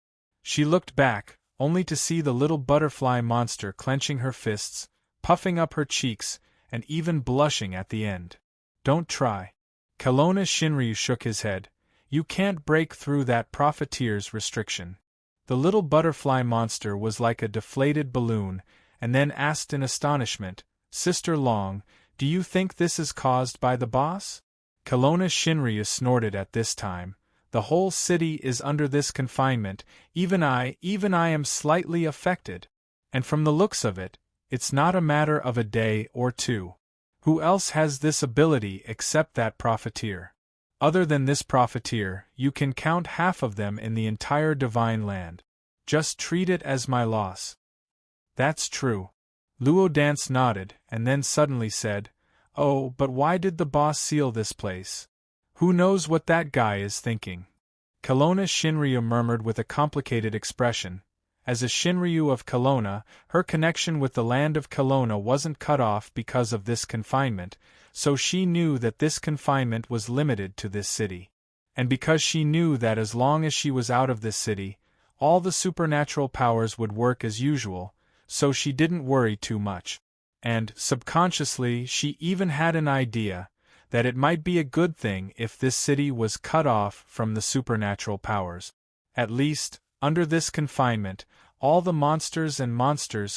She looked back, only to see the little butterfly monster clenching her fists, puffing up her cheeks, and even blushing at the end. Don't try. Kelowna Shinryu shook his head. You can't break through that profiteer's restriction. The little butterfly monster was like a deflated balloon, and then asked in astonishment, Sister Long, do you think this is caused by the boss? Kelowna Shinryu snorted at this time. The whole city is under this confinement, even I am slightly affected. And from the looks of it, it's not a matter of a day or two. Who else has this ability except that profiteer? Other than this profiteer, you can count half of them in the entire divine land. Just treat it as my loss. That's true. Luo Dance nodded, and then suddenly said, Oh, but why did the boss seal this place? Who knows what that guy is thinking? Kelowna Shinryu murmured with a complicated expression. As a Shinryu of Kelowna, her connection with the land of Kelowna wasn't cut off because of this confinement, so she knew that this confinement was limited to this city. And because she knew that as long as she was out of this city, all the supernatural powers would work as usual, so she didn't worry too much. And, subconsciously, she even had an idea that it might be a good thing if this city was cut off from the supernatural powers. At least, under this confinement, all the monsters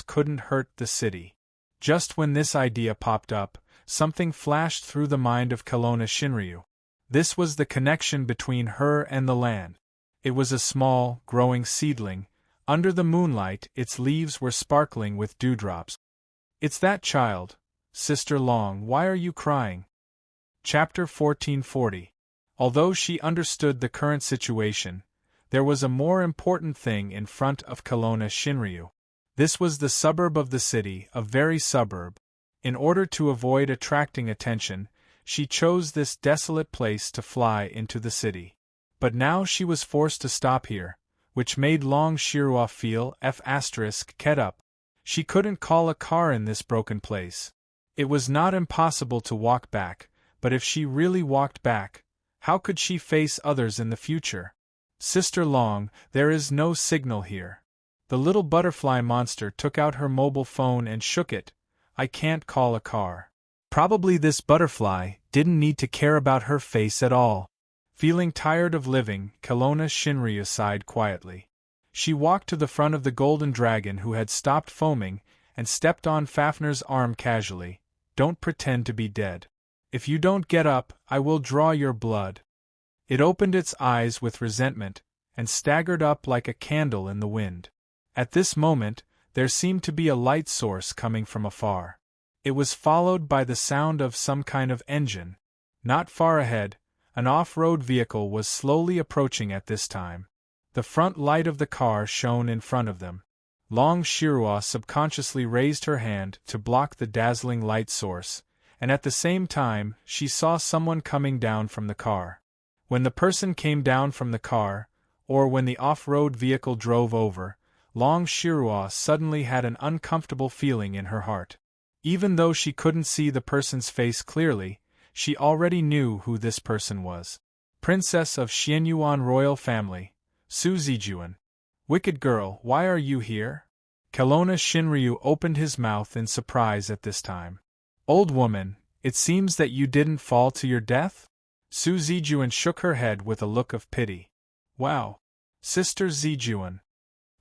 couldn't hurt the city. Just when this idea popped up, something flashed through the mind of Kelowna Shinryu. This was the connection between her and the land. It was a small, growing seedling. Under the moonlight, its leaves were sparkling with dewdrops. It's that child. Sister Long, why are you crying? Chapter 1440. Although she understood the current situation, there was a more important thing in front of Kelowna Shinryu. This was the suburb of the city, a very suburb. In order to avoid attracting attention, she chose this desolate place to fly into the city. But now she was forced to stop here, which made Long Shirua feel get up. She couldn't call a car in this broken place. It was not impossible to walk back, but if she really walked back, how could she face others in the future? Sister Long, there is no signal here. The little butterfly monster took out her mobile phone and shook it. I can't call a car. Probably this butterfly didn't need to care about her face at all. Feeling tired of living, Kelowna Shinryu sighed quietly. She walked to the front of the golden dragon who had stopped foaming and stepped on Fafner's arm casually. Don't pretend to be dead. If you don't get up, I will draw your blood. It opened its eyes with resentment and staggered up like a candle in the wind. At this moment, there seemed to be a light source coming from afar. It was followed by the sound of some kind of engine. Not far ahead, an off-road vehicle was slowly approaching at this time. The front light of the car shone in front of them. Long Shirua subconsciously raised her hand to block the dazzling light source, and at the same time she saw someone coming down from the car. When the person came down from the car, or when the off-road vehicle drove over, Long Shirua suddenly had an uncomfortable feeling in her heart. Even though she couldn't see the person's face clearly, she already knew who this person was. Princess of Xianyuan royal family, Su Zijuan. Wicked girl, why are you here? Kelowna Shinryu opened his mouth in surprise at this time. Old woman, it seems that you didn't fall to your death? Su Zijuan shook her head with a look of pity. Wow. Sister Zijuan.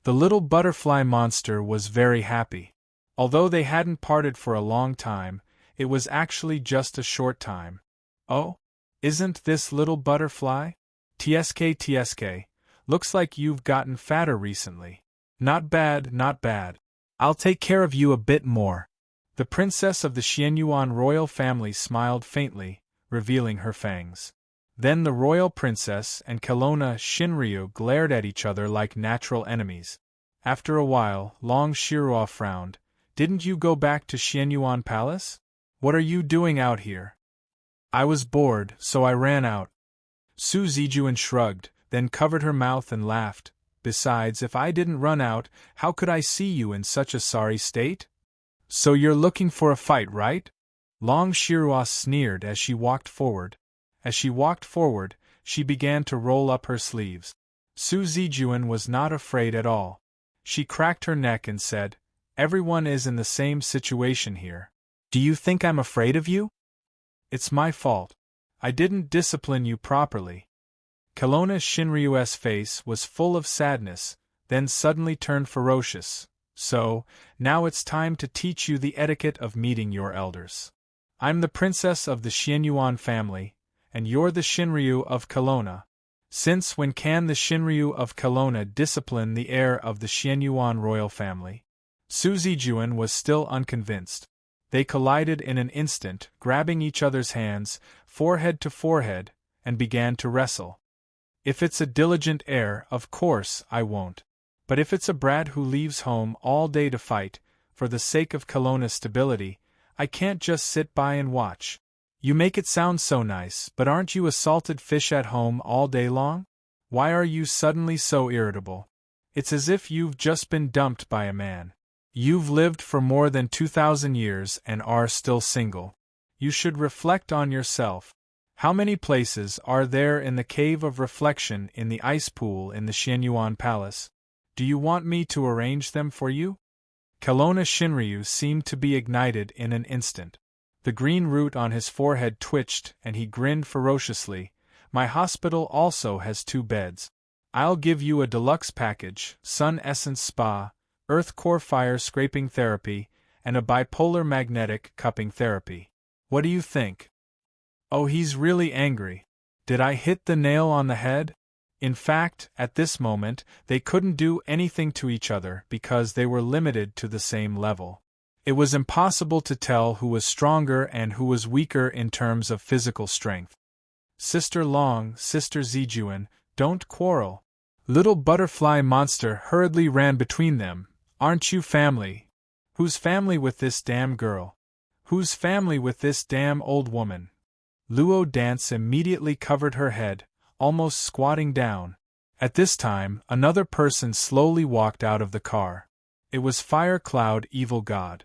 The little butterfly monster was very happy. Although they hadn't parted for a long time, it was actually just a short time. Oh? Isn't this little butterfly? TSK, looks like you've gotten fatter recently. Not bad, not bad. I'll take care of you a bit more. The princess of the Xianyuan royal family smiled faintly, revealing her fangs. Then the royal princess and Kelowna Shinryu glared at each other like natural enemies. After a while, Long Shirua frowned. Didn't you go back to Xianyuan Palace? What are you doing out here? I was bored, so I ran out. Su Zijuan shrugged, then covered her mouth and laughed. Besides, if I didn't run out, how could I see you in such a sorry state? So you're looking for a fight, right? Long Shirua sneered as she walked forward. As she walked forward, she began to roll up her sleeves. Su Zijuan was not afraid at all. She cracked her neck and said, Everyone is in the same situation here. Do you think I'm afraid of you? It's my fault. I didn't discipline you properly. Kelowna Shinryu's face was full of sadness, then suddenly turned ferocious. So, now it's time to teach you the etiquette of meeting your elders. I'm the princess of the Xianyuan family, and you're the Shinryu of Kelowna. Since when can the Shinryu of Kelowna discipline the heir of the Xianyuan royal family? Su Zijuan was still unconvinced. They collided in an instant, grabbing each other's hands, forehead to forehead, and began to wrestle. If it's a diligent heir, of course I won't. But if it's a brat who leaves home all day to fight, for the sake of Kelowna's stability, I can't just sit by and watch. You make it sound so nice, but aren't you a salted fish at home all day long? Why are you suddenly so irritable? It's as if you've just been dumped by a man. You've lived for more than 2,000 years and are still single. You should reflect on yourself. How many places are there in the cave of reflection in the ice pool in the Xianyuan Palace? Do you want me to arrange them for you? Kelowna Shinryu seemed to be ignited in an instant. The green root on his forehead twitched and he grinned ferociously. My hospital also has 2 beds. I'll give you a deluxe package, Sun Essence Spa, Earth Core Fire Scraping Therapy, and a bipolar magnetic cupping therapy. What do you think? Oh, he's really angry. Did I hit the nail on the head? In fact, at this moment, they couldn't do anything to each other because they were limited to the same level. It was impossible to tell who was stronger and who was weaker in terms of physical strength. Sister Long, Sister Zijuan, don't quarrel. Little butterfly monster hurriedly ran between them. Aren't you family? Who's family with this damn girl? Who's family with this damn old woman? Luo Dance immediately covered her head, almost squatting down. At this time, another person slowly walked out of the car. It was Fire Cloud Evil God.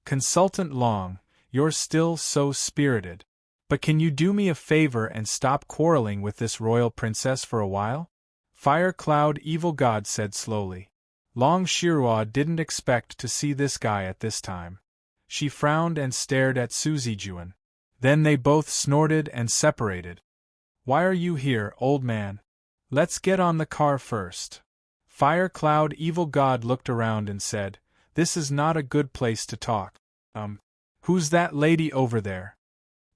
Consultant Long, you're still so spirited. But can you do me a favor and stop quarreling with this royal princess for a while? Fire Cloud Evil God said slowly. Long Shirua didn't expect to see this guy at this time. She frowned and stared at Suzijuan. Then they both snorted and separated. Why are you here, old man? Let's get on the car first. Fire Cloud Evil God looked around and said, This is not a good place to talk. Who's that lady over there?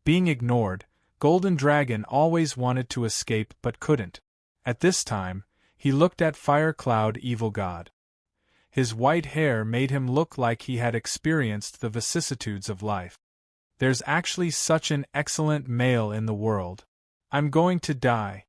Being ignored, Golden Dragon always wanted to escape but couldn't. At this time, he looked at Fire Cloud Evil God. His white hair made him look like he had experienced the vicissitudes of life. There's actually such an excellent male in the world. I'm going to die.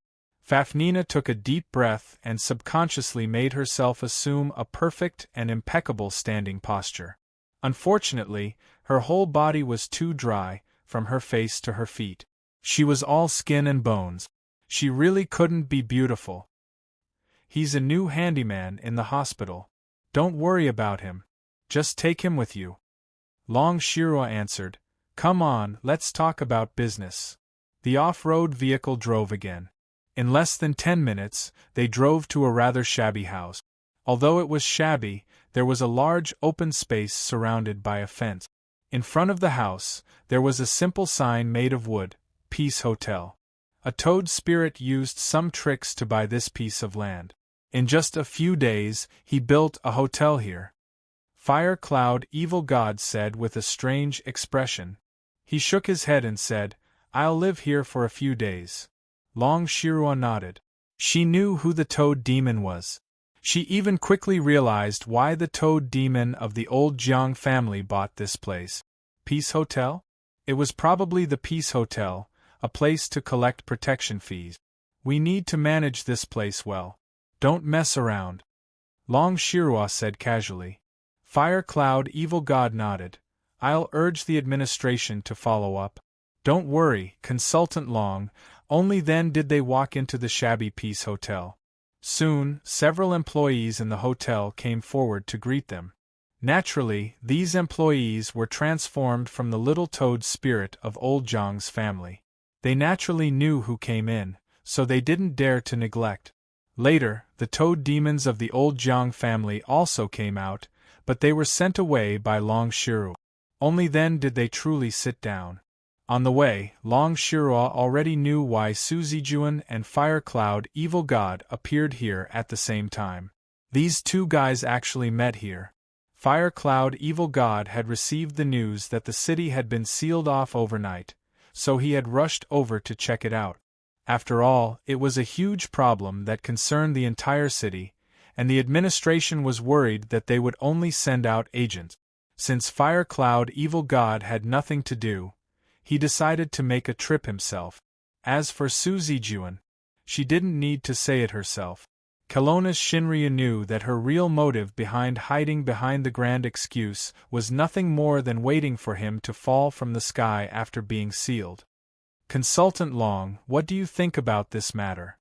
Fafnina took a deep breath and subconsciously made herself assume a perfect and impeccable standing posture. Unfortunately, her whole body was too dry, from her face to her feet. She was all skin and bones. She really couldn't be beautiful. He's a new handyman in the hospital. Don't worry about him. Just take him with you. Long Shirua answered, Come on, let's talk about business. The off-road vehicle drove again. In less than 10 minutes, they drove to a rather shabby house. Although it was shabby, there was a large open space surrounded by a fence. In front of the house, there was a simple sign made of wood, Peace Hotel. A toad spirit used some tricks to buy this piece of land. In just a few days, he built a hotel here. Fire Cloud Evil God said with a strange expression. He shook his head and said, I'll live here for a few days. Long Shirua nodded. She knew who the Toad Demon was. She even quickly realized why the Toad Demon of the old Jiang family bought this place. Peace Hotel? It was probably the Peace Hotel, a place to collect protection fees. We need to manage this place well. Don't mess around. Long Shirua said casually. Fire Cloud Evil God nodded. I'll urge the administration to follow up. Don't worry, Consultant Long. Only then did they walk into the shabby Peace Hotel. Soon, several employees in the hotel came forward to greet them. Naturally, these employees were transformed from the little toad spirit of old Jiang's family. They naturally knew who came in, so they didn't dare to neglect. Later, the toad demons of the old Jiang family also came out, but they were sent away by Long Shirua. Only then did they truly sit down. On the way, Long Shirua already knew why Suzijuan and Fire Cloud Evil God appeared here at the same time. These two guys actually met here. Fire Cloud Evil God had received the news that the city had been sealed off overnight, so he had rushed over to check it out. After all, it was a huge problem that concerned the entire city, and the administration was worried that they would only send out agents. Since Fire Cloud Evil God had nothing to do, he decided to make a trip himself. As for Suzijuan, she didn't need to say it herself. Kelowna's Shinryu knew that her real motive behind hiding behind the grand excuse was nothing more than waiting for him to fall from the sky after being sealed. Consultant Long, what do you think about this matter?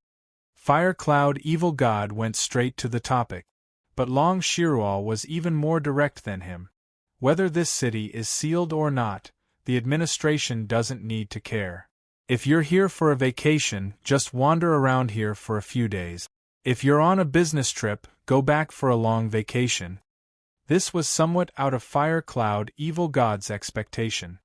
Fire Cloud Evil God went straight to the topic. But Long Shirua was even more direct than him. Whether this city is sealed or not, the administration doesn't need to care. If you're here for a vacation, just wander around here for a few days. If you're on a business trip, go back for a long vacation. This was somewhat out of Fire Cloud Evil God's expectation.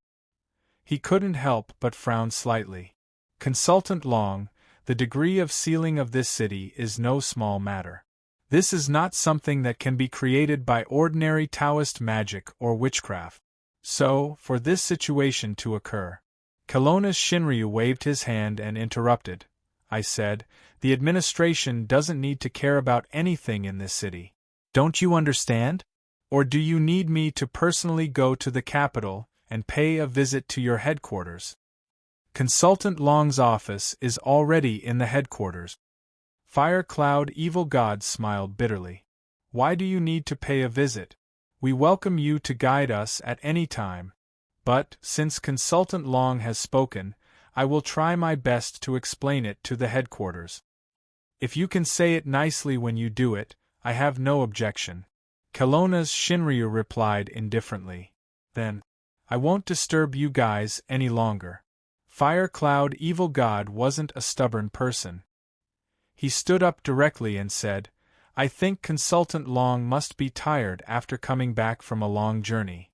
He couldn't help but frown slightly. Consultant Long, the degree of sealing of this city is no small matter. This is not something that can be created by ordinary Taoist magic or witchcraft. So, for this situation to occur, Kelowna's Shinryu waved his hand and interrupted. I said, the administration doesn't need to care about anything in this city. Don't you understand? Or do you need me to personally go to the capital and pay a visit to your headquarters? Consultant Long's office is already in the headquarters. Fire Cloud Evil God smiled bitterly. Why do you need to pay a visit? We welcome you to guide us at any time. But, since Consultant Long has spoken, I will try my best to explain it to the headquarters. If you can say it nicely when you do it, I have no objection. Kelowna's Shinryu replied indifferently. Then, I won't disturb you guys any longer. Fire Cloud Evil God wasn't a stubborn person. He stood up directly and said, I think Consultant Long must be tired after coming back from a long journey.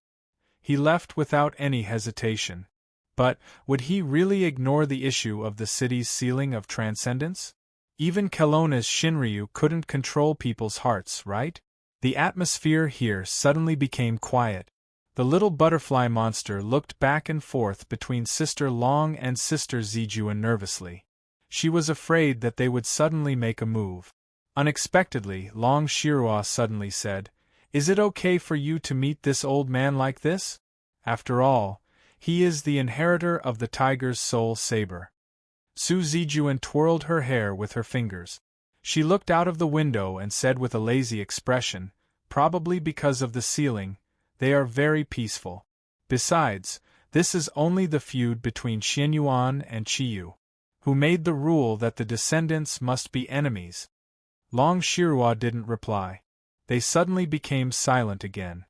He left without any hesitation. But, would he really ignore the issue of the city's ceiling of transcendence? Even Kelowna's Shinryu couldn't control people's hearts, right? The atmosphere here suddenly became quiet. The little butterfly monster looked back and forth between Sister Long and Sister Zijuan nervously. She was afraid that they would suddenly make a move. Unexpectedly, Long Shirua suddenly said, Is it okay for you to meet this old man like this? After all, he is the inheritor of the tiger's soul saber. Su Zijuan twirled her hair with her fingers. She looked out of the window and said with a lazy expression, probably because of the ceiling, They are very peaceful. Besides, this is only the feud between Xianyuan and Chiyu, who made the rule that the descendants must be enemies. Long Shirua didn't reply. They suddenly became silent again.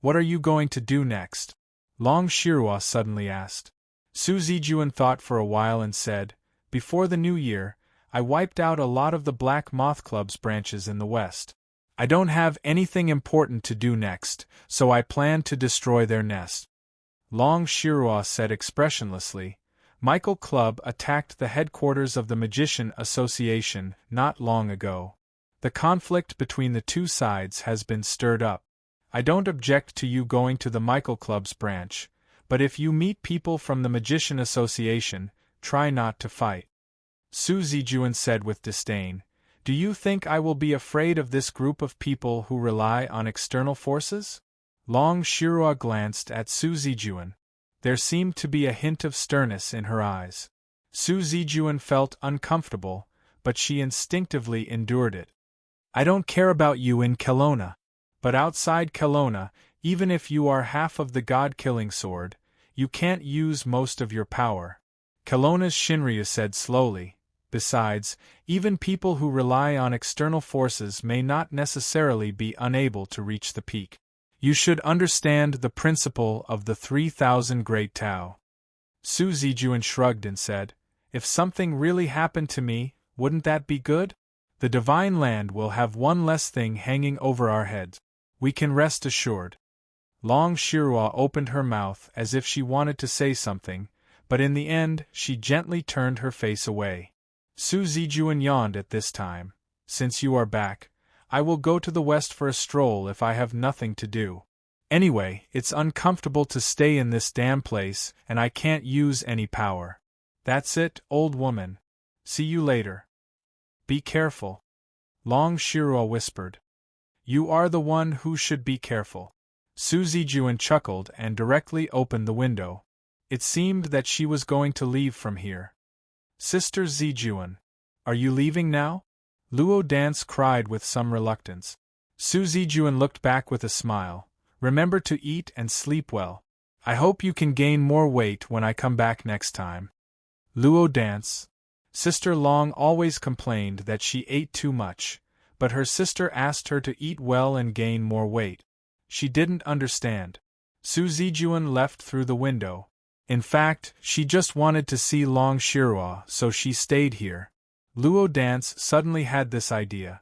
What are you going to do next? Long Shirua suddenly asked. Su Zijuan thought for a while and said, Before the new year, I wiped out a lot of the Black Moth Club's branches in the west. I don't have anything important to do next, so I plan to destroy their nest. Long Shirua said expressionlessly, Michael Club attacked the headquarters of the Magician Association not long ago. The conflict between the two sides has been stirred up. I don't object to you going to the Michael Club's branch, but if you meet people from the Magician Association, try not to fight. Su Zijuan said with disdain, Do you think I will be afraid of this group of people who rely on external forces? Long Shirua glanced at Su Zijuan. There seemed to be a hint of sternness in her eyes. Su Zijuan felt uncomfortable, but she instinctively endured it. I don't care about you in Kelowna. But outside Kelowna, even if you are half of the god-killing sword, you can't use most of your power. Kelowna's Shinryu said slowly, Besides, even people who rely on external forces may not necessarily be unable to reach the peak. You should understand the principle of the 3,000 Great Tao. Su Zijuan shrugged and said, If something really happened to me, wouldn't that be good? The Divine Land will have one less thing hanging over our heads. We can rest assured. Long Shirua opened her mouth as if she wanted to say something, but in the end she gently turned her face away. Su Zijuan yawned at this time. Since you are back, I will go to the west for a stroll if I have nothing to do. Anyway, it's uncomfortable to stay in this damn place, and I can't use any power. That's it, old woman. See you later. Be careful. Long Shirua whispered. You are the one who should be careful. Su Zijuan chuckled and directly opened the window. It seemed that she was going to leave from here. Sister Zijuan, are you leaving now? Luo Dance cried with some reluctance. Su Zijuan looked back with a smile. Remember to eat and sleep well. I hope you can gain more weight when I come back next time. Luo Dance. Sister Long always complained that she ate too much, but her sister asked her to eat well and gain more weight. She didn't understand. Su Zijuan left through the window. In fact, she just wanted to see Long Shirua, so she stayed here. Luo Dance suddenly had this idea.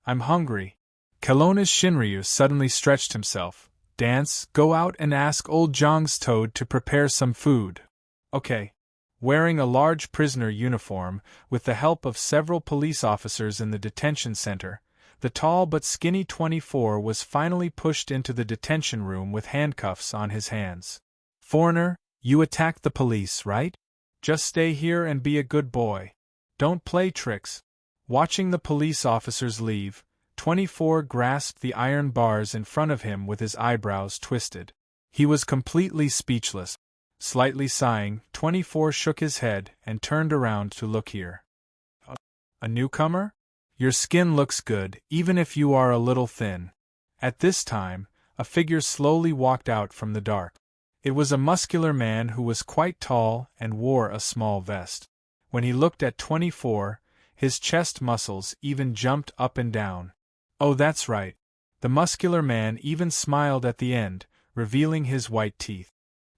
I'm hungry. Kelowna's Shinryu suddenly stretched himself. Dance, go out and ask old Zhang's toad to prepare some food. Okay. Wearing a large prisoner uniform, with the help of several police officers in the detention center, the tall but skinny 24 was finally pushed into the detention room with handcuffs on his hands. Foreigner, you attacked the police, right? Just stay here and be a good boy. Don't play tricks. Watching the police officers leave, 24 grasped the iron bars in front of him with his eyebrows twisted. He was completely speechless. Slightly sighing, 24 shook his head and turned around to look here. A newcomer? Your skin looks good, even if you are a little thin. At this time, a figure slowly walked out from the dark. It was a muscular man who was quite tall and wore a small vest. When he looked at 24, His chest muscles even jumped up and down. Oh, that's right. The muscular man even smiled at the end, revealing his white teeth.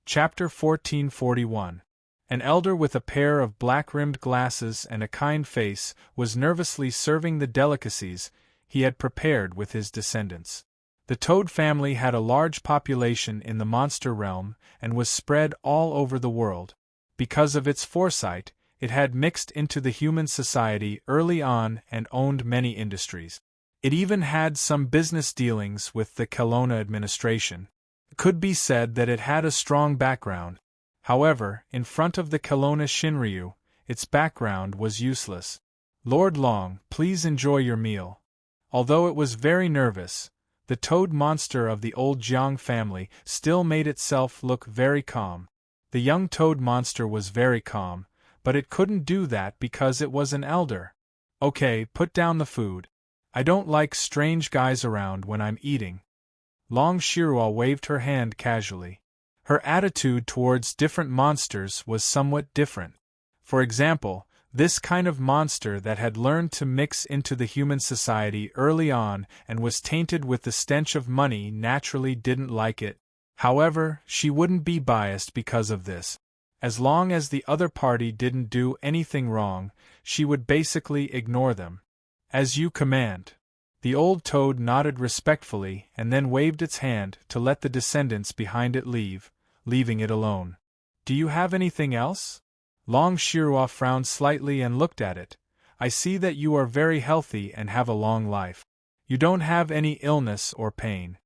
Chapter 1441. An elder with a pair of black-rimmed glasses and a kind face was nervously serving the delicacies he had prepared with his descendants. The toad family had a large population in the monster realm and was spread all over the world. Because of its foresight, it had mixed into the human society early on and owned many industries. It even had some business dealings with the Kelowna administration. It could be said that it had a strong background. However, in front of the Kelowna Shinryu, its background was useless. Lord Long, please enjoy your meal. Although it was very nervous, the toad monster of the old Jiang family still made itself look very calm. The young toad monster was very calm, but it couldn't do that because it was an elder. Okay, put down the food. I don't like strange guys around when I'm eating. Long Shirua waved her hand casually. Her attitude towards different monsters was somewhat different. For example, this kind of monster that had learned to mix into the human society early on and was tainted with the stench of money naturally didn't like it. However, she wouldn't be biased because of this. As long as the other party didn't do anything wrong, she would basically ignore them. As you command. The old toad nodded respectfully and then waved its hand to let the descendants behind it leave, leaving it alone. Do you have anything else? Long Shirua frowned slightly and looked at it. I see that you are very healthy and have a long life. You don't have any illness or pain.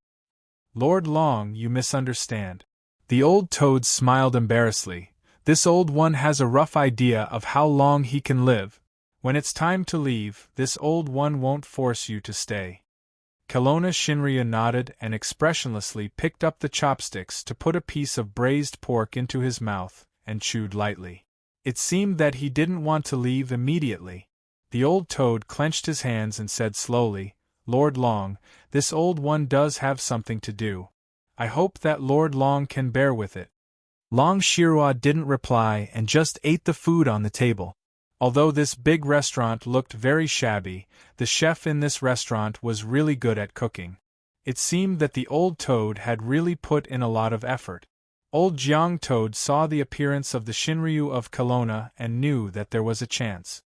Lord Long, you misunderstand. The old toad smiled embarrassedly. This old one has a rough idea of how long he can live. When it's time to leave, this old one won't force you to stay. Kelowna Shinryu nodded and expressionlessly picked up the chopsticks to put a piece of braised pork into his mouth, and chewed lightly. It seemed that he didn't want to leave immediately. The old toad clenched his hands and said slowly, Lord Long, this old one does have something to do. I hope that Lord Long can bear with it. Long Shirua didn't reply and just ate the food on the table. Although this big restaurant looked very shabby, the chef in this restaurant was really good at cooking. It seemed that the old toad had really put in a lot of effort. Old Jiang Toad saw the appearance of the Shinryu of Kelowna and knew that there was a chance.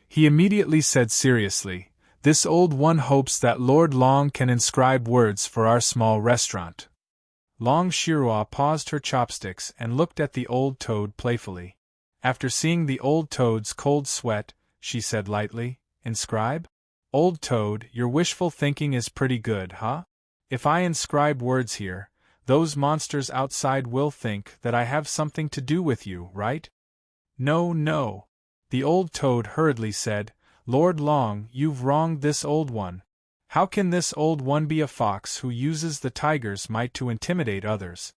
He immediately said seriously, This old one hopes that Lord Long can inscribe words for our small restaurant. Long Shirua paused her chopsticks and looked at the old toad playfully. After seeing the old toad's cold sweat, she said lightly, Inscribe? Old toad, your wishful thinking is pretty good, huh? If I inscribe words here, those monsters outside will think that I have something to do with you, right? No, no. The old toad hurriedly said, Lord Long, you've wronged this old one. How can this old one be a fox who uses the tiger's might to intimidate others?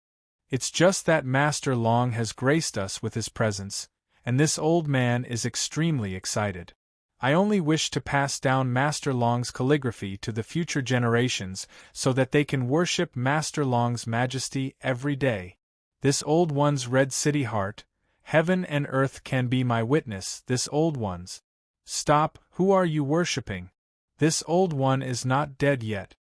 It's just that Master Long has graced us with his presence, and this old man is extremely excited. I only wish to pass down Master Long's calligraphy to the future generations so that they can worship Master Long's majesty every day. This old one's red city heart, heaven and earth can be my witness, this old one's. Stop, who are you worshipping? This old one is not dead yet.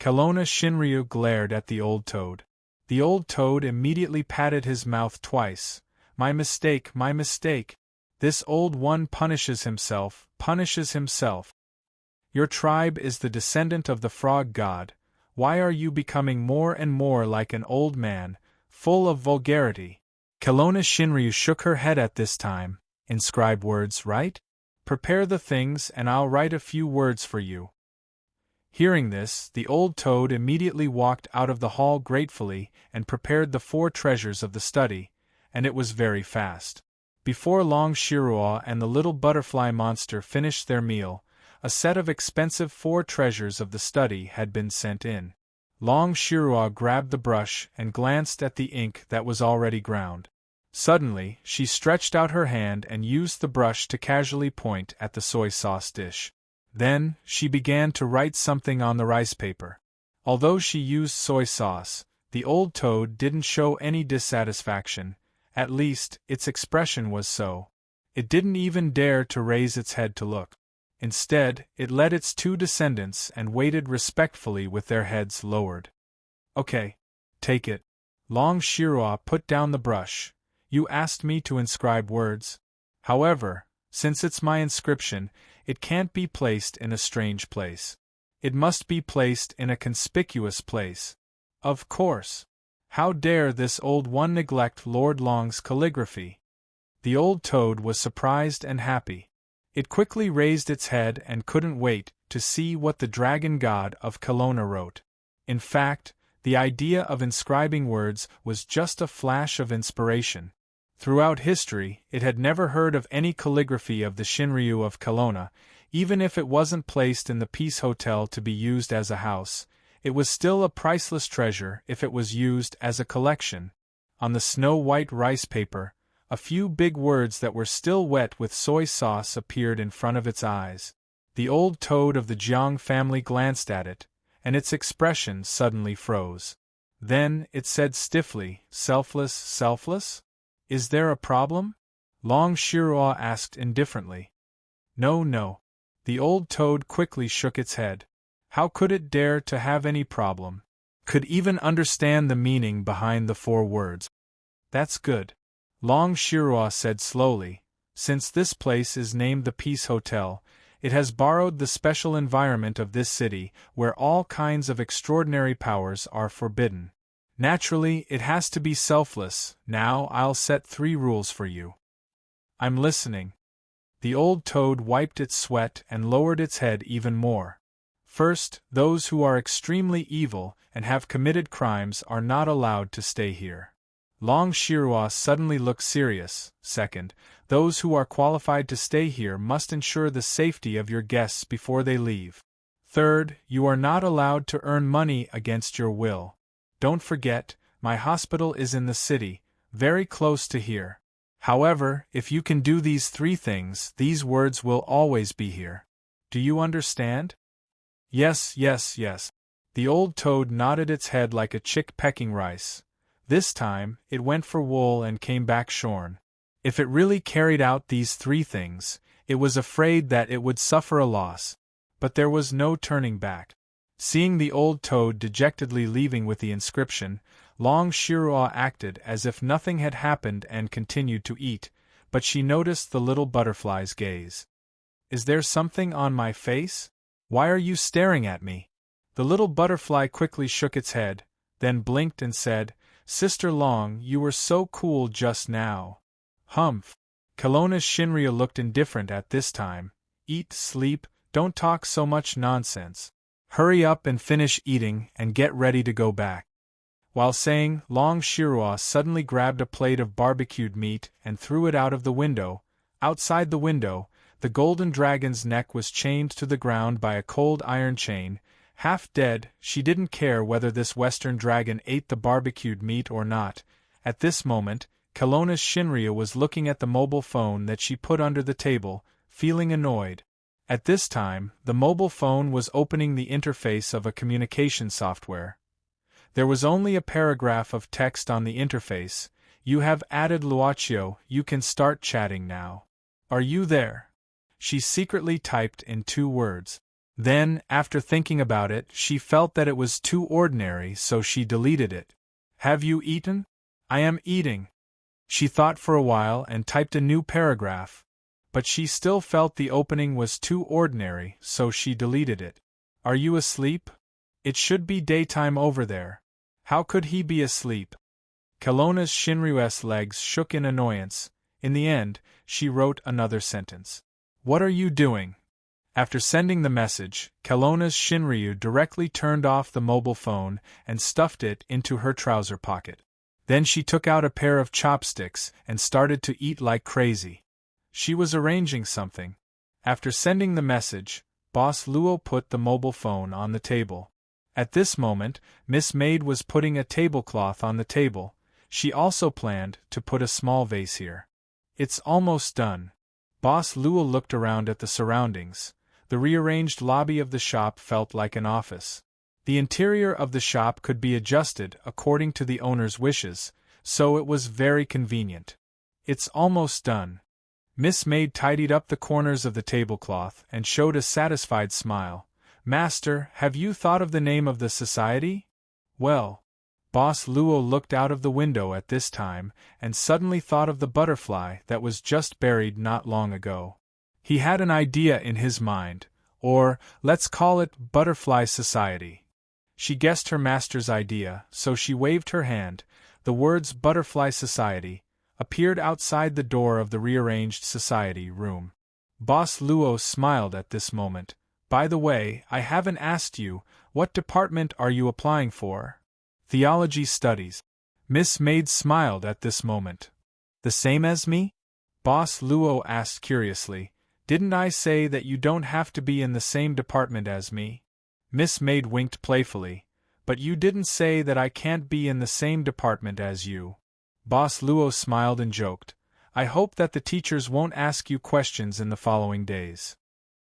Kelowna Shinryu glared at the old toad. The old toad immediately patted his mouth twice. My mistake, my mistake. This old one punishes himself, punishes himself. Your tribe is the descendant of the frog god. Why are you becoming more and more like an old man, full of vulgarity? Kelowna Shinryu shook her head at this time. Inscribe words, right? Prepare the things and I'll write a few words for you. Hearing this, the old toad immediately walked out of the hall gratefully and prepared the 4 treasures of the study, and it was very fast. Before Long Shirua and the little butterfly monster finished their meal, a set of expensive 4 treasures of the study had been sent in. Long Shirua grabbed the brush and glanced at the ink that was already ground. Suddenly, she stretched out her hand and used the brush to casually point at the soy sauce dish. Then, she began to write something on the rice paper. Although she used soy sauce, the old toad didn't show any dissatisfaction. At least, its expression was so. It didn't even dare to raise its head to look. Instead, it led its two descendants and waited respectfully with their heads lowered. Okay. Take it. Long Shirua put down the brush. You asked me to inscribe words. However, since it's my inscription, it can't be placed in a strange place. It must be placed in a conspicuous place. Of course. How dare this old one neglect Lord Long's calligraphy? The old toad was surprised and happy. It quickly raised its head and couldn't wait to see what the dragon god of Kelowna wrote. In fact, the idea of inscribing words was just a flash of inspiration. Throughout history, it had never heard of any calligraphy of the Shinryu of Kelowna. Even if it wasn't placed in the Peace Hotel to be used as a house, it was still a priceless treasure if it was used as a collection. On the snow-white rice paper, a few big words that were still wet with soy sauce appeared in front of its eyes. The old toad of the Jiang family glanced at it, and its expression suddenly froze. Then it said stiffly, "Selfless, selfless? Is there a problem?" Long Shirua asked indifferently. No, no. The old toad quickly shook its head. How could it dare to have any problem? Could even understand the meaning behind the 4 words. That's good. Long Shirua said slowly. Since this place is named the Peace Hotel, it has borrowed the special environment of this city where all kinds of extraordinary powers are forbidden. Naturally, it has to be selfless. Now I'll set 3 rules for you. I'm listening. The old toad wiped its sweat and lowered its head even more. First, those who are extremely evil and have committed crimes are not allowed to stay here. Long Shirua suddenly looked serious. Second, those who are qualified to stay here must ensure the safety of your guests before they leave. Third, you are not allowed to earn money against your will. Don't forget, my hospital is in the city, very close to here. However, if you can do these 3 things, these words will always be here. Do you understand? Yes, yes, yes. The old toad nodded its head like a chick pecking rice. This time, it went for wool and came back shorn. If it really carried out these 3 things, it was afraid that it would suffer a loss. But there was no turning back. Seeing the old toad dejectedly leaving with the inscription, Long Shirua acted as if nothing had happened and continued to eat, but she noticed the little butterfly's gaze. Is there something on my face? Why are you staring at me? The little butterfly quickly shook its head, then blinked and said, Sister Long, you were so cool just now. Humph. Kelowna's Shinryu looked indifferent at this time. Eat, sleep, don't talk so much nonsense. Hurry up and finish eating and get ready to go back. While saying, Long Shirua suddenly grabbed a plate of barbecued meat and threw it out of the window. Outside the window, the golden dragon's neck was chained to the ground by a cold iron chain. Half dead, she didn't care whether this western dragon ate the barbecued meat or not. At this moment, Kelowna's Shinryu was looking at the mobile phone that she put under the table, feeling annoyed. At this time, the mobile phone was opening the interface of a communication software. There was only a paragraph of text on the interface. You have added Luochio, you can start chatting now. Are you there? She secretly typed in 2 words. Then, after thinking about it, she felt that it was too ordinary, so she deleted it. Have you eaten? I am eating. She thought for a while and typed a new paragraph. But she still felt the opening was too ordinary, so she deleted it. Are you asleep? It should be daytime over there. How could he be asleep? Kelowna's Shinryu's legs shook in annoyance. In the end, she wrote another sentence. What are you doing? After sending the message, Kelowna's Shinryu directly turned off the mobile phone and stuffed it into her trouser pocket. Then she took out a pair of chopsticks and started to eat like crazy. She was arranging something. After sending the message, Boss Luo put the mobile phone on the table. At this moment, Miss Maid was putting a tablecloth on the table. She also planned to put a small vase here. It's almost done. Boss Luo looked around at the surroundings. The rearranged lobby of the shop felt like an office. The interior of the shop could be adjusted according to the owner's wishes, so it was very convenient. It's almost done. Miss Maid tidied up the corners of the tablecloth and showed a satisfied smile. Master, have you thought of the name of the society? Well, Boss Luo looked out of the window at this time and suddenly thought of the butterfly that was just buried not long ago. He had an idea in his mind, or, let's call it Butterfly Society. She guessed her master's idea, so she waved her hand. The words Butterfly Society appeared outside the door of the rearranged society room. Boss Luo smiled at this moment. By the way, I haven't asked you, what department are you applying for? Theology studies. Miss Maid smiled at this moment. The same as me? Boss Luo asked curiously. Didn't I say that you don't have to be in the same department as me? Miss Maid winked playfully. But you didn't say that I can't be in the same department as you. Boss Luo smiled and joked. I hope that the teachers won't ask you questions in the following days.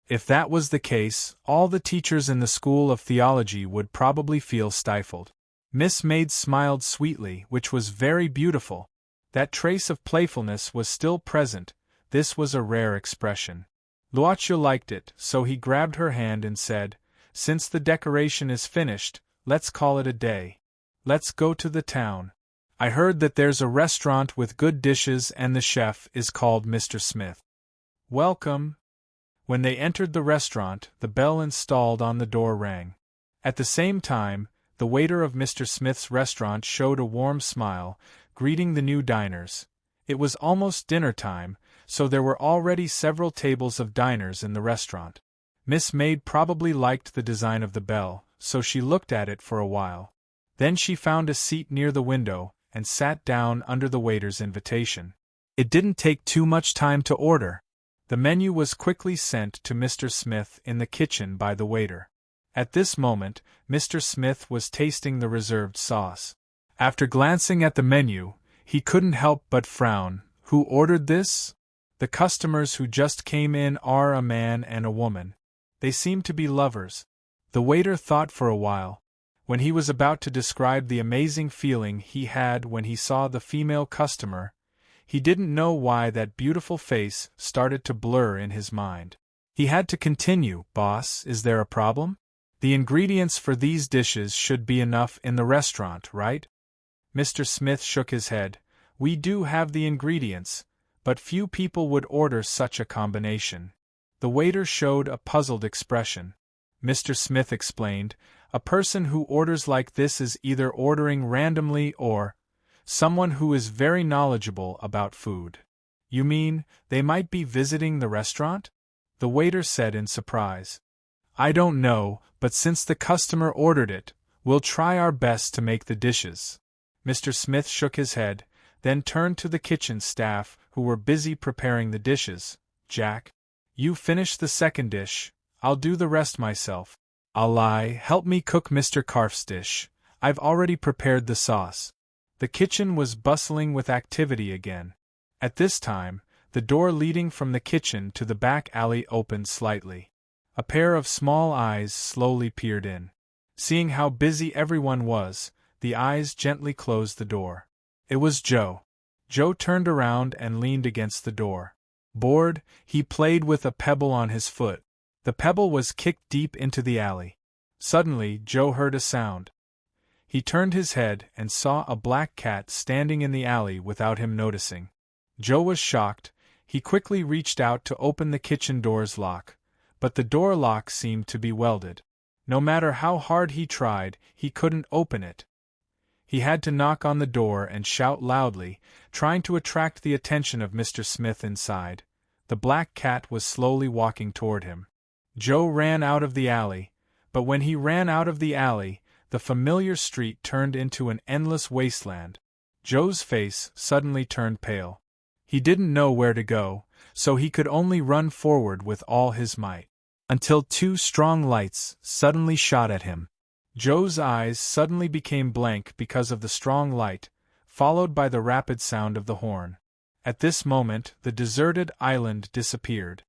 If that was the case, all the teachers in the School of Theology would probably feel stifled. Miss Maid smiled sweetly, which was very beautiful. That trace of playfulness was still present. This was a rare expression. Luocha liked it, so he grabbed her hand and said, Since the decoration is finished, let's call it a day. Let's go to the town. I heard that there's a restaurant with good dishes and the chef is called Mr. Smith. Welcome. When they entered the restaurant, the bell installed on the door rang. At the same time, the waiter of Mr. Smith's restaurant showed a warm smile, greeting the new diners. It was almost dinner time, so there were already several tables of diners in the restaurant. Miss Maid probably liked the design of the bell, so she looked at it for a while. Then she found a seat near the window and sat down under the waiter's invitation. It didn't take too much time to order. The menu was quickly sent to Mr. Smith in the kitchen by the waiter. At this moment, Mr. Smith was tasting the reserved sauce. After glancing at the menu, he couldn't help but frown. Who ordered this? The customers who just came in are a man and a woman. They seem to be lovers. The waiter thought for a while. When he was about to describe the amazing feeling he had when he saw the female customer, he didn't know why that beautiful face started to blur in his mind. He had to continue. Boss, is there a problem? The ingredients for these dishes should be enough in the restaurant, right? Mr. Smith shook his head. We do have the ingredients, but few people would order such a combination. The waiter showed a puzzled expression. Mr. Smith explained, a person who orders like this is either ordering randomly or someone who is very knowledgeable about food. You mean, they might be visiting the restaurant? The waiter said in surprise. I don't know, but since the customer ordered it, we'll try our best to make the dishes. Mr. Smith shook his head, then turned to the kitchen staff, who were busy preparing the dishes. Jack, you finish the second dish, I'll do the rest myself. Ali, help me cook Mr. Karf's dish. I've already prepared the sauce. The kitchen was bustling with activity again. At this time, the door leading from the kitchen to the back alley opened slightly. A pair of small eyes slowly peered in. Seeing how busy everyone was, the eyes gently closed the door. It was Joe. Joe turned around and leaned against the door. Bored, he played with a pebble on his foot. The pebble was kicked deep into the alley. Suddenly, Joe heard a sound. He turned his head and saw a black cat standing in the alley without him noticing. Joe was shocked. He quickly reached out to open the kitchen door's lock, but the door lock seemed to be welded. No matter how hard he tried, he couldn't open it. He had to knock on the door and shout loudly, trying to attract the attention of Mr. Smith inside. The black cat was slowly walking toward him. Joe ran out of the alley, but when he ran out of the alley, the familiar street turned into an endless wasteland. Joe's face suddenly turned pale. He didn't know where to go, so he could only run forward with all his might. Until two strong lights suddenly shot at him. Joe's eyes suddenly became blank because of the strong light, followed by the rapid sound of the horn. At this moment, the deserted island disappeared.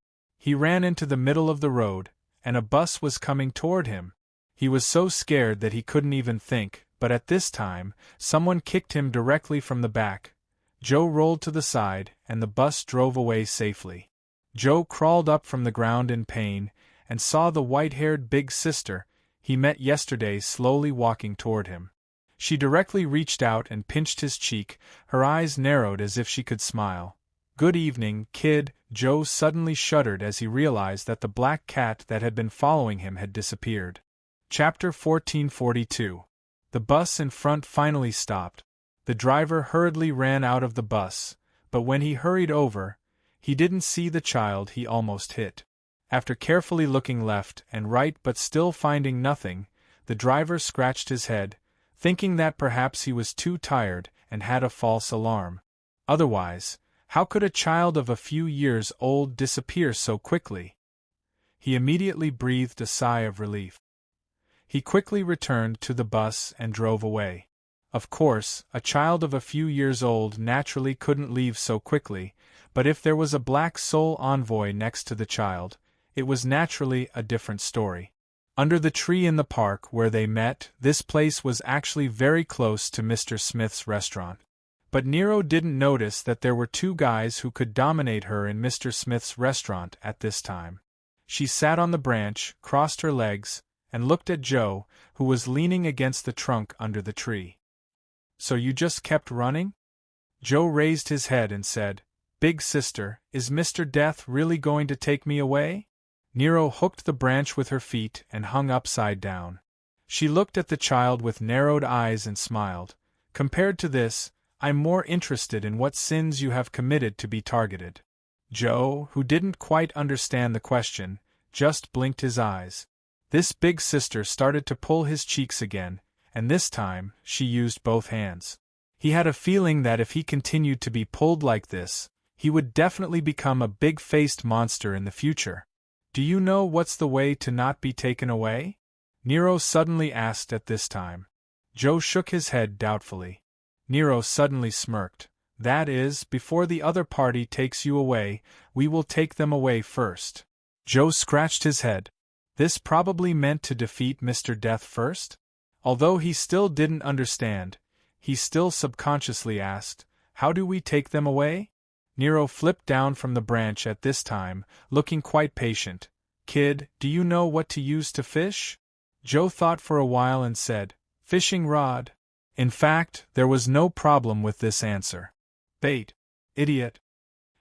He ran into the middle of the road, and a bus was coming toward him. He was so scared that he couldn't even think, but at this time, someone kicked him directly from the back. Joe rolled to the side, and the bus drove away safely. Joe crawled up from the ground in pain, and saw the white-haired big sister he met yesterday slowly walking toward him. She directly reached out and pinched his cheek, her eyes narrowed as if she could smile. "Good evening, kid." Joe suddenly shuddered as he realized that the black cat that had been following him had disappeared. Chapter 1442. The bus in front finally stopped. The driver hurriedly ran out of the bus, but when he hurried over, he didn't see the child he almost hit. After carefully looking left and right but still finding nothing, the driver scratched his head, thinking that perhaps he was too tired and had a false alarm. Otherwise, how could a child of a few years old disappear so quickly? He immediately breathed a sigh of relief. He quickly returned to the bus and drove away. Of course, a child of a few years old naturally couldn't leave so quickly, but if there was a black soul envoy next to the child, it was naturally a different story. Under the tree in the park where they met, this place was actually very close to Mr. Smith's restaurant. But Nero didn't notice that there were two guys who could dominate her in Mr. Smith's restaurant at this time. She sat on the branch, crossed her legs, and looked at Joe, who was leaning against the trunk under the tree. "So you just kept running?" Joe raised his head and said, "Big sister, is Mr. Death really going to take me away?" Nero hooked the branch with her feet and hung upside down. She looked at the child with narrowed eyes and smiled. "Compared to this, I'm more interested in what sins you have committed to be targeted." Joe, who didn't quite understand the question, just blinked his eyes. This big sister started to pull his cheeks again, and this time, she used both hands. He had a feeling that if he continued to be pulled like this, he would definitely become a big-faced monster in the future. "Do you know what's the way to not be taken away?" Nero suddenly asked at this time. Joe shook his head doubtfully. Nero suddenly smirked. "That is, before the other party takes you away, we will take them away first." Joe scratched his head. This probably meant to defeat Mr. Death first? Although he still didn't understand, he still subconsciously asked, "How do we take them away?" Nero flipped down from the branch at this time, looking quite patient. "Kid, do you know what to use to fish?" Joe thought for a while and said, "Fishing rod." In fact, there was no problem with this answer. "Bait, idiot."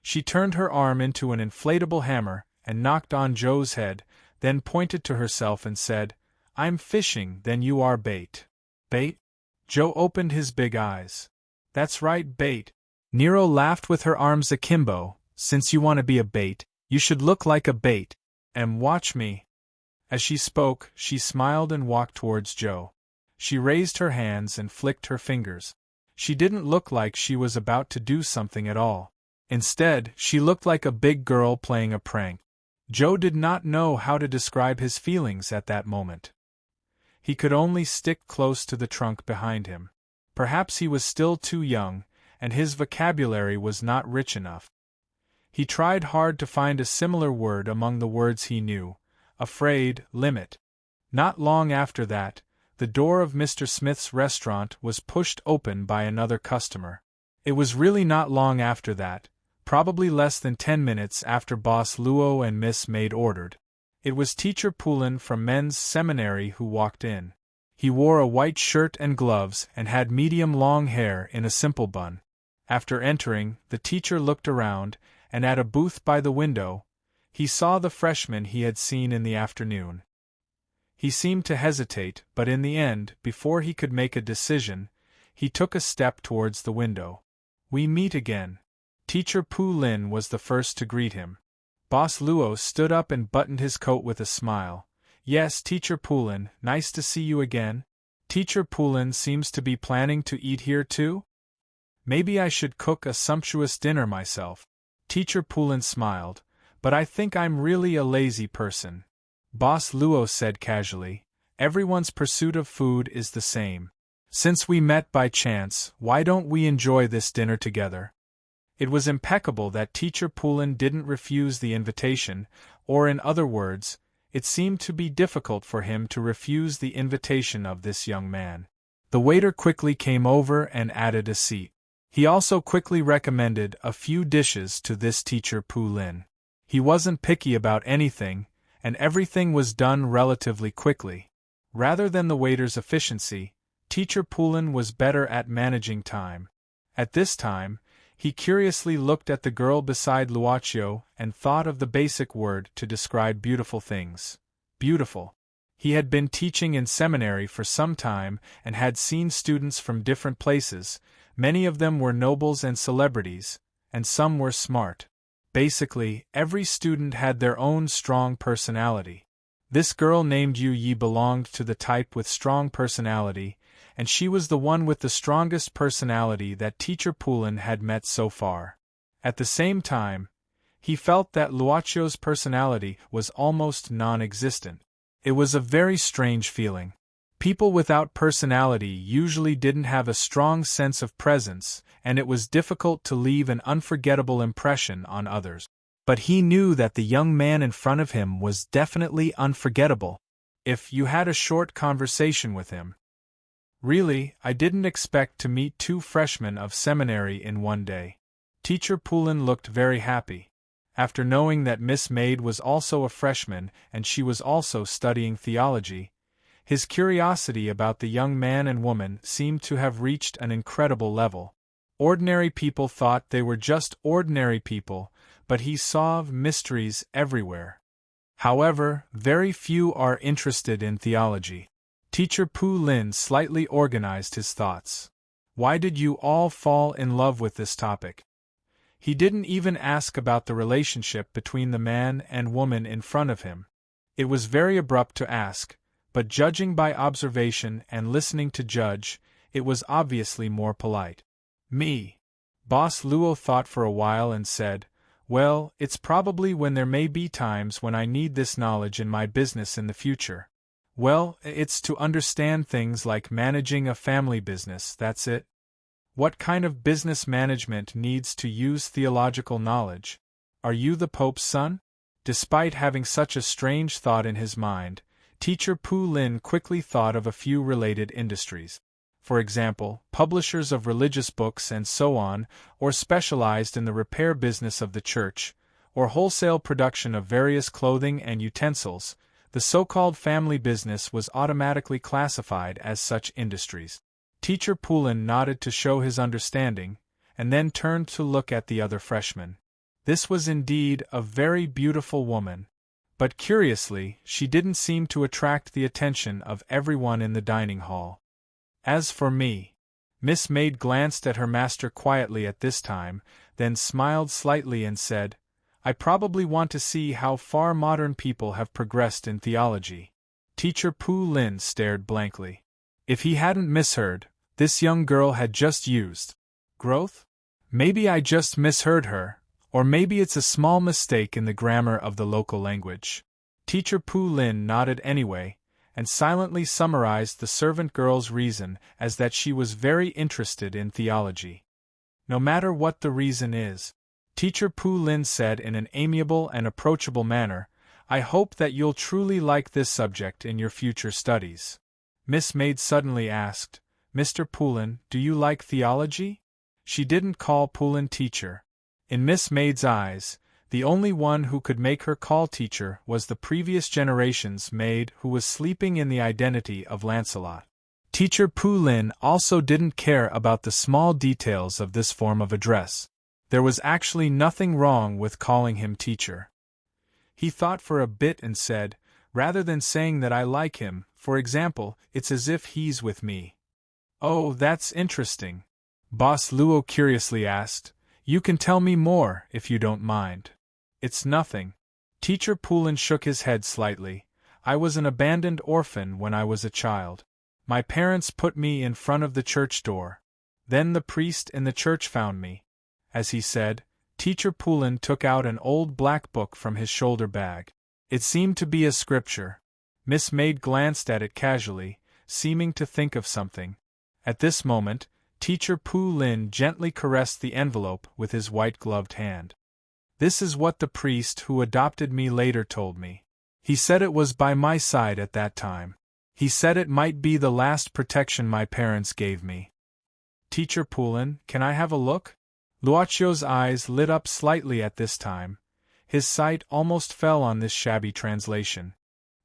She turned her arm into an inflatable hammer and knocked on Joe's head, then pointed to herself and said, "I'm fishing, then you are bait." "Bait?" Joe opened his big eyes. "That's right, bait." Nero laughed with her arms akimbo. "Since you want to be a bait, you should look like a bait. And watch me." As she spoke, she smiled and walked towards Joe. She raised her hands and flicked her fingers. She didn't look like she was about to do something at all. Instead, she looked like a big girl playing a prank. Joe did not know how to describe his feelings at that moment. He could only stick close to the trunk behind him. Perhaps he was still too young, and his vocabulary was not rich enough. He tried hard to find a similar word among the words he knew: afraid, limit. Not long after that, the door of Mr. Smith's restaurant was pushed open by another customer. It was really not long after that, probably less than 10 minutes after Boss Luo and Miss Maid ordered. It was Teacher Poulin from Men's Seminary who walked in. He wore a white shirt and gloves and had medium-long hair in a simple bun. After entering, the teacher looked around, and at a booth by the window, he saw the freshman he had seen in the afternoon. He seemed to hesitate, but in the end, before he could make a decision, he took a step towards the window. "We meet again." Teacher Poulin was the first to greet him. Boss Luo stood up and buttoned his coat with a smile. "Yes, Teacher Poulin, nice to see you again. Teacher Poulin seems to be planning to eat here too? Maybe I should cook a sumptuous dinner myself." Teacher Poulin smiled, "But I think I'm really a lazy person." Boss Luo said casually, "Everyone's pursuit of food is the same. Since we met by chance, why don't we enjoy this dinner together?" It was impeccable that Teacher Poulin didn't refuse the invitation, or in other words, it seemed to be difficult for him to refuse the invitation of this young man. The waiter quickly came over and added a seat. He also quickly recommended a few dishes to this teacher Pu Lin. He wasn't picky about anything, and everything was done relatively quickly. Rather than the waiter's efficiency, teacher Pulin was better at managing time. At this time, he curiously looked at the girl beside Luochio and thought of the basic word to describe beautiful things. Beautiful. He had been teaching in seminary for some time and had seen students from different places. Many of them were nobles and celebrities, and some were smart. Basically, every student had their own strong personality. This girl named Yu Yi belonged to the type with strong personality, and she was the one with the strongest personality that teacher Pulin had met so far. At the same time, he felt that Luochio's personality was almost non-existent. It was a very strange feeling. People without personality usually didn't have a strong sense of presence, and it was difficult to leave an unforgettable impression on others. But he knew that the young man in front of him was definitely unforgettable. If you had a short conversation with him. Really, I didn't expect to meet two freshmen of seminary in one day. Teacher Pulin looked very happy. After knowing that Miss Maid was also a freshman and she was also studying theology, his curiosity about the young man and woman seemed to have reached an incredible level. Ordinary people thought they were just ordinary people, but he saw mysteries everywhere. However, very few are interested in theology. Teacher Pu Lin slightly organized his thoughts. Why did you all fall in love with this topic? He didn't even ask about the relationship between the man and woman in front of him. It was very abrupt to ask, but judging by observation and listening to judge, it was obviously more polite. Me. Boss Luo thought for a while and said, well, it's probably when there may be times when I need this knowledge in my business in the future. Well, it's to understand things like managing a family business, that's it. What kind of business management needs to use theological knowledge? Are you the Pope's son? Despite having such a strange thought in his mind, teacher Pu Lin quickly thought of a few related industries. For example, publishers of religious books and so on, or specialized in the repair business of the church, or wholesale production of various clothing and utensils. The so-called family business was automatically classified as such industries. Teacher Pulin nodded to show his understanding, and then turned to look at the other freshman. This was indeed a very beautiful woman, but curiously, she didn't seem to attract the attention of everyone in the dining hall. As for me, Miss Maid glanced at her master quietly at this time, then smiled slightly and said, I probably want to see how far modern people have progressed in theology. Teacher Pu Lin stared blankly. If he hadn't misheard, this young girl had just used growth? Maybe I just misheard her, or maybe it's a small mistake in the grammar of the local language. Teacher Pu Lin nodded anyway, and silently summarized the servant girl's reason as that she was very interested in theology. No matter what the reason is, teacher Pu Lin said in an amiable and approachable manner, I hope that you'll truly like this subject in your future studies. Miss Maid suddenly asked, Mr. Pulin, do you like theology? She didn't call Pulin teacher. In Miss Maid's eyes, the only one who could make her call teacher was the previous generation's maid who was sleeping in the identity of Lancelot. Teacher Pu Lin also didn't care about the small details of this form of address. There was actually nothing wrong with calling him teacher. He thought for a bit and said, rather than saying that I like him, for example, it's as if he's with me. Oh, that's interesting. Boss Luo curiously asked, you can tell me more, if you don't mind. It's nothing. Teacher Pulin shook his head slightly. I was an abandoned orphan when I was a child. My parents put me in front of the church door. Then the priest in the church found me. As he said, Teacher Pulin took out an old black book from his shoulder bag. It seemed to be a scripture. Miss Maid glanced at it casually, seeming to think of something. At this moment, Teacher Pu Lin gently caressed the envelope with his white-gloved hand. This is what the priest who adopted me later told me. He said it was by my side at that time. He said it might be the last protection my parents gave me. Teacher Poulin, can I have a look? Luocchio's eyes lit up slightly at this time. His sight almost fell on this shabby translation.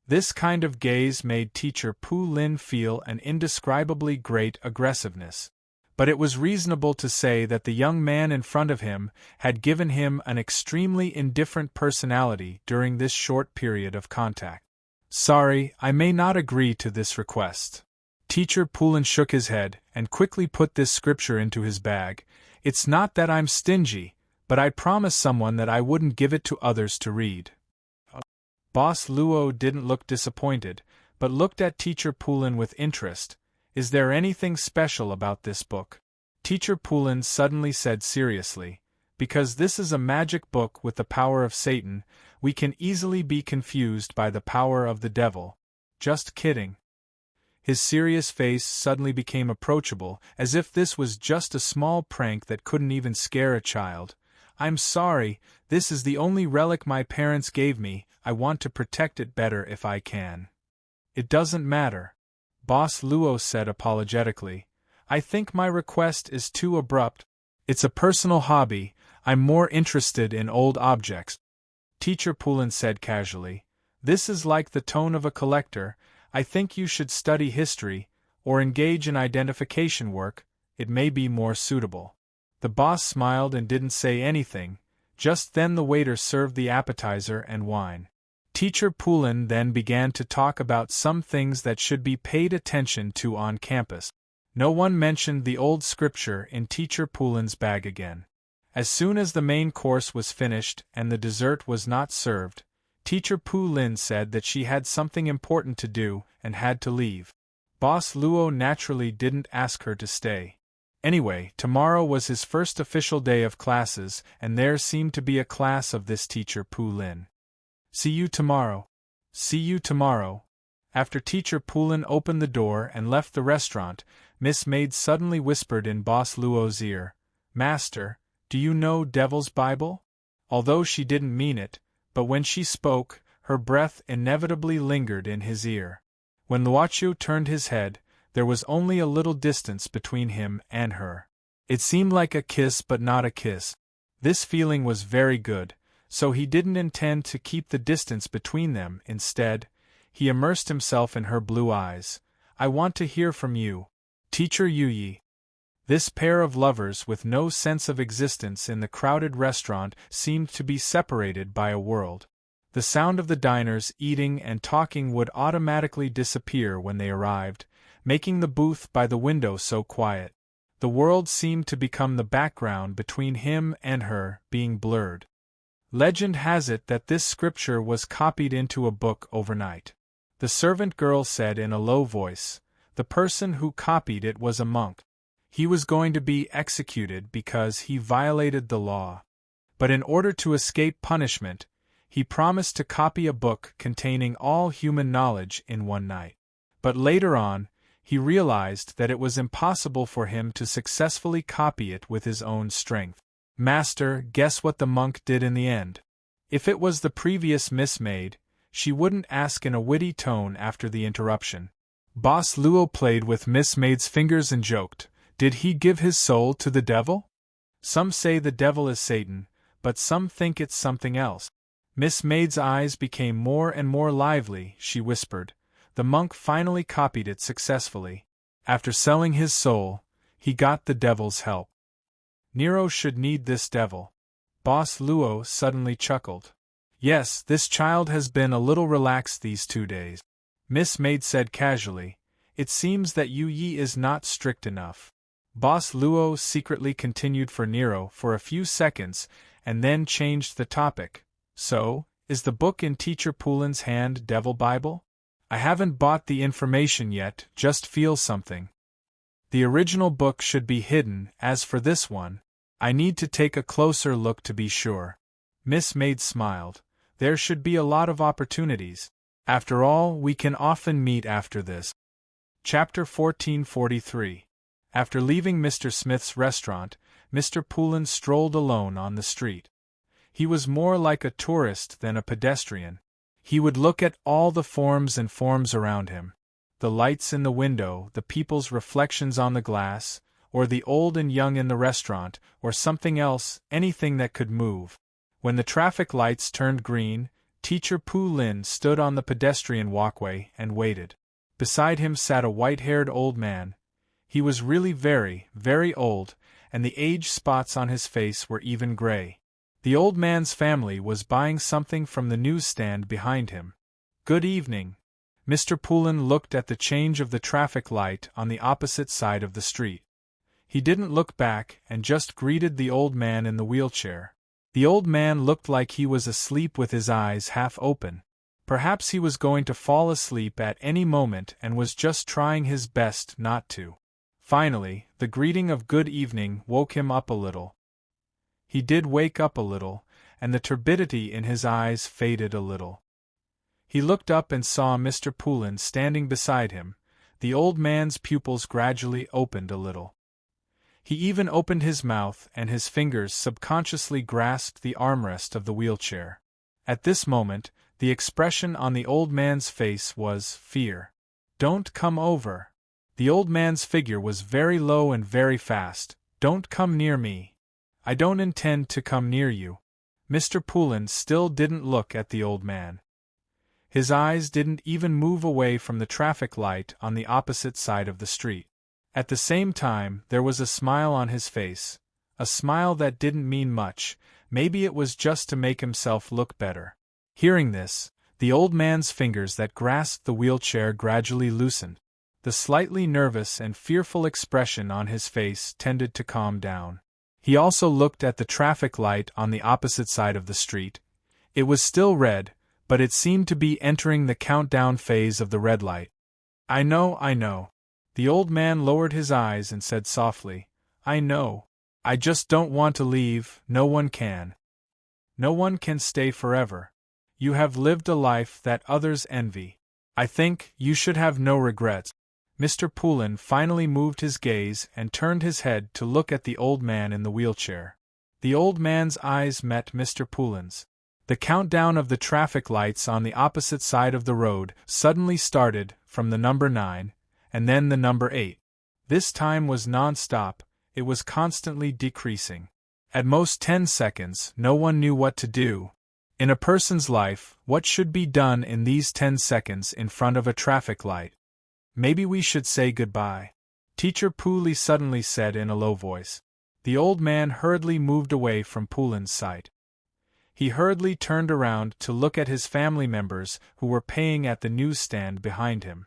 This kind of gaze made Teacher Poulin feel an indescribably great aggressiveness. But it was reasonable to say that the young man in front of him had given him an extremely indifferent personality during this short period of contact. Sorry, I may not agree to this request. Teacher Poulin shook his head and quickly put this scripture into his bag. It's not that I'm stingy, but I promised someone that I wouldn't give it to others to read. Boss Luo didn't look disappointed, but looked at Teacher Poulin with interest. Is there anything special about this book? Teacher Poulin suddenly said seriously, because this is a magic book with the power of Satan, we can easily be confused by the power of the devil. Just kidding. His serious face suddenly became approachable, as if this was just a small prank that couldn't even scare a child. I'm sorry, this is the only relic my parents gave me, I want to protect it better if I can. It doesn't matter. Boss Luo said apologetically. I think my request is too abrupt. It's a personal hobby, I'm more interested in old objects. Teacher Poulin said casually. This is like the tone of a collector, I think you should study history, or engage in identification work, it may be more suitable. The boss smiled and didn't say anything. Just then the waiter served the appetizer and wine. Teacher Poulin then began to talk about some things that should be paid attention to on campus. No one mentioned the old scripture in Teacher Poulin's bag again. As soon as the main course was finished and the dessert was not served, Teacher Poulin said that she had something important to do and had to leave. Boss Luo naturally didn't ask her to stay. Anyway, tomorrow was his first official day of classes, and there seemed to be a class of this Teacher Poulin. See you tomorrow. See you tomorrow. After Teacher Poulin opened the door and left the restaurant, Miss Maid suddenly whispered in Boss Luo's ear, Master, do you know Devil's Bible? Although she didn't mean it, but when she spoke, her breath inevitably lingered in his ear. When Luocchio turned his head, there was only a little distance between him and her. It seemed like a kiss but not a kiss. This feeling was very good, so he didn't intend to keep the distance between them. Instead, he immersed himself in her blue eyes. I want to hear from you, Teacher Yuyi. This pair of lovers with no sense of existence in the crowded restaurant seemed to be separated by a world. The sound of the diners eating and talking would automatically disappear when they arrived, making the booth by the window so quiet. The world seemed to become the background between him and her, being blurred. Legend has it that this scripture was copied into a book overnight. The servant girl said in a low voice, the person who copied it was a monk. He was going to be executed because he violated the law. But in order to escape punishment, he promised to copy a book containing all human knowledge in one night. But later on, he realized that it was impossible for him to successfully copy it with his own strength. Master, guess what the monk did in the end? If it was the previous Miss Maid, she wouldn't ask in a witty tone after the interruption. Boss Luo played with Miss Maid's fingers and joked, did he give his soul to the devil? Some say the devil is Satan, but some think it's something else. Miss Maid's eyes became more and more lively, she whispered. The monk finally copied it successfully. After selling his soul, he got the devil's help. Nero should need this devil. Boss Luo suddenly chuckled. Yes, this child has been a little relaxed these 2 days. Miss Maid said casually, it seems that Yu Yi is not strict enough. Boss Luo secretly continued for Nero for a few seconds and then changed the topic. So, is the book in Teacher Poulin's hand Devil Bible? I haven't bought the information yet, just feel something. The original book should be hidden, as for this one, I need to take a closer look to be sure. Miss Maid smiled. There should be a lot of opportunities. After all, we can often meet after this. Chapter 1443. After leaving Mr. Smith's restaurant, Mr. Poulin strolled alone on the street. He was more like a tourist than a pedestrian. He would look at all the forms and forms around him. The lights in the window, the people's reflections on the glass, or the old and young in the restaurant, or something else, anything that could move. When the traffic lights turned green, Teacher Pu Lin stood on the pedestrian walkway and waited. Beside him sat a white-haired old man. He was really very, very old, and the age spots on his face were even gray. The old man's family was buying something from the newsstand behind him. "Good evening." Mr. Poulin looked at the change of the traffic light on the opposite side of the street. He didn't look back and just greeted the old man in the wheelchair. The old man looked like he was asleep with his eyes half open. Perhaps he was going to fall asleep at any moment and was just trying his best not to. Finally, the greeting of good evening woke him up a little. He did wake up a little, and the turbidity in his eyes faded a little. He looked up and saw Mr. Poulin standing beside him. The old man's pupils gradually opened a little. He even opened his mouth and his fingers subconsciously grasped the armrest of the wheelchair. At this moment, the expression on the old man's face was fear. "Don't come over." The old man's figure was very low and very fast. "Don't come near me." "I don't intend to come near you." Mr. Poulin still didn't look at the old man. His eyes didn't even move away from the traffic light on the opposite side of the street. At the same time, there was a smile on his face, a smile that didn't mean much, maybe it was just to make himself look better. Hearing this, the old man's fingers that grasped the wheelchair gradually loosened. The slightly nervous and fearful expression on his face tended to calm down. He also looked at the traffic light on the opposite side of the street. It was still red, but it seemed to be entering the countdown phase of the red light. I know. The old man lowered his eyes and said softly, "I know. I just don't want to leave. No one can. No one can stay forever. You have lived a life that others envy. I think you should have no regrets." Mr. Poulin finally moved his gaze and turned his head to look at the old man in the wheelchair. The old man's eyes met Mr. Poulin's. The countdown of the traffic lights on the opposite side of the road suddenly started from the number 9, and then the number 8. This time was non-stop, it was constantly decreasing. At most 10 seconds, no one knew what to do. In a person's life, what should be done in these 10 seconds in front of a traffic light? "Maybe we should say goodbye," Teacher Pooley suddenly said in a low voice. The old man hurriedly moved away from Poulin's sight. He hurriedly turned around to look at his family members who were paying at the newsstand behind him.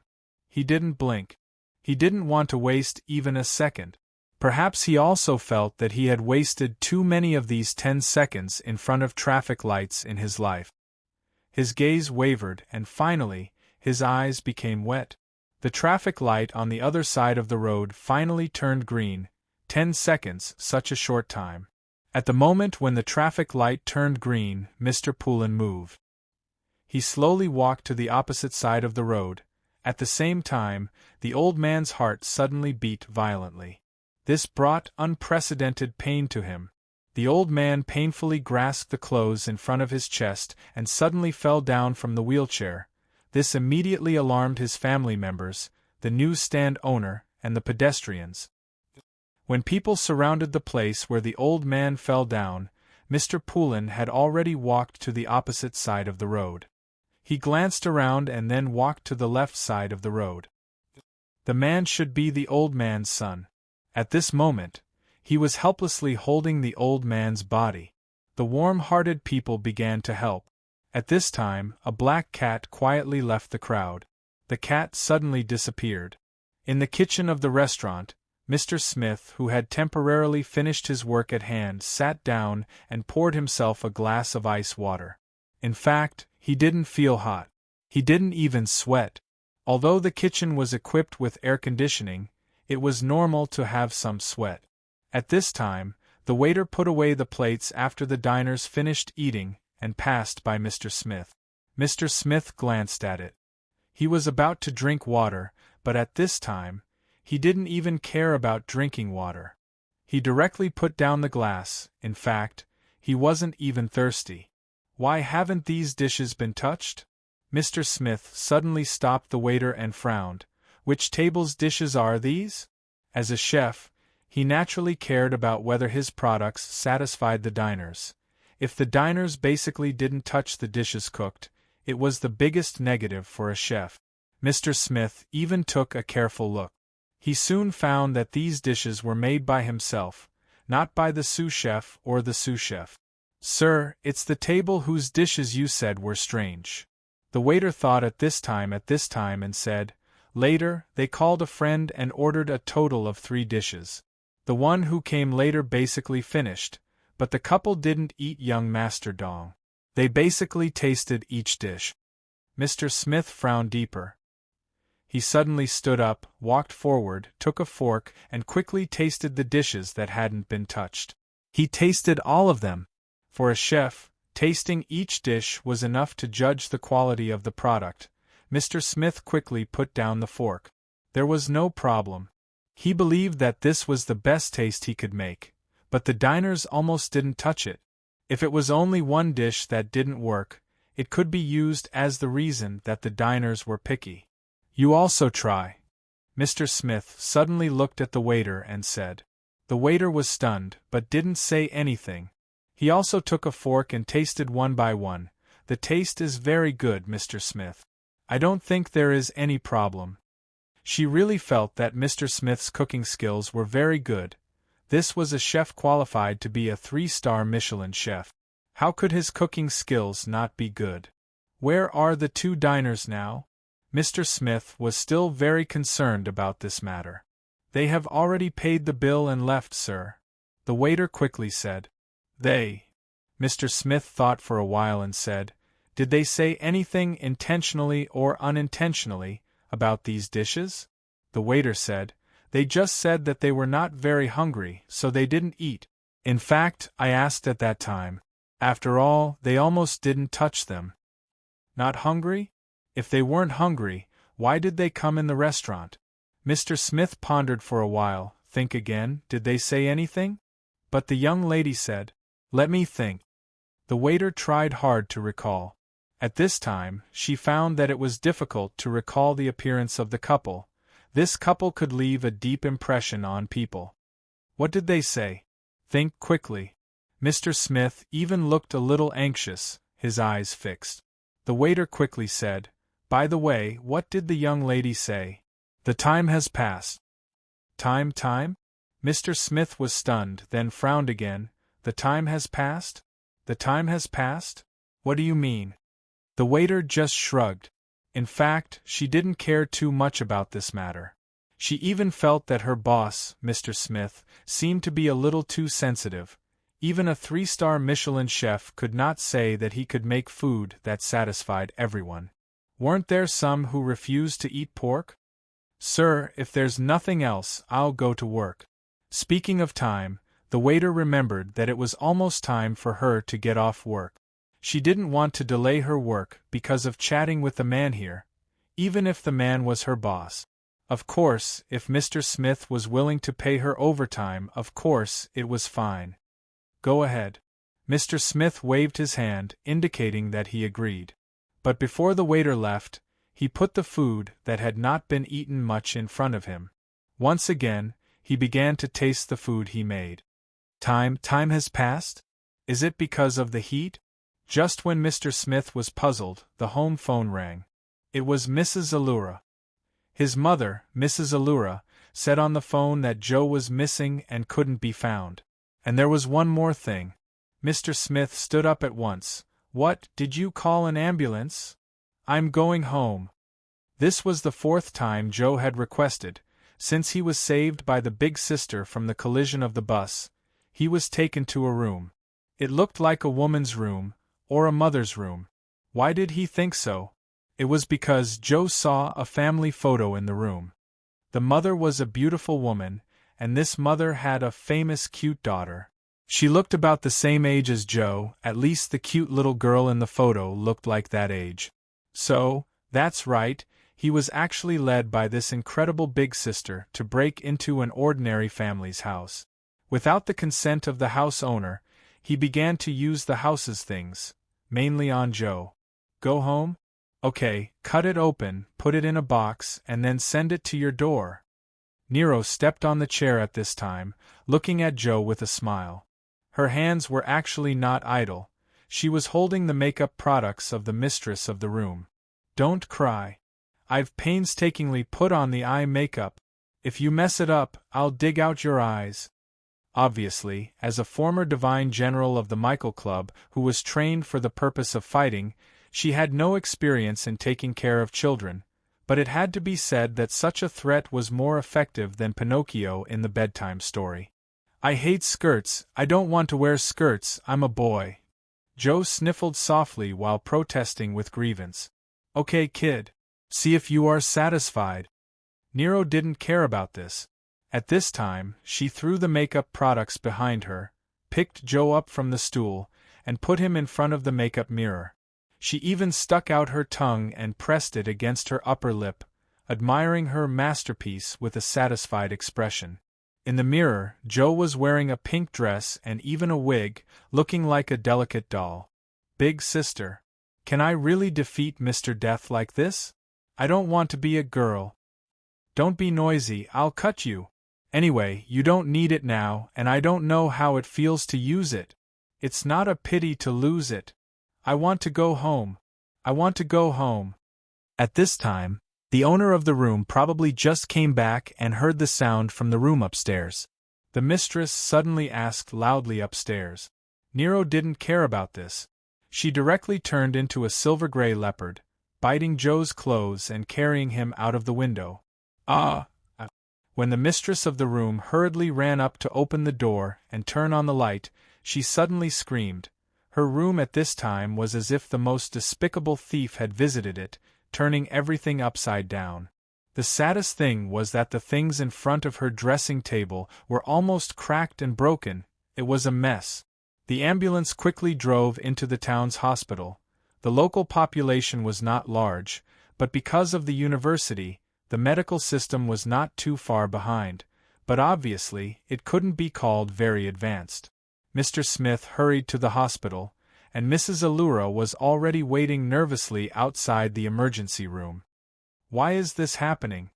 He didn't blink. He didn't want to waste even a second. Perhaps he also felt that he had wasted too many of these 10 seconds in front of traffic lights in his life. His gaze wavered and finally, his eyes became wet. The traffic light on the other side of the road finally turned green. 10 seconds, such a short time. At the moment when the traffic light turned green, Mr. Poulin moved. He slowly walked to the opposite side of the road. At the same time, the old man's heart suddenly beat violently. This brought unprecedented pain to him. The old man painfully grasped the clothes in front of his chest and suddenly fell down from the wheelchair. This immediately alarmed his family members, the newsstand owner, and the pedestrians. When people surrounded the place where the old man fell down, Mr. Poulin had already walked to the opposite side of the road. He glanced around and then walked to the left side of the road. The man should be the old man's son. At this moment, he was helplessly holding the old man's body. The warm-hearted people began to help. At this time, a black cat quietly left the crowd. The cat suddenly disappeared. In the kitchen of the restaurant, Mr. Smith, who had temporarily finished his work at hand, sat down and poured himself a glass of ice water. In fact, he didn't feel hot. He didn't even sweat. Although the kitchen was equipped with air conditioning, it was normal to have some sweat. At this time, the waiter put away the plates after the diners finished eating and passed by Mr. Smith. Mr. Smith glanced at it. He was about to drink water, but at this time, he didn't even care about drinking water. He directly put down the glass. In fact, he wasn't even thirsty. "Why haven't these dishes been touched?" Mr. Smith suddenly stopped the waiter and frowned. "Which table's dishes are these?" As a chef, He naturally cared about whether his products satisfied the diners. If the diners basically didn't touch the dishes cooked, it was the biggest negative for a chef. Mr. Smith even took a careful look. He soon found that these dishes were made by himself, not by the sous chef or the sous chef. "Sir, it's the table whose dishes you said were strange." The waiter thought at this time and said, later, they called a friend and ordered a total of 3 dishes. The one who came later basically finished, but the couple didn't eat young Master Dong. They basically tasted each dish. Mr. Smith frowned deeper. He suddenly stood up, walked forward, took a fork, and quickly tasted the dishes that hadn't been touched. He tasted all of them. For a chef, tasting each dish was enough to judge the quality of the product. Mr. Smith quickly put down the fork. There was no problem. He believed that this was the best taste he could make, but the diners almost didn't touch it. If it was only one dish that didn't work, it could be used as the reason that the diners were picky. "You also try." Mr. Smith suddenly looked at the waiter and said. The waiter was stunned, but didn't say anything. He also took a fork and tasted one by one. "The taste is very good, Mr. Smith. I don't think there is any problem." She really felt that Mr. Smith's cooking skills were very good. This was a chef qualified to be a 3-star Michelin chef. How could his cooking skills not be good? "Where are the 2 diners now?" Mr. Smith was still very concerned about this matter. "They have already paid the bill and left, sir," the waiter quickly said. "They?" Mr. Smith thought for a while and said, "Did they say anything intentionally or unintentionally about these dishes?" The waiter said, "They just said that they were not very hungry, so they didn't eat. In fact, I asked at that time. After all, they almost didn't touch them." Not hungry? If they weren't hungry, why did they come in the restaurant? Mr. Smith pondered for a while. Think again, did they say anything? But the young lady said, "Let me think." The waiter tried hard to recall. At this time, she found that it was difficult to recall the appearance of the couple. This couple could leave a deep impression on people. What did they say? Think quickly. Mr. Smith even looked a little anxious, his eyes fixed. The waiter quickly said, "By the way, what did the young lady say?" "The time has passed." Time? Mr. Smith was stunned, then frowned again. "The time has passed? The time has passed? What do you mean?" The waiter just shrugged. In fact, she didn't care too much about this matter. She even felt that her boss, Mr. Smith, seemed to be a little too sensitive. Even a 3-star Michelin chef could not say that he could make food that satisfied everyone. Weren't there some who refused to eat pork? "Sir, if there's nothing else, I'll go to work." Speaking of time, the waiter remembered that it was almost time for her to get off work. She didn't want to delay her work because of chatting with the man here, even if the man was her boss. Of course, if Mr. Smith was willing to pay her overtime, of course, it was fine. "Go ahead." Mr. Smith waved his hand, indicating that he agreed. But before the waiter left, he put the food that had not been eaten much in front of him. Once again, he began to taste the food he made. Time has passed? Is it because of the heat? Just when Mr. Smith was puzzled, the home phone rang. It was Mrs. Allura. His mother, Mrs. Allura, said on the phone that Joe was missing and couldn't be found. And there was one more thing. Mr. Smith stood up at once. "What, did you call an ambulance? I'm going home." This was the 4th time Joe had requested. Since he was saved by the big sister from the collision of the bus, he was taken to a room. It looked like a woman's room, or a mother's room. Why did he think so? It was because Joe saw a family photo in the room. The mother was a beautiful woman, and this mother had a famous cute daughter. She looked about the same age as Joe, at least the cute little girl in the photo looked like that age. So, that's right, he was actually led by this incredible big sister to break into an ordinary family's house. Without the consent of the house owner, he began to use the house's things, mainly on Joe. "Go home? Okay, cut it open, put it in a box, and then send it to your door." Nero stepped on the chair at this time, looking at Joe with a smile. Her hands were actually not idle. She was holding the makeup products of the mistress of the room. Don't cry. I've painstakingly put on the eye makeup. If you mess it up, I'll dig out your eyes. Obviously, as a former divine general of the Michael Club who was trained for the purpose of fighting, she had no experience in taking care of children, but it had to be said that such a threat was more effective than Pinocchio in the bedtime story. I hate skirts, I don't want to wear skirts, I'm a boy. Joe sniffled softly while protesting with grievance. Okay, kid. See if you are satisfied. Nero didn't care about this. At this time, she threw the makeup products behind her, picked Joe up from the stool, and put him in front of the makeup mirror. She even stuck out her tongue and pressed it against her upper lip, admiring her masterpiece with a satisfied expression. In the mirror, Joe was wearing a pink dress and even a wig, looking like a delicate doll. Big sister. Can I really defeat Mr. Death like this? I don't want to be a girl. Don't be noisy, I'll cut you. Anyway, you don't need it now, and I don't know how it feels to use it. It's not a pity to lose it. I want to go home. I want to go home. At this time, the owner of the room probably just came back and heard the sound from the room upstairs. The mistress suddenly asked loudly upstairs. Nero didn't care about this. She directly turned into a silver-gray leopard, biting Joe's clothes and carrying him out of the window. When the mistress of the room hurriedly ran up to open the door and turn on the light, she suddenly screamed. Her room at this time was as if the most despicable thief had visited it, turning everything upside down. The saddest thing was that the things in front of her dressing table were almost cracked and broken. It was a mess. The ambulance quickly drove into the town's hospital. The local population was not large, but because of the university, the medical system was not too far behind, but obviously it couldn't be called very advanced. Mr. Smith hurried to the hospital, and Mrs. Allura was already waiting nervously outside the emergency room. Why is this happening?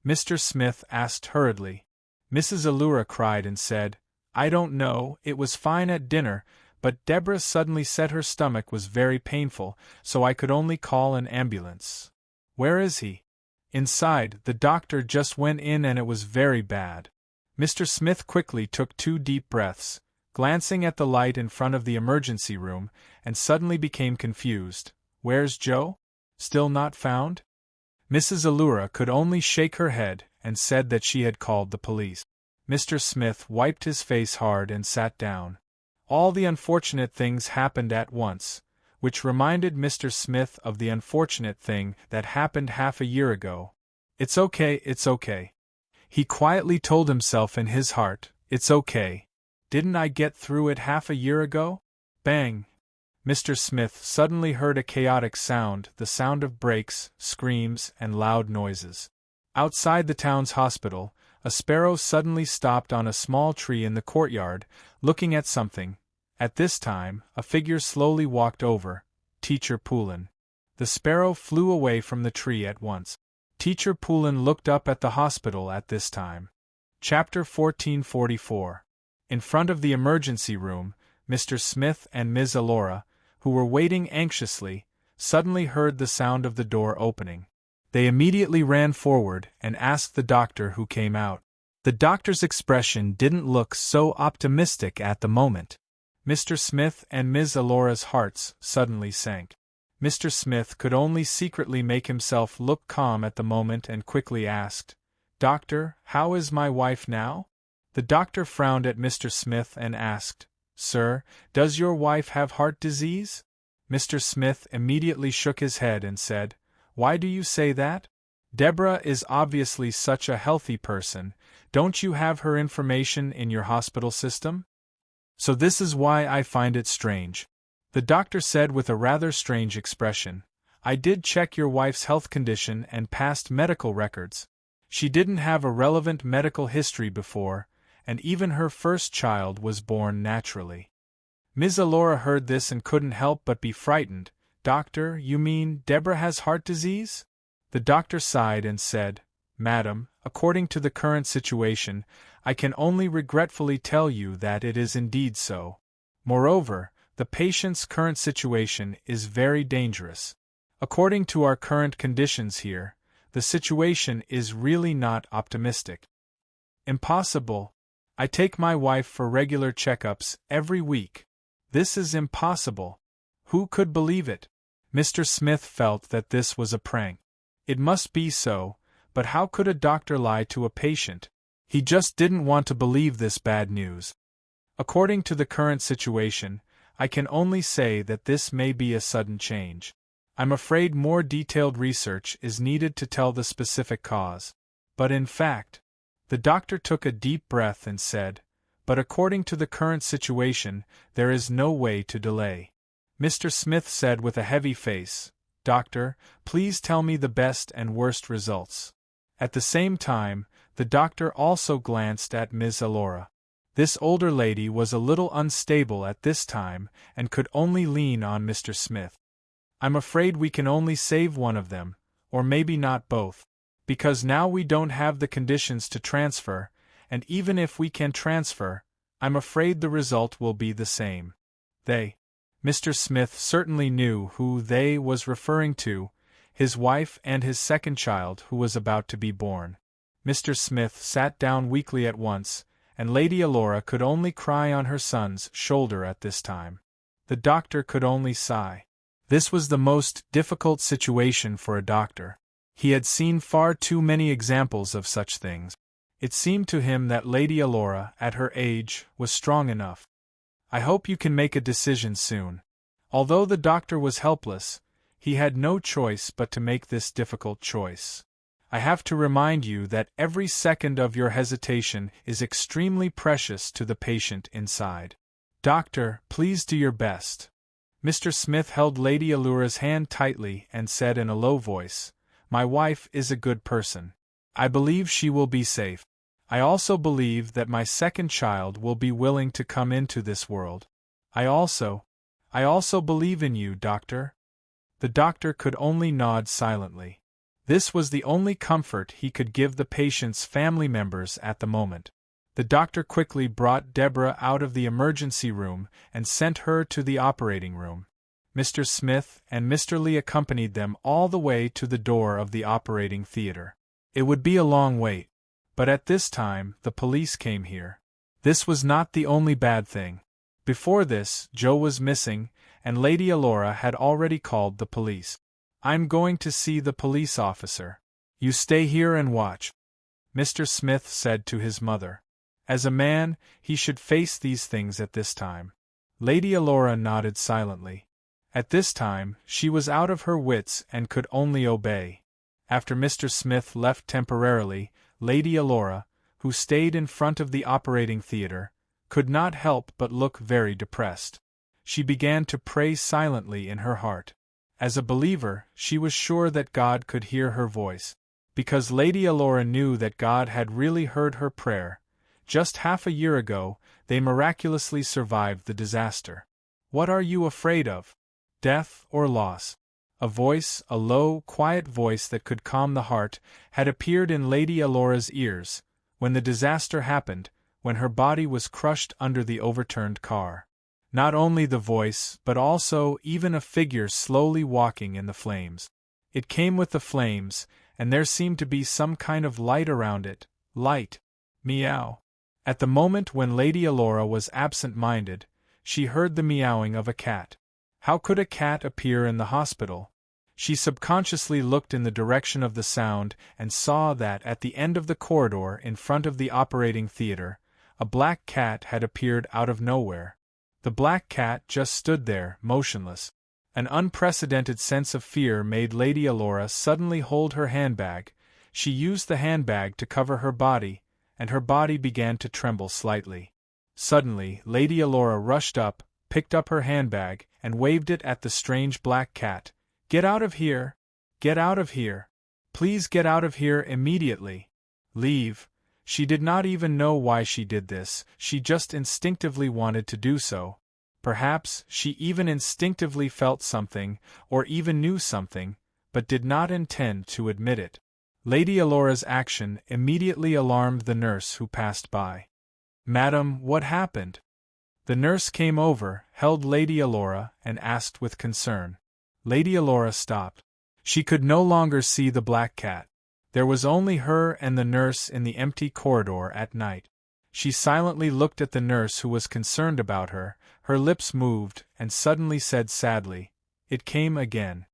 Mr. Smith asked hurriedly. Mrs. Allura cried and said, I don't know, it was fine at dinner, but Deborah suddenly said her stomach was very painful, so I could only call an ambulance. Where is he? Inside, the doctor just went in and it was very bad. Mr. Smith quickly took 2 deep breaths, glancing at the light in front of the emergency room, and suddenly became confused. Where's Joe? Still not found? Mrs. Allura could only shake her head and said that she had called the police. Mr. Smith wiped his face hard and sat down. All the unfortunate things happened at once, which reminded Mr. Smith of the unfortunate thing that happened half a year ago. It's okay, it's okay. He quietly told himself in his heart, it's okay. Didn't I get through it half a year ago? Bang! Mr. Smith suddenly heard a chaotic sound, the sound of brakes, screams, and loud noises. Outside the town's hospital, a sparrow suddenly stopped on a small tree in the courtyard, looking at something. At this time, a figure slowly walked over, Teacher Poulin. The sparrow flew away from the tree at once. Teacher Poulin looked up at the hospital at this time. Chapter 1444. In front of the emergency room, Mr. Smith and Ms. Allura, who were waiting anxiously, suddenly heard the sound of the door opening. They immediately ran forward and asked the doctor who came out. The doctor's expression didn't look so optimistic at the moment. Mr. Smith and Ms. Allura's hearts suddenly sank. Mr. Smith could only secretly make himself look calm at the moment and quickly asked, Doctor, how is my wife now? The doctor frowned at Mr. Smith and asked, Sir, does your wife have heart disease? Mr. Smith immediately shook his head and said, Why do you say that? Deborah is obviously such a healthy person. Don't you have her information in your hospital system? So this is why I find it strange. The doctor said with a rather strange expression, I did check your wife's health condition and past medical records. She didn't have a relevant medical history before, and even her first child was born naturally. Ms. Allura heard this and couldn't help but be frightened. Doctor, you mean Deborah has heart disease? The doctor sighed and said, Madam, according to the current situation, I can only regretfully tell you that it is indeed so. Moreover, the patient's current situation is very dangerous. According to our current conditions here, the situation is really not optimistic. Impossible. I take my wife for regular checkups every week. This is impossible. Who could believe it? Mr. Smith felt that this was a prank. It must be so, but how could a doctor lie to a patient? He just didn't want to believe this bad news. According to the current situation, I can only say that this may be a sudden change. I'm afraid more detailed research is needed to tell the specific cause. But in fact, the doctor took a deep breath and said, but according to the current situation, there is no way to delay. Mr. Smith said with a heavy face, Doctor, please tell me the best and worst results. At the same time, the doctor also glanced at Miss Elora. This older lady was a little unstable at this time and could only lean on Mr. Smith. I'm afraid we can only save one of them, or maybe not both, because now we don't have the conditions to transfer, and even if we can transfer, I'm afraid the result will be the same. They. Mr. Smith certainly knew who they was referring to, his wife and his second child who was about to be born. Mr. Smith sat down weakly at once, and Lady Elora could only cry on her son's shoulder at this time. The doctor could only sigh. This was the most difficult situation for a doctor. He had seen far too many examples of such things. It seemed to him that Lady Elora, at her age, was strong enough. I hope you can make a decision soon. Although the doctor was helpless, he had no choice but to make this difficult choice. I have to remind you that every second of your hesitation is extremely precious to the patient inside. Doctor, please do your best. Mr. Smith held Lady Elora's hand tightly and said in a low voice, My wife is a good person. I believe she will be safe. I also believe that my second child will be willing to come into this world. I also believe in you, Doctor. The doctor could only nod silently. This was the only comfort he could give the patient's family members at the moment. The doctor quickly brought Deborah out of the emergency room and sent her to the operating room. Mr. Smith and Mr. Lee accompanied them all the way to the door of the operating theater. It would be a long wait, but at this time the police came here. This was not the only bad thing. Before this, Joe was missing, and Lady Elora had already called the police. I'm going to see the police officer. You stay here and watch, Mr. Smith said to his mother. As a man, he should face these things at this time. Lady Elora nodded silently. At this time, she was out of her wits and could only obey. After Mr. Smith left temporarily, Lady Elora, who stayed in front of the operating theater, could not help but look very depressed. She began to pray silently in her heart. As a believer, she was sure that God could hear her voice. Because Lady Elora knew that God had really heard her prayer, just half a year ago, they miraculously survived the disaster. What are you afraid of? Death or loss? A voice, a low, quiet voice that could calm the heart, had appeared in Lady Elora's ears, when the disaster happened, when her body was crushed under the overturned car. Not only the voice, but also even a figure slowly walking in the flames. It came with the flames, and there seemed to be some kind of light around it. Light. Meow. At the moment when Lady Elora was absent-minded, she heard the meowing of a cat. How could a cat appear in the hospital? She subconsciously looked in the direction of the sound and saw that at the end of the corridor in front of the operating theater, a black cat had appeared out of nowhere. The black cat just stood there, motionless. An unprecedented sense of fear made Lady Elora suddenly hold her handbag. She used the handbag to cover her body, and her body began to tremble slightly. Suddenly, Lady Elora rushed up, picked up her handbag, and waved it at the strange black cat. Get out of here! Get out of here! Please get out of here immediately! Leave! She did not even know why she did this, she just instinctively wanted to do so. Perhaps she even instinctively felt something, or even knew something, but did not intend to admit it. Lady Alora's action immediately alarmed the nurse who passed by. "Madam, what happened?" The nurse came over, held Lady Alora, and asked with concern. Lady Alora stopped. She could no longer see the black cat. There was only her and the nurse in the empty corridor at night. She silently looked at the nurse who was concerned about her, her lips moved, and suddenly said sadly, "It came again."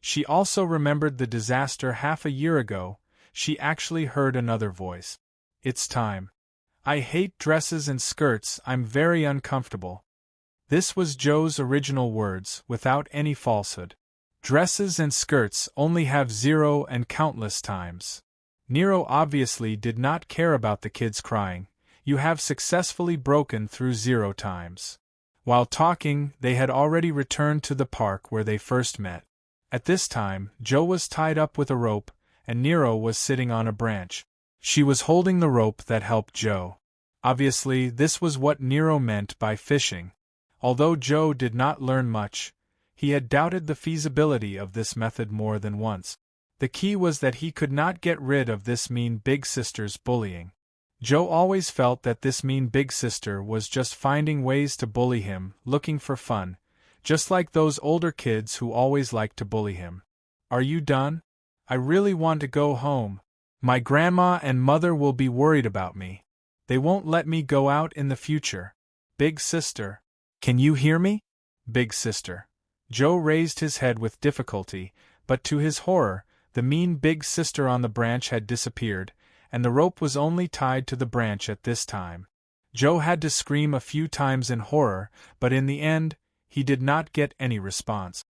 She also remembered the disaster half a year ago. She actually heard another voice. "It's time. I hate dresses and skirts, I'm very uncomfortable." This was Joe's original words, without any falsehood. Dresses and skirts only have 0 and countless times. Nero obviously did not care about the kids crying. You have successfully broken through 0 times. While talking, they had already returned to the park where they first met. At this time, Joe was tied up with a rope, and Nero was sitting on a branch. She was holding the rope that helped Joe. Obviously, this was what Nero meant by fishing. Although Joe did not learn much, he had doubted the feasibility of this method more than once. The key was that he could not get rid of this mean big sister's bullying. Joe always felt that this mean big sister was just finding ways to bully him, looking for fun, just like those older kids who always liked to bully him. "Are you done? I really want to go home. My grandma and mother will be worried about me. They won't let me go out in the future. Big sister. Can you hear me? Big sister." Joe raised his head with difficulty, but to his horror, the mean big sister on the branch had disappeared, and the rope was only tied to the branch at this time. Joe had to scream a few times in horror, but in the end, he did not get any response.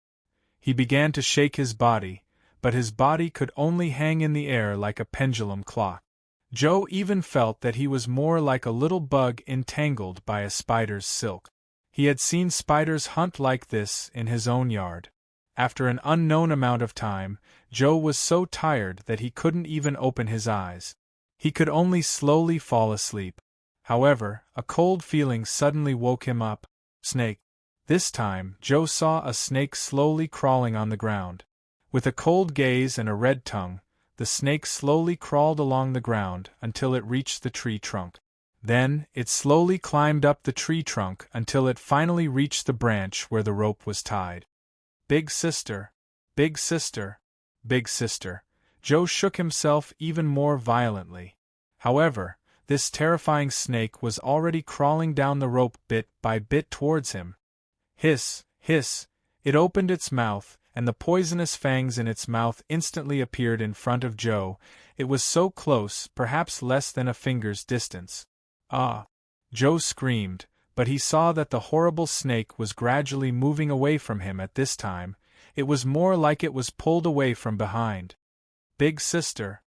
He began to shake his body, but his body could only hang in the air like a pendulum clock. Joe even felt that he was more like a little bug entangled by a spider's silk. He had seen spiders hunt like this in his own yard. After an unknown amount of time, Joe was so tired that he couldn't even open his eyes. He could only slowly fall asleep. However, a cold feeling suddenly woke him up. Snake. This time, Joe saw a snake slowly crawling on the ground. With a cold gaze and a red tongue, the snake slowly crawled along the ground until it reached the tree trunk. Then, it slowly climbed up the tree trunk until it finally reached the branch where the rope was tied. "Big sister, big sister, big sister." Joe shook himself even more violently. However, this terrifying snake was already crawling down the rope bit by bit towards him. Hiss, hiss, it opened its mouth, and the poisonous fangs in its mouth instantly appeared in front of Joe. It was so close, perhaps less than a finger's distance. "Ah!" Joe screamed, but he saw that the horrible snake was gradually moving away from him at this time. It was more like it was pulled away from behind. "Big sister!"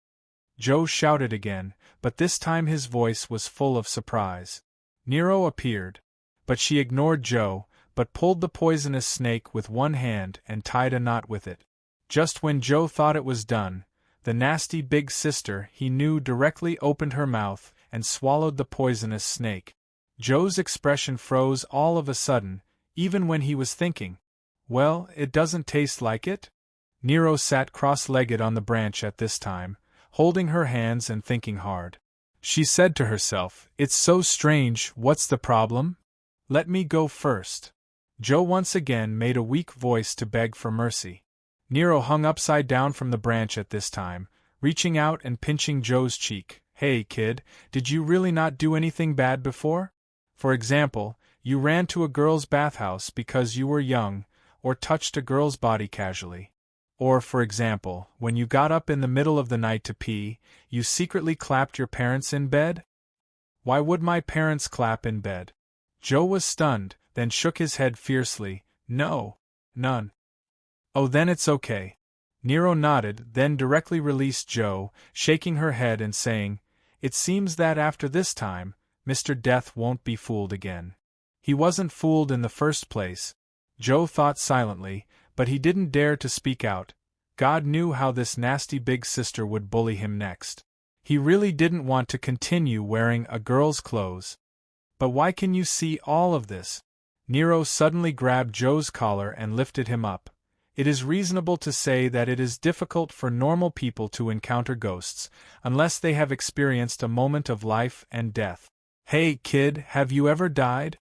Joe shouted again, but this time his voice was full of surprise. Nero appeared. But she ignored Joe, but pulled the poisonous snake with one hand and tied a knot with it. Just when Joe thought it was done, the nasty big sister he knew directly opened her mouth and swallowed the poisonous snake. Joe's expression froze all of a sudden, even when he was thinking, "Well, it doesn't taste like it?" Nero sat cross-legged on the branch at this time, holding her hands and thinking hard. She said to herself, "It's so strange, what's the problem? Let me go first." Joe once again made a weak voice to beg for mercy. Nero hung upside down from the branch at this time, reaching out and pinching Joe's cheek. "Hey, kid, did you really not do anything bad before? For example, you ran to a girl's bathhouse because you were young, or touched a girl's body casually. Or, for example, when you got up in the middle of the night to pee, you secretly clapped your parents in bed? Why would my parents clap in bed?" Joe was stunned, then shook his head fiercely. "No, none." "Oh, then it's okay." Nero nodded, then directly released Joe, shaking her head and saying, "It seems that after this time, Mr. Death won't be fooled again." He wasn't fooled in the first place. Joe thought silently, but he didn't dare to speak out. God knew how this nasty big sister would bully him next. He really didn't want to continue wearing a girl's clothes. "But why can you see all of this?" Nero suddenly grabbed Joe's collar and lifted him up. It is reasonable to say that it is difficult for normal people to encounter ghosts, unless they have experienced a moment of life and death. Hey, kid, have you ever died?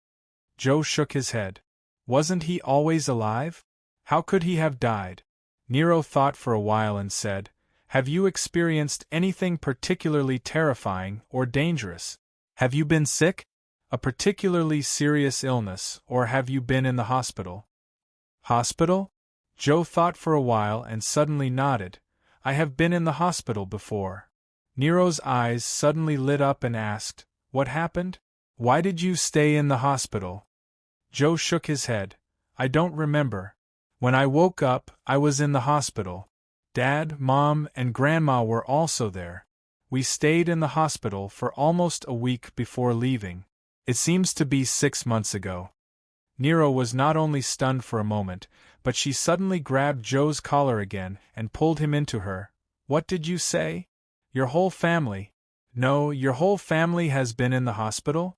Joe shook his head. Wasn't he always alive? How could he have died? Nero thought for a while and said, Have you experienced anything particularly terrifying or dangerous? Have you been sick? A particularly serious illness, or have you been in the hospital? Hospital? Joe thought for a while and suddenly nodded. I have been in the hospital before. Nero's eyes suddenly lit up and asked, What happened? Why did you stay in the hospital? Joe shook his head. I don't remember. When I woke up, I was in the hospital. Dad, Mom, and Grandma were also there. We stayed in the hospital for almost a week before leaving. It seems to be 6 months ago. Nero was not only stunned for a moment, but she suddenly grabbed Joe's collar again and pulled him into her. What did you say? Your whole family? No, your whole family has been in the hospital?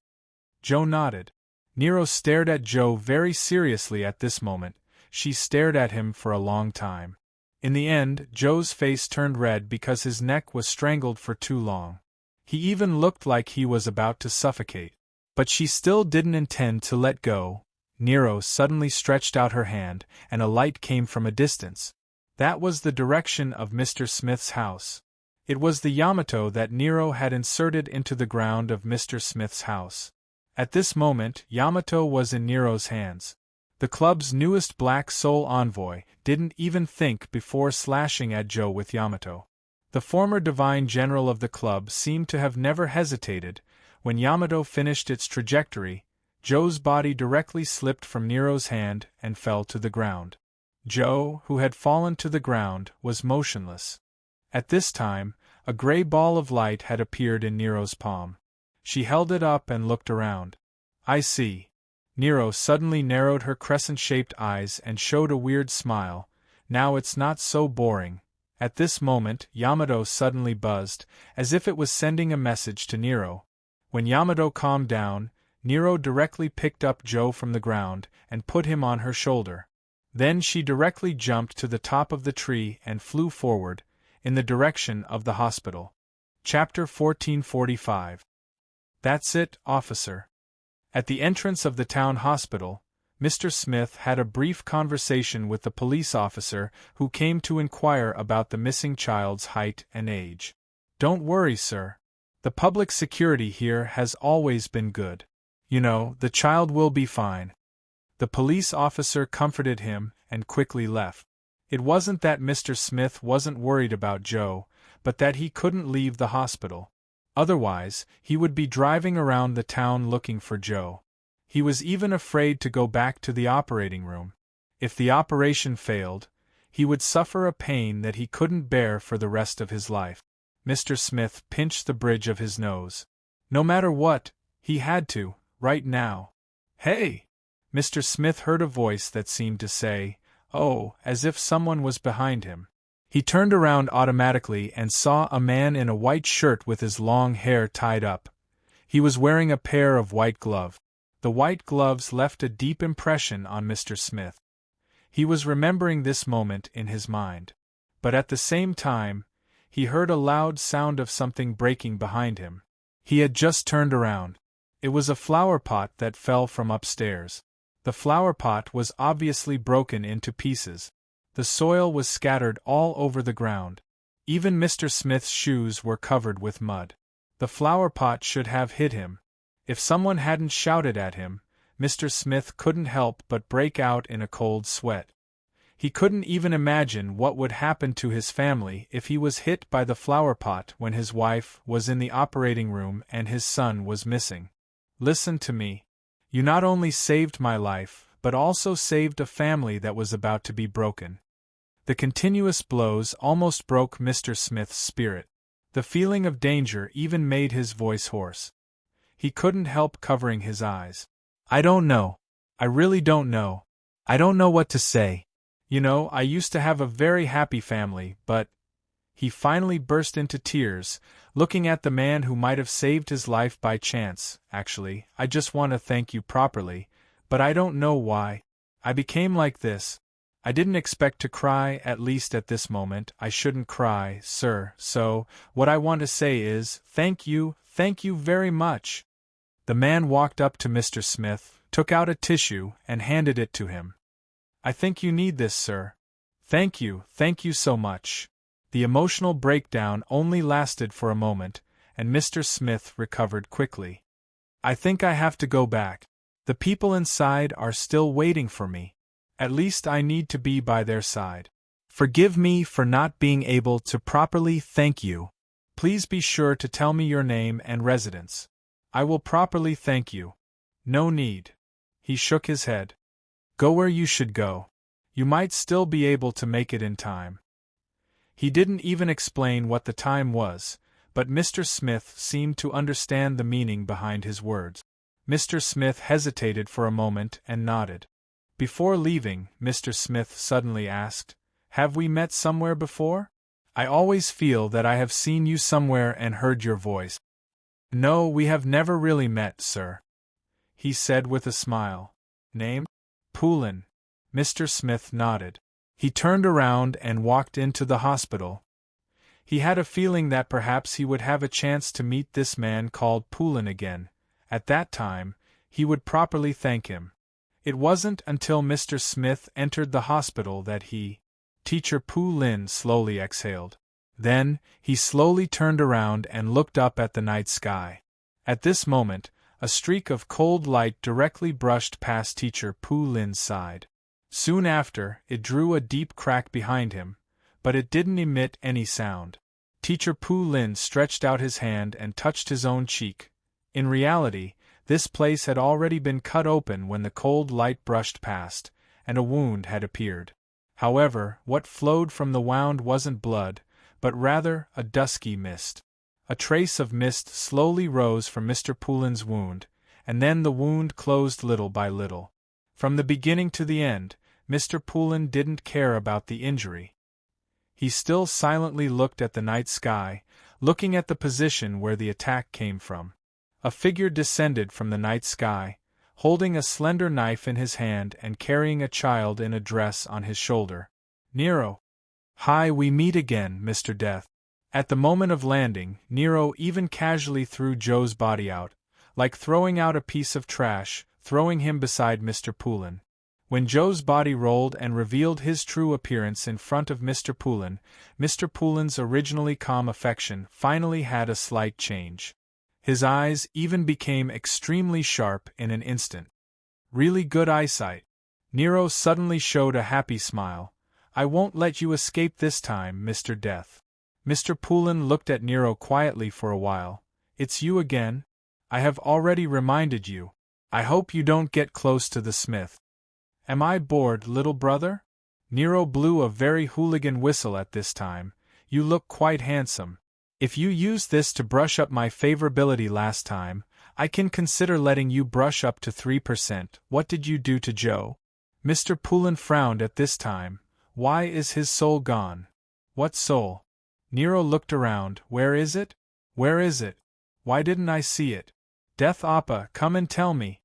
Joe nodded. Nero stared at Joe very seriously at this moment. She stared at him for a long time. In the end, Joe's face turned red because his neck was strangled for too long. He even looked like he was about to suffocate. But she still didn't intend to let go. Nero suddenly stretched out her hand, and a light came from a distance. That was the direction of Mr. Smith's house. It was the Yamato that Nero had inserted into the ground of Mr. Smith's house. At this moment, Yamato was in Nero's hands. The club's newest black soul envoy didn't even think before slashing at Joe with Yamato. The former divine general of the club seemed to have never hesitated. When Yamato finished its trajectory, Joe's body directly slipped from Nero's hand and fell to the ground. Joe, who had fallen to the ground, was motionless. At this time, a gray ball of light had appeared in Nero's palm. She held it up and looked around. I see. Nero suddenly narrowed her crescent-shaped eyes and showed a weird smile. Now it's not so boring. At this moment, Yamato suddenly buzzed, as if it was sending a message to Nero. When Yamato calmed down, Nero directly picked up Joe from the ground and put him on her shoulder. Then she directly jumped to the top of the tree and flew forward, in the direction of the hospital. Chapter 1445. That's it, officer. At the entrance of the town hospital, Mr. Smith had a brief conversation with the police officer who came to inquire about the missing child's height and age. Don't worry, sir. The public security here has always been good. You know, the child will be fine. The police officer comforted him and quickly left. It wasn't that Mr. Smith wasn't worried about Joe, but that he couldn't leave the hospital. Otherwise, he would be driving around the town looking for Joe. He was even afraid to go back to the operating room. If the operation failed, he would suffer a pain that he couldn't bear for the rest of his life. Mr. Smith pinched the bridge of his nose. No matter what, he had to, right now. Hey! Mr. Smith heard a voice that seemed to say, oh, as if someone was behind him. He turned around automatically and saw a man in a white shirt with his long hair tied up. He was wearing a pair of white gloves. The white gloves left a deep impression on Mr. Smith. He was remembering this moment in his mind. But at the same time, he heard a loud sound of something breaking behind him. He had just turned around. It was a flower pot that fell from upstairs. The flower pot was obviously broken into pieces. The soil was scattered all over the ground. Even Mr. Smith's shoes were covered with mud. The flower pot should have hit him. If someone hadn't shouted at him, Mr. Smith couldn't help but break out in a cold sweat. He couldn't even imagine what would happen to his family if he was hit by the flower pot when his wife was in the operating room and his son was missing. Listen to me. You not only saved my life, but also saved a family that was about to be broken. The continuous blows almost broke Mr. Smith's spirit. The feeling of danger even made his voice hoarse. He couldn't help covering his eyes. I don't know. I really don't know. I don't know what to say. You know, I used to have a very happy family, but... He finally burst into tears, looking at the man who might have saved his life by chance. Actually, I just want to thank you properly, but I don't know why. I became like this. I didn't expect to cry, at least at this moment. I shouldn't cry, sir, so, what I want to say is, thank you very much." The man walked up to Mr. Smith, took out a tissue, and handed it to him. "I think you need this, sir." Thank you so much." The emotional breakdown only lasted for a moment, and Mr. Smith recovered quickly. "I think I have to go back. The people inside are still waiting for me. At least I need to be by their side. Forgive me for not being able to properly thank you. Please be sure to tell me your name and residence. I will properly thank you." "No need." He shook his head. "Go where you should go. You might still be able to make it in time." He didn't even explain what the time was, but Mr. Smith seemed to understand the meaning behind his words. Mr. Smith hesitated for a moment and nodded. Before leaving, Mr. Smith suddenly asked, "Have we met somewhere before? I always feel that I have seen you somewhere and heard your voice." "No, we have never really met, sir," he said with a smile. "Name?" "Poulin." Mr. Smith nodded. He turned around and walked into the hospital. He had a feeling that perhaps he would have a chance to meet this man called Poulin again. At that time, he would properly thank him. It wasn't until Mr. Smith entered the hospital that Teacher Poulin slowly exhaled. Then, he slowly turned around and looked up at the night sky. At this moment, a streak of cold light directly brushed past Teacher Poulin's side. Soon after, it drew a deep crack behind him, but it didn't emit any sound. Teacher Poulin stretched out his hand and touched his own cheek. In reality, this place had already been cut open when the cold light brushed past, and a wound had appeared. However, what flowed from the wound wasn't blood, but rather a dusky mist. A trace of mist slowly rose from Mr. Poulin's wound, and then the wound closed little by little. From the beginning to the end, Mr. Poulin didn't care about the injury. He still silently looked at the night sky, looking at the position where the attack came from. A figure descended from the night sky, holding a slender knife in his hand and carrying a child in a dress on his shoulder. "Nero." "Hi, we meet again, Mr. Death." At the moment of landing, Nero even casually threw Joe's body out, like throwing out a piece of trash, throwing him beside Mr. Poulin. When Joe's body rolled and revealed his true appearance in front of Mr. Poulin's originally calm affection finally had a slight change. His eyes even became extremely sharp in an instant. "Really good eyesight." Nero suddenly showed a happy smile. "I won't let you escape this time, Mr. Death." Mr. Poulin looked at Nero quietly for a while. "It's you again? I have already reminded you. I hope you don't get close to the smith." "Am I bored, little brother?" Nero blew a very hooligan whistle at this time. "You look quite handsome. If you used this to brush up my favorability last time, I can consider letting you brush up to 3%. What did you do to Joe?" Mr. Poulin frowned at this time. "Why is his soul gone?" "What soul?" Nero looked around. Where is it? Where is it? Why didn't I see it? Death Appa, come and tell me."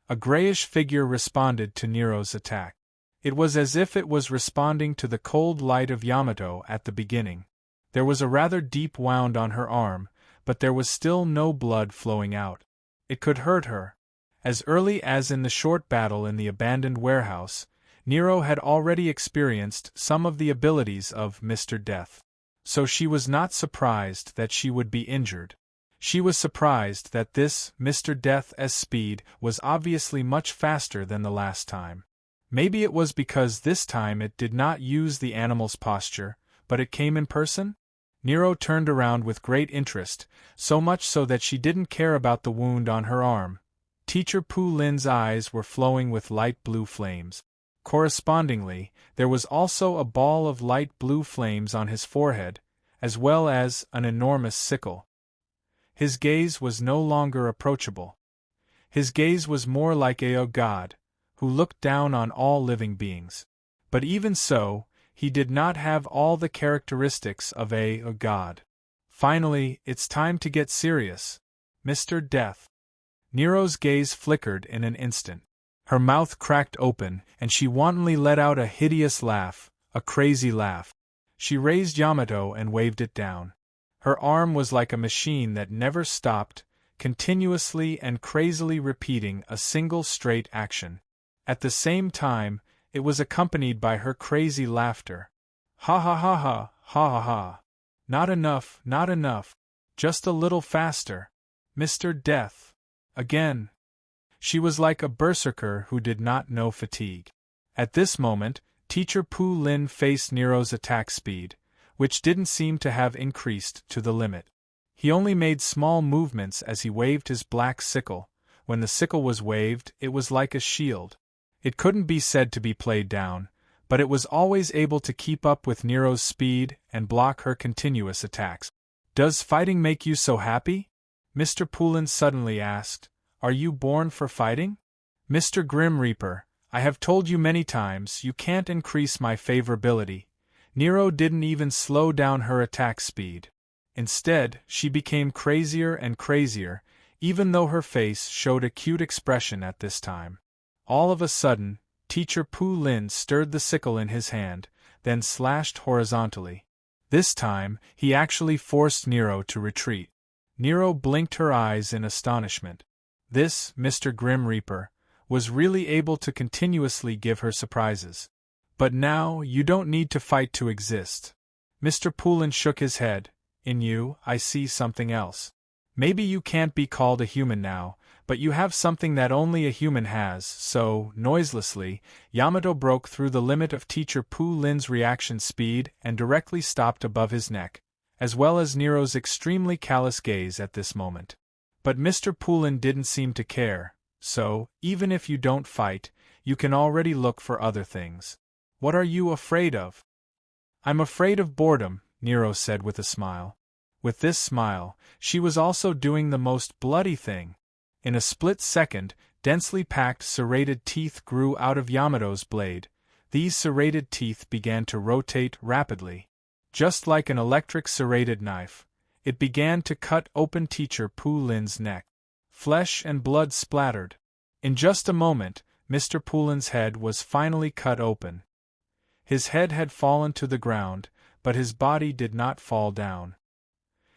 A grayish figure responded to Nero's attack. It was as if it was responding to the cold light of Yamato at the beginning. There was a rather deep wound on her arm, but there was still no blood flowing out. It could hurt her. As early as in the short battle in the abandoned warehouse, Nero had already experienced some of the abilities of Mr. Death. So she was not surprised that she would be injured. She was surprised that this Mr. Death's speed was obviously much faster than the last time. Maybe it was because this time it did not use the animal's posture, but it came in person? Nero turned around with great interest, so much so that she didn't care about the wound on her arm. Teacher Poulin's eyes were flowing with light blue flames. Correspondingly, there was also a ball of light blue flames on his forehead, as well as an enormous sickle. His gaze was no longer approachable. His gaze was more like a god, who looked down on all living beings. But even so, he did not have all the characteristics of a god. "Finally, it's time to get serious, Mr. Death." Nero's gaze flickered in an instant. Her mouth cracked open, and she wantonly let out a hideous laugh, a crazy laugh. She raised Yamato and waved it down. Her arm was like a machine that never stopped, continuously and crazily repeating a single straight action. At the same time, it was accompanied by her crazy laughter. Ha ha ha ha, ha ha ha. Not enough, not enough. Just a little faster. Mr. Death. Again. She was like a berserker who did not know fatigue. At this moment, Teacher Pu Lin faced Nero's attack speed, which didn't seem to have increased to the limit. He only made small movements as he waved his black sickle. When the sickle was waved, it was like a shield. It couldn't be said to be played down, but it was always able to keep up with Nero's speed and block her continuous attacks. "Does fighting make you so happy?" Mr. Poulin suddenly asked. "Are you born for fighting?" "Mr. Grim Reaper, I have told you many times you can't increase my favorability." Nero didn't even slow down her attack speed. Instead, she became crazier and crazier, even though her face showed a cute expression at this time. All of a sudden, Teacher Pu Lin stirred the sickle in his hand, then slashed horizontally. This time, he actually forced Nero to retreat. Nero blinked her eyes in astonishment. This, Mr. Grim Reaper, was really able to continuously give her surprises. "But now, you don't need to fight to exist." Mr. Poulin shook his head. "In you, I see something else. Maybe you can't be called a human now, but you have something that only a human has." So, noiselessly, Yamato broke through the limit of Teacher Pu Lin's reaction speed and directly stopped above his neck, as well as Nero's extremely callous gaze at this moment. But Mr. Poulin didn't seem to care, so, even if you don't fight, you can already look for other things. "What are you afraid of?" "I'm afraid of boredom," Nero said with a smile. With this smile, she was also doing the most bloody thing. In a split second, densely packed serrated teeth grew out of Yamato's blade. These serrated teeth began to rotate rapidly. Just like an electric serrated knife, it began to cut open Teacher Pu Lin's neck. Flesh and blood splattered. In just a moment, Mr. Poulin's head was finally cut open. His head had fallen to the ground, but his body did not fall down.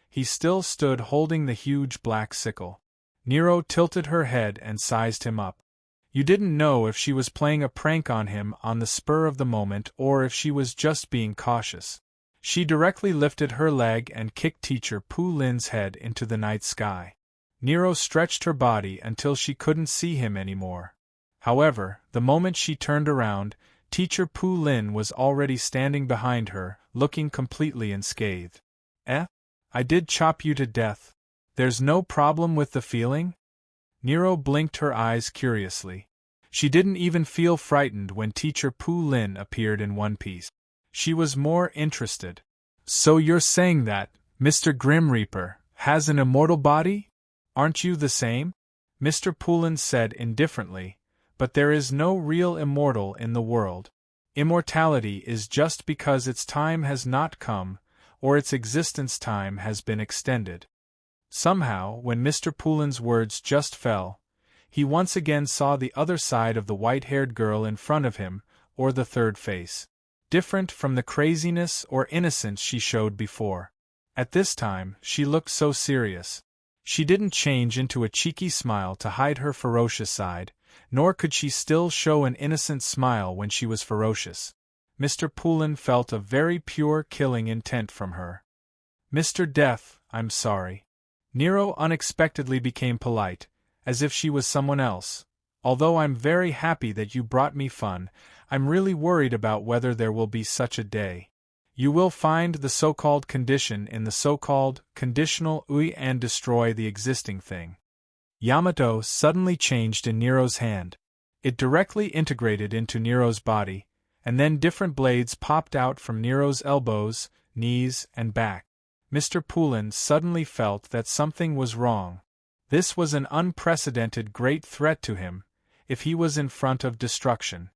He still stood holding the huge black sickle. Nero tilted her head and sized him up. You didn't know if she was playing a prank on him on the spur of the moment or if she was just being cautious. She directly lifted her leg and kicked Teacher Pu Lin's head into the night sky. Nero stretched her body until she couldn't see him anymore. However, the moment she turned around, Teacher Pu Lin was already standing behind her, looking completely unscathed. "Eh? I did chop you to death. There's no problem with the feeling?" Nero blinked her eyes curiously. She didn't even feel frightened when Teacher Pu Lin appeared in one piece. She was more interested. "So you're saying that, Mr. Grim Reaper, has an immortal body? Aren't you the same?" Mr. Poulin said indifferently, "But there is no real immortal in the world. Immortality is just because its time has not come, or its existence time has been extended." Somehow, when Mr. Poulin's words just fell, he once again saw the other side of the white-haired girl in front of him, or the third face. Different from the craziness or innocence she showed before. At this time, she looked so serious. She didn't change into a cheeky smile to hide her ferocious side, nor could she still show an innocent smile when she was ferocious. Mr. Poulin felt a very pure killing intent from her. "Mr. Death, I'm sorry." Nero unexpectedly became polite, as if she was someone else. "Although I'm very happy that you brought me fun, I'm really worried about whether there will be such a day. You will find the so-called condition in the so-called conditional UI and destroy the existing thing." Yamato suddenly changed in Nero's hand. It directly integrated into Nero's body, and then different blades popped out from Nero's elbows, knees, and back. Mr. Poulin suddenly felt that something was wrong. This was an unprecedented great threat to him, if he was in front of destruction.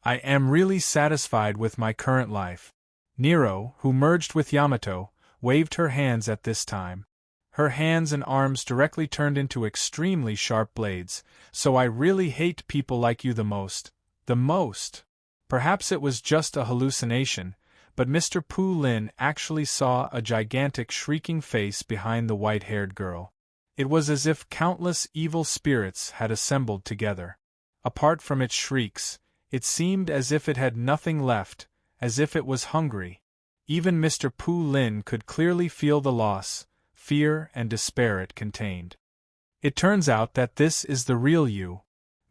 "I am really satisfied with my current life." Nero, who merged with Yamato, waved her hands at this time. her hands and arms directly turned into extremely sharp blades. So I really hate people like you the most. The most. Perhaps it was just a hallucination, but Mr. Pu Lin actually saw a gigantic shrieking face behind the white-haired girl. It was as if countless evil spirits had assembled together. Apart from its shrieks, it seemed as if it had nothing left, as if it was hungry. Even Mr. Pu Lin could clearly feel the loss, fear and despair it contained. It turns out that this is the real you,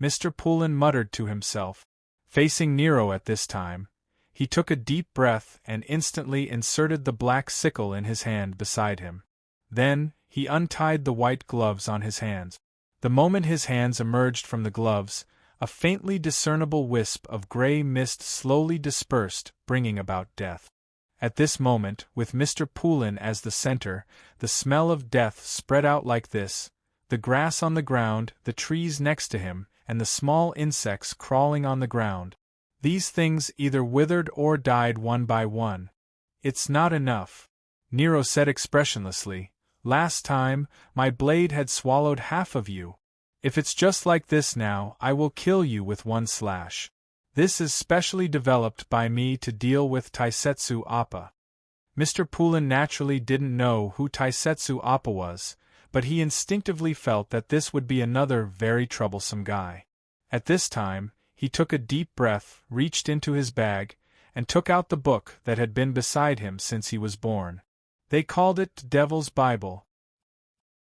Mr. Poulin muttered to himself. Facing Nero at this time, he took a deep breath and instantly inserted the black sickle in his hand beside him. Then, he untied the white gloves on his hands. The moment his hands emerged from the gloves, a faintly discernible wisp of gray mist slowly dispersed, bringing about death. At this moment, with Mr. Poulin as the center, the smell of death spread out like this: the grass on the ground, the trees next to him, and the small insects crawling on the ground. These things either withered or died one by one. "It's not enough," Nero said expressionlessly. "Last time, my blade had swallowed half of you. If it's just like this now, I will kill you with one slash. This is specially developed by me to deal with Taisetsu Appa." Mr. Poulin naturally didn't know who Taisetsu Appa was, but he instinctively felt that this would be another very troublesome guy. At this time, he took a deep breath, reached into his bag, and took out the book that had been beside him since he was born. They called it Devil's Bible,